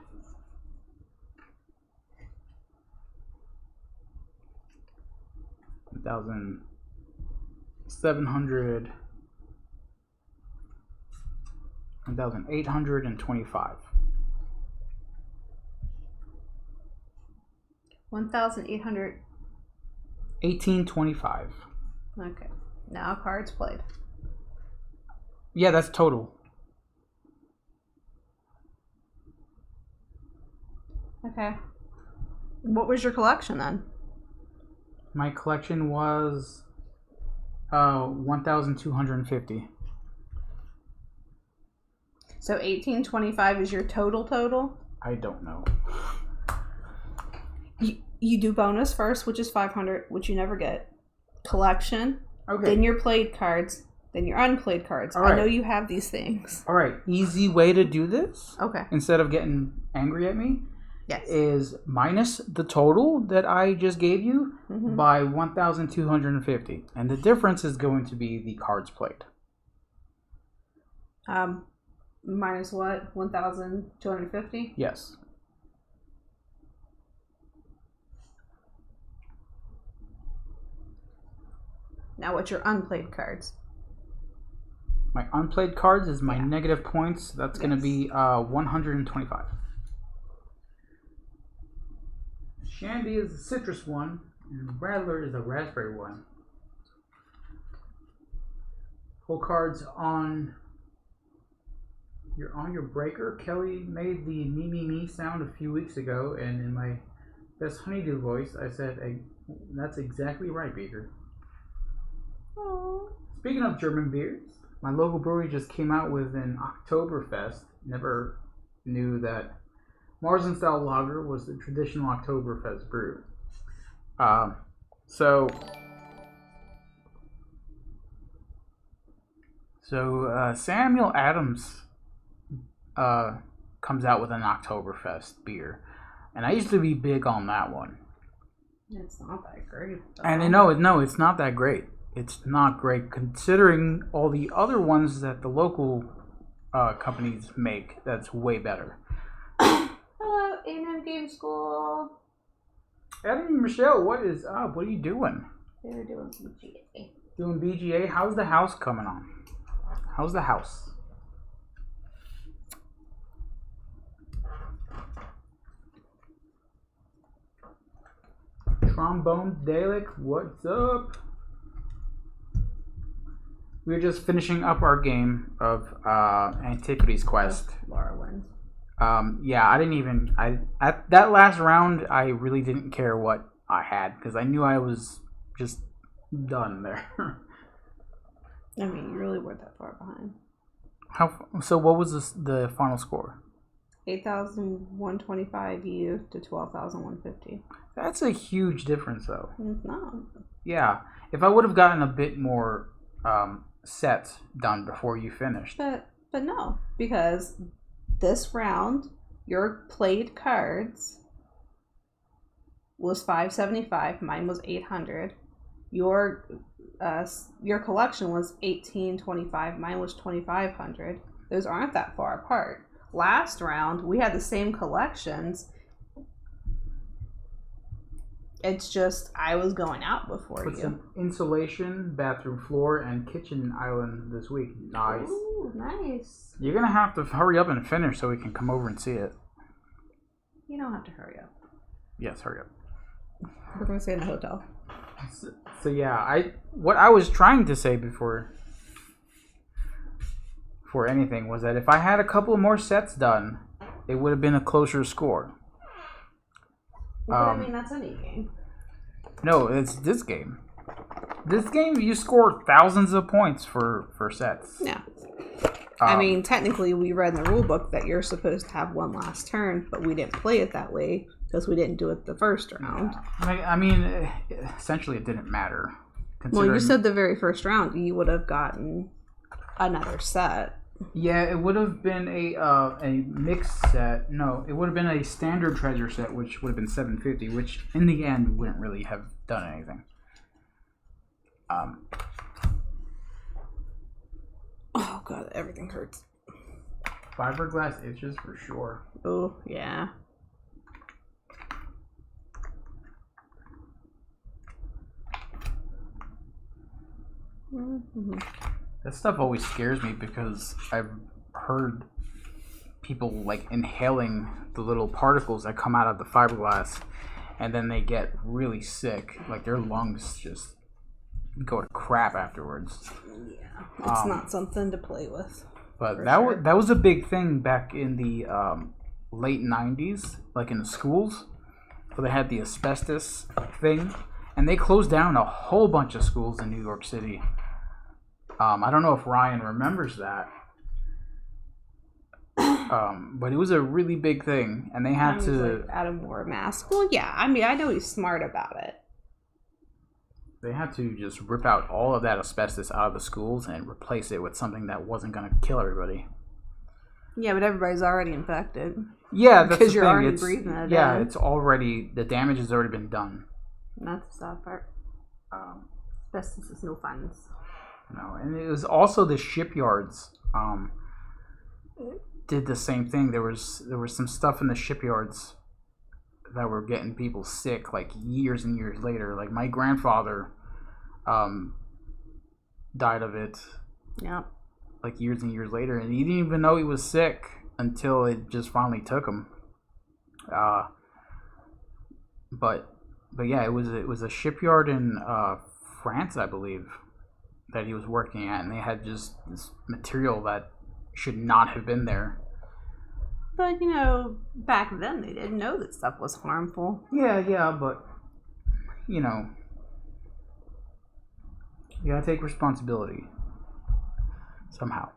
1,700, 1,825. 1,800. 1825. Okay. Now cards played. Yeah, that's total. Okay. What was your collection then? My collection was 1,250. So 1825 is your total? I don't know. You do bonus first, which is 500, which you never get. Collection. Okay. Then your played cards. Then your unplayed cards. All right. I know you have these things. All right. Easy way to do this, Okay. instead of getting angry at me, Yes. is minus the total that I just gave you Mhm. by 1,250. And the difference is going to be the cards played. Minus what? 1,250? Yes. Now what's your unplayed cards? My unplayed cards is my Yeah. negative points. That's going to be 125. Shandy is a citrus one, and Rattler is a raspberry one. Pull cards on your breaker. Kelly made the me me me sound a few weeks ago, and in my best honeydew voice, I said, "That's exactly right, Beaker." Oh. Speaking of German beers, my local brewery just came out with an Oktoberfest. Never knew that Marzen style lager was the traditional Oktoberfest brew. So Samuel Adams comes out with an Oktoberfest beer, and I used to be big on that one. It's not that great. And I know, no, it's not that great. It's not great considering all the other ones that the local companies make. That's way better. Hello, A&M Game School. Adam and Michelle, what is up? What are you doing? They're doing BGA. Doing BGA? How's the house coming on? How's the house? Trombone Dalek, what's up? We're just finishing up our game of Antiquity's Quest. Laura wins. Yeah, I didn't even. At that last round, I really didn't care what I had because I knew I was just done there. I mean, you really weren't that far behind. So what was the final score? 8,125 you to 12,150. That's a huge difference, though. It's not. Yeah, if I would have gotten a bit more sets done before you finished. But no, because this round, your played cards was 575. Mine was 800. Your collection was 1825. Mine was 2500. Those aren't that far apart. Last round, we had the same collections. It's just I was going out before Put you. some insulation, bathroom floor, and kitchen island this week. Nice. Ooh, nice. You're gonna have to hurry up and finish so we can come over and see it. You don't have to hurry up. Yes, hurry up. We're going to stay in the hotel. So yeah, what I was trying to say before anything was that if I had a couple more sets done, it would have been a closer score. Well, I mean, that's any game. No, it's this game. This game, you score thousands of points for sets. Yeah. I mean, technically, we read in the rule book that you're supposed to have one last turn, but we didn't play it that way because we didn't do it the first round. I mean, essentially, it didn't matter. Well, you said the very first round you would have gotten another set. Yeah, it would have been a mixed set. No, it would have been a standard treasure set, which would have been $750, which in the end wouldn't really have done anything. Oh god, everything hurts. Fiberglass itches for sure. Oh yeah. Mm-hmm. That stuff always scares me because I've heard people like inhaling the little particles that come out of the fiberglass, and then they get really sick. Like their lungs just go to crap afterwards. Yeah, it's not something to play with. But that was a big thing back in the late 90s, like in the schools, where they had the asbestos thing, and they closed down a whole bunch of schools in New York City. I don't know if Ryan remembers that. But it was a really big thing, and they had to... Like, Adam wore a mask. Well, yeah, I mean, I know he's smart about it. They had to just rip out all of that asbestos out of the schools and replace it with something that wasn't going to kill everybody. Yeah, but everybody's already infected. Yeah, that's because the you're thing. already breathing it Yeah, in. it's already... The damage has already been done. And that's the sad part. Asbestos is no fun. No, and it was also the shipyards did the same thing. There was some stuff in the shipyards that were getting people sick like years and years later. Like my grandfather died of it. Yeah. Like years and years later, and he didn't even know he was sick until it just finally took him. But yeah, it was a shipyard in France, I believe, that he was working at, and they had just this material that should not have been there. But, you know, back then they didn't know that stuff was harmful. Yeah, but, you know, you gotta take responsibility. Somehow.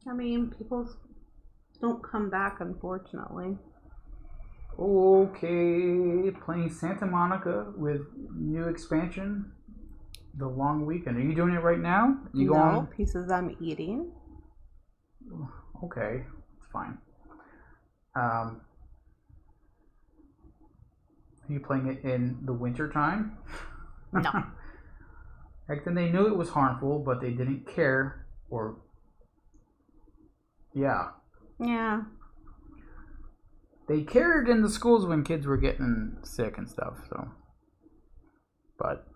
I mean, people don't come back, unfortunately. Okay, playing Santa Monica with new expansion, The Long Weekend. Are you doing it right now? You no, going? pieces I'm eating. Okay, it's fine. Are you playing it in the winter time? No. Back then they knew it was harmful, but they didn't care. Or, yeah. Yeah. They cared in the schools when kids were getting sick and stuff. So, but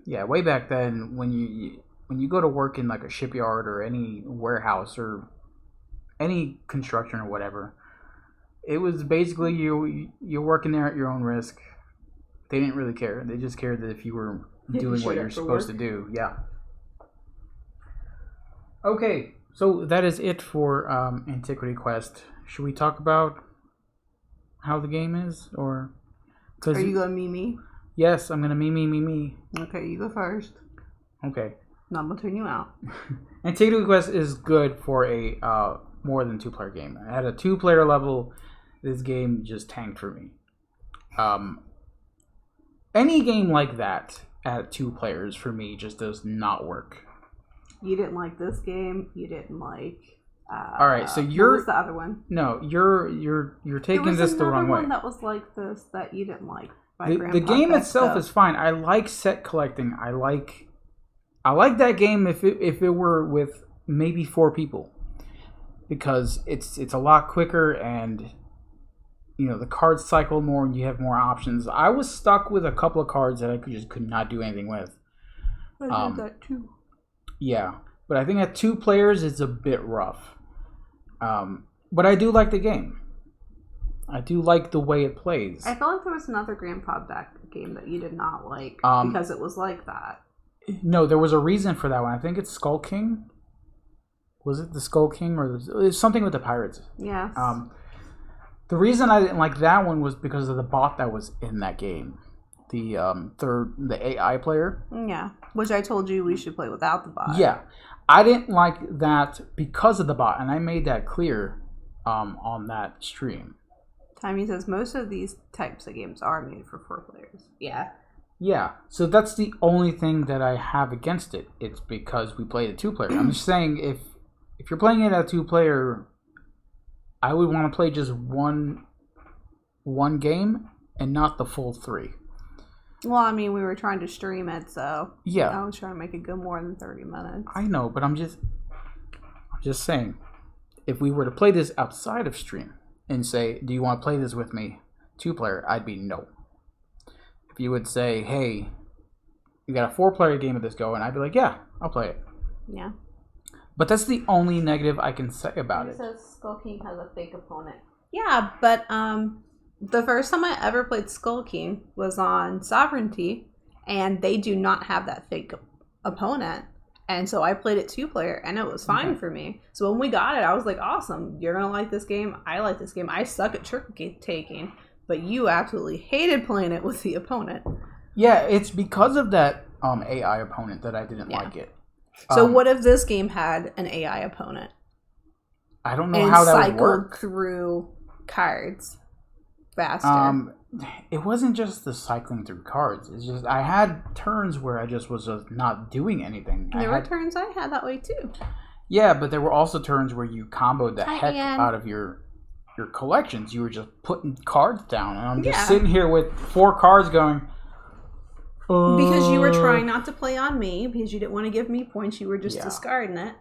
yeah, way back then, when you go to work in like a shipyard or any warehouse or any construction or whatever, it was basically you're working there at your own risk. They didn't really care. They just cared that if you were doing what you're supposed to do. Yeah. Okay, so that is it for Antiquity Quest. Should we talk about how the game is, or? Are you going me? Yes, I'm gonna me. Okay, you go first. Okay. No, I'm gonna turn you out. Antiquity Quest is good for a more than 2-player game. At a 2-player level, this game just tanked for me. Any game like that at 2 players for me just does not work. You didn't like this game. You didn't like. All right, so you're. What was the other one? No, you're taking this the wrong way. There was another one that was like this that you didn't like. The game itself is fine. I like set collecting. I like that game if it were with maybe 4 people, because it's a lot quicker and the cards cycle more and you have more options. I was stuck with a couple of cards that I could not do anything with. I did that too. Yeah, but I think at 2 players it's a bit rough. But I do like the game. I do like the way it plays. I felt like there was another Grandpa Beck game that you did not like because it was like that. No, there was a reason for that one. I think it's Skull King. Was it the Skull King or it's something with the pirates? Yes. The reason I didn't like that one was because of the bot that was in that game. The AI player. Yeah, which I told you we should play without the bot. Yeah, I didn't like that because of the bot, and I made that clear on that stream. Timmy says most of these types of games are made for 4 players. Yeah. Yeah, so that's the only thing that I have against it. It's because we played a 2-player. I'm just saying if you're playing it at 2-player, I would want to play just one game and not the full 3. Well, I mean, we were trying to stream it, so yeah, I was trying to make it go more than 30 minutes. I know, but I'm just saying, if we were to play this outside of stream and say, "Do you want to play this with me, 2-player?" I'd be no. If you would say, "Hey, you got a 4-player game of this go," and I'd be like, "Yeah, I'll play it." Yeah. But that's the only negative I can say about it. It says Skull King has a fake opponent. Yeah, but the first time I ever played Skull King was on Sovereignty, and they do not have that fake opponent. And so I played it 2-player, and it was fine for me. So when we got it, I was like, awesome. You're going to like this game. I like this game. I suck at trick taking, but you absolutely hated playing it with the opponent. Yeah, it's because of that AI opponent that I didn't like it. So what if this game had an AI opponent? I don't know how that would work. Cycled through cards faster. It wasn't just the cycling through cards. It's just I had turns where I just was not doing anything. There were turns I had that way too. Yeah, but there were also turns where you comboed the heck out of your collections. You were just putting cards down, and I'm just sitting here with 4 cards going. Because you were trying not to play on me, because you didn't want to give me points. You were just discarding it.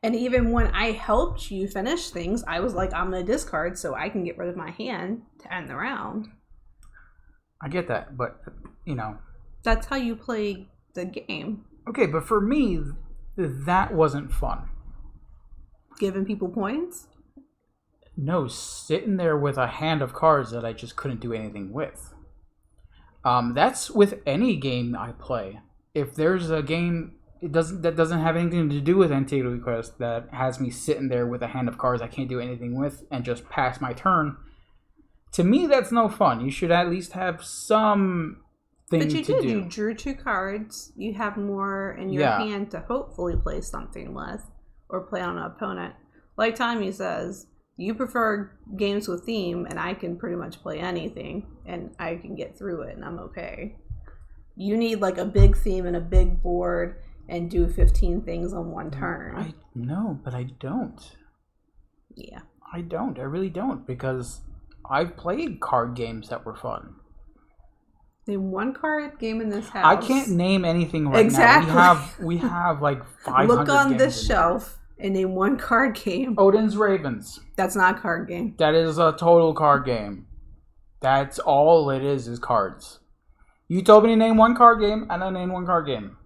And even when I helped you finish things, I was like, I'm going to discard so I can get rid of my hand to end the round. I get that, but, That's how you play the game. Okay, but for me, that wasn't fun. Giving people points? No, sitting there with a hand of cards that I just couldn't do anything with. That's with any game I play. If there's a game that doesn't have anything to do with Antiquity Quest that has me sitting there with a hand of cards I can't do anything with and just pass my turn, to me that's no fun. You should at least have some thing to do. But you did. You drew 2 cards. You have more in your hand to hopefully play something with or play on an opponent. Like Tommy says, You prefer games with theme, and I can pretty much play anything, and I can get through it, and I'm okay. You need like a big theme and a big board and do 15 things on one turn. I know, but I don't. Yeah. I don't. I really don't, because I've played card games that were fun. Name one card game in this house. I can't name anything right exactly. now. We have like 500 Look on games this shelf and name one card game. Odin's Ravens. That's not a card game. That is a total card game. That's all it is cards. You told me to name one card game, and I named one card game.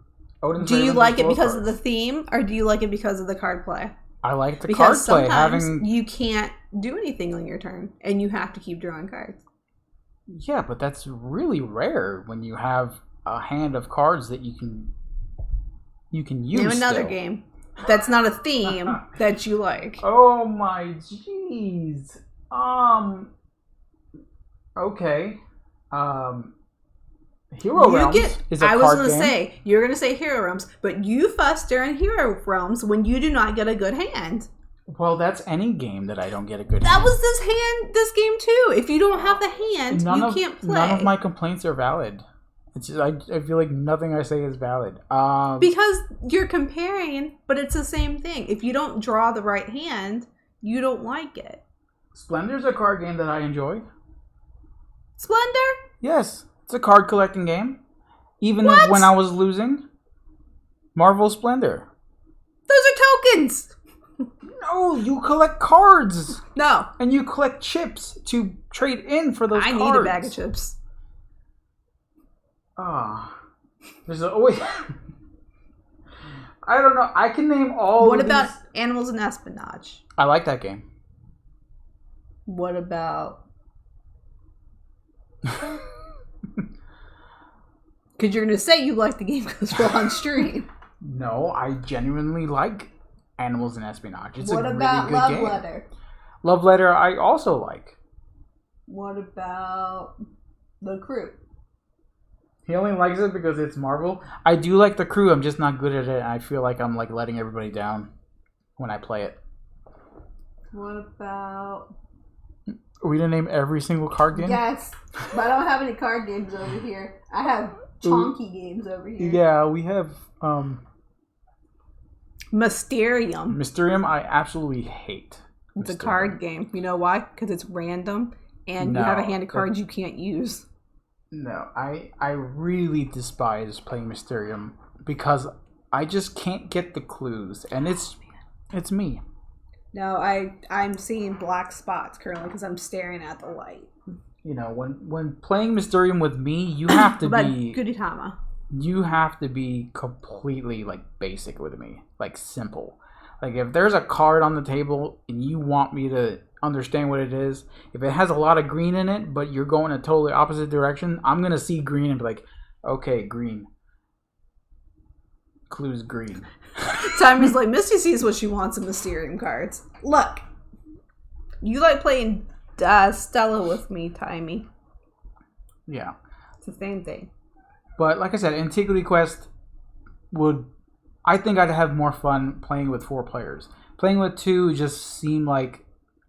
Odin's do you Ravens like it because cards. of the theme, or do you like it because of the card play? I like the because card play. Sometimes you can't do anything on your turn, and you have to keep drawing cards. Yeah, but that's really rare when you have a hand of cards that you can use. Name another still. game that's not a theme that you like. Oh my jeez. Okay. Hero Realms is a card game. I was going to say, you're going to say Hero Realms, but you fuss during Hero Realms when you do not get a good hand. Well, that's any game that I don't get a good hand. That was this game too. If you don't have the hand, you can't play. None of my complaints are valid. It's just, I feel like nothing I say is valid. Because you're comparing, but it's the same thing. If you don't draw the right hand, you don't like it. Splendor's a card game that I enjoy. Splendor? Yes. It's a card collecting game. Even when I was losing. Marvel Splendor. Those are tokens. No, you collect cards. No. And you collect chips to trade in for those cards. I need a bag of chips. There's always... I don't know. I can name all What of about these... Animals and Espionage? I like that game. What about... Because you're going to say you like the game because we're on stream. No, I genuinely like Animals and Espionage. It's what a about really good Love game. Letter? Love Letter I also like. What about The Crew? He only likes it because it's Marvel. I do like The Crew. I'm just not good at it. And I feel like I'm like letting everybody down when I play it. What about... Are we going to name every single card game? Yes, but I don't have any card games over here. I have chonky games over here. Yeah, we have... Mysterium. Mysterium I absolutely hate. It's a card game. You know why? Because it's random, and you have a hand of cards you can't use. No, I really despise playing Mysterium because I just can't get the clues, and it's me. No, I'm seeing black spots currently because I'm staring at the light. You know, when playing Mysterium with me, you have to be Gudetama. You have to be completely like basic with me, like simple. Like if there's a card on the table and you want me to understand what it is, if it has a lot of green in it, but you're going a totally opposite direction, I'm gonna see green and be like, okay, green. Clues green. Timmy's like, Misty sees what she wants in Mysterium cards. Look, you like playing Stella with me, Timmy. Yeah. It's the same thing. But like I said, Antiquity Quest I think I'd have more fun playing with 4 players. Playing with 2 just seemed like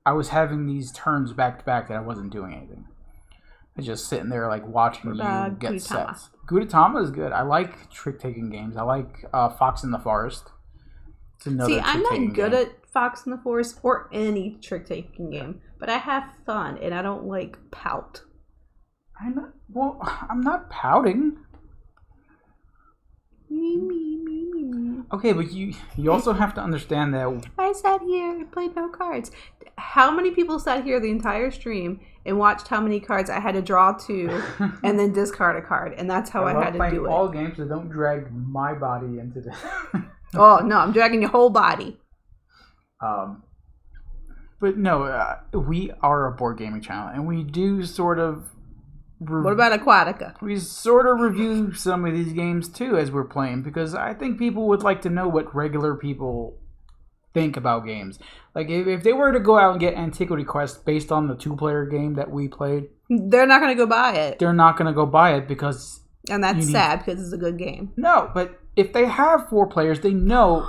I was having these turns back to back that I wasn't doing anything. I was just sitting there like watching you get Gudetama? sets. Gudetama is good. I like trick-taking games. I like Fox in the Forest. It's another I'm not good game. at Fox in the Forest or any trick-taking game, but I have fun and I don't like pout. I'm not pouting. Me. Okay, but you also have to understand that I sat here and played no cards. How many people sat here the entire stream and watched how many cards I had to draw to and then discard a card? And that's how I had to do it. all games, so don't drag my body into this. Oh, no, I'm dragging your whole body. But no, we are a board gaming channel, and we do sort of... What about Aquatica? We sort of review some of these games, too, as we're playing, because I think people would like to know what regular people think about games. Like, if they were to go out and get Antiquity Quest based on the 2-player game that we played... They're not going to go buy it. They're not going to go buy it because... And that's sad, because it's a good game. No, but if they have 4 players, they know...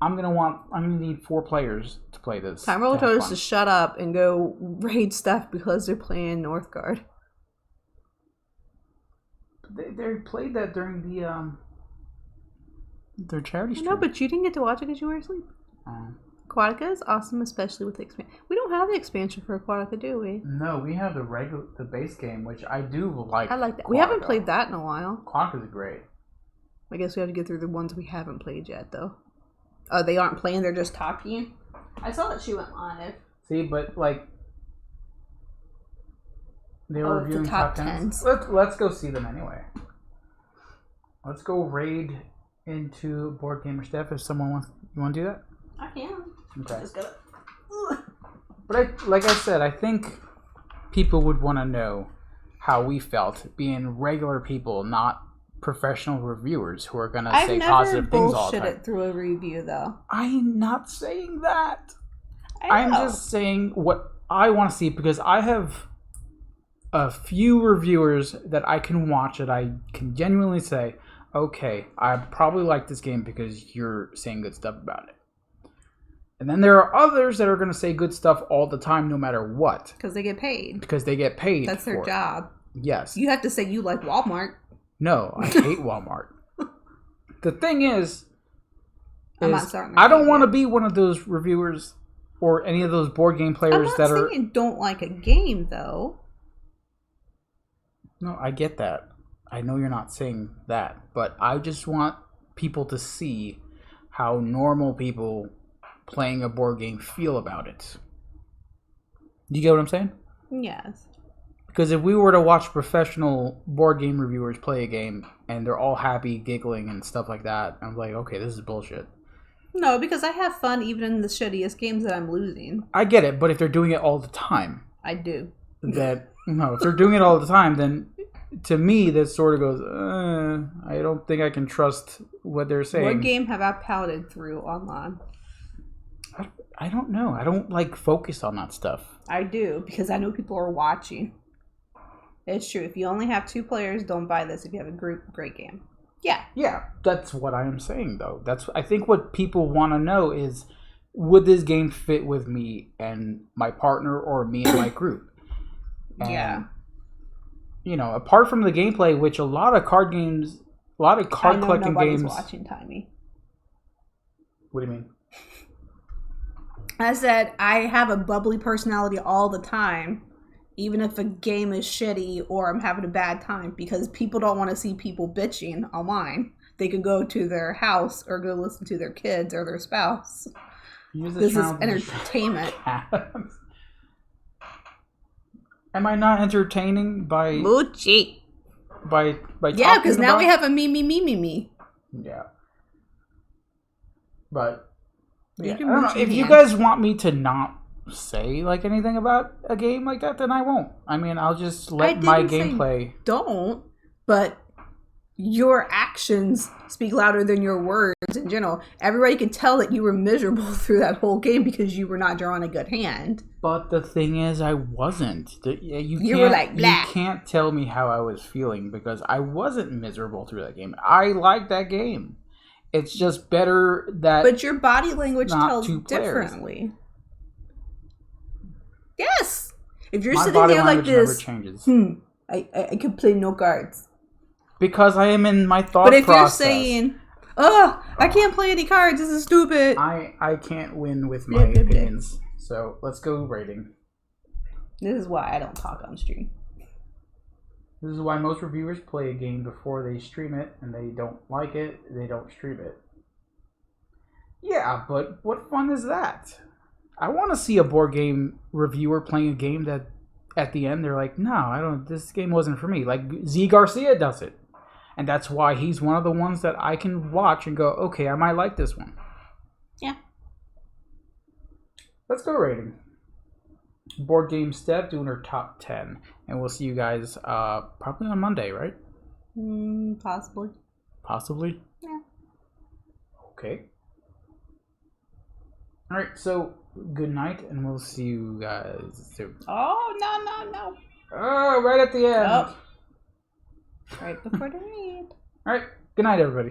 I'm gonna need 4 players to play this. Time Roller told us to shut up and go raid stuff because they're playing Northgard. They played that during the their charity stream. No, but you didn't get to watch it because you were asleep. Aquatica is awesome, especially with the expansion. We don't have the expansion for Aquatica, do we? No, we have the base game, which I do like. I like that. Aquatica. We haven't played that in a while. Aquatica's great. I guess we have to get through the ones we haven't played yet, though. Oh, they aren't playing, they're just talking? I saw that she went live. See, but like... They were reviewing the top tens. 10s. Let's go see them anyway. Let's go raid into Board Gamer Steph if someone wants... You want to do that? I can. Okay. Just gotta... But like I said, I think people would want to know how we felt being regular people, not professional reviewers who are going to say positive things all the time. I've never bullshit it through a review, though. I'm not saying that. I'm just saying what I want to see because I have a few reviewers that I can watch that I can genuinely say, okay, I probably like this game because you're saying good stuff about it. And then there are others that are going to say good stuff all the time no matter what. Because they get paid. Because they get paid. That's their job. Yes. You have to say you like Walmart. No, I hate Walmart. The thing is I don't want to be one of those reviewers or any of those board game players that are... I'm not saying you don't like a game, though. No, I get that. I know you're not saying that. But I just want people to see how normal people playing a board game feel about it. Do you get what I'm saying? Yes. Because if we were to watch professional board game reviewers play a game and they're all happy, giggling, and stuff like that, I'm like, okay, this is bullshit. No, because I have fun even in the shittiest games that I'm losing. I get it, but if they're doing it all the time... I do. If they're doing it all the time, then to me, that sort of goes, I don't think I can trust what they're saying. What game have I pouted through online? I don't know. I don't, focus on that stuff. I do, because I know people are watching. It's true. If you only have 2 players, don't buy this. If you have a group, great game. Yeah. Yeah, that's what I am saying, though. I think what people want to know is, would this game fit with me and my partner or me and my group? And, yeah. Apart from the gameplay, which a lot of card collecting games... Nobody's watching, Timey. What do you mean? I said, I have a bubbly personality all the time. Even if a game is shitty or I'm having a bad time, because people don't want to see people bitching online. They could go to their house or go listen to their kids or their spouse. This is entertainment. Am I not entertaining by... Moochie. By yeah, because now we have a me. Yeah. But... Yeah, I don't know. If you guys want me to not say anything about a game like that, then I won't. I mean, I'll just let my gameplay... Don't, but your actions speak louder than your words in general. Everybody can tell that you were miserable through that whole game because you were not drawing a good hand. But the thing is, I wasn't. You were like, blah. You can't tell me how I was feeling because I wasn't miserable through that game. I liked that game. It's just better that... But your body language tells differently. Yes! If you're sitting there like this... never changes. I could play no cards. Because I am in my thought process. But if you're saying, I can't play any cards, this is stupid. I can't win with my opinions. So, let's go rating. This is why I don't talk on stream. This is why most reviewers play a game before they stream it, and they don't like it, they don't stream it. Yeah, but what fun is that? I want to see a board game reviewer playing a game that at the end they're like, no, this game wasn't for me. Like Z Garcia does it. And that's why he's one of the ones that I can watch and go, okay, I might like this one. Yeah. Let's go rating. Board Game Steph doing her top 10. And we'll see you guys probably on Monday, right? Possibly. Possibly? Yeah. Okay. Alright, so good night, and we'll see you guys soon. Oh, no. Oh, right at the end. Oh. Right before the read. Alright, good night, everybody.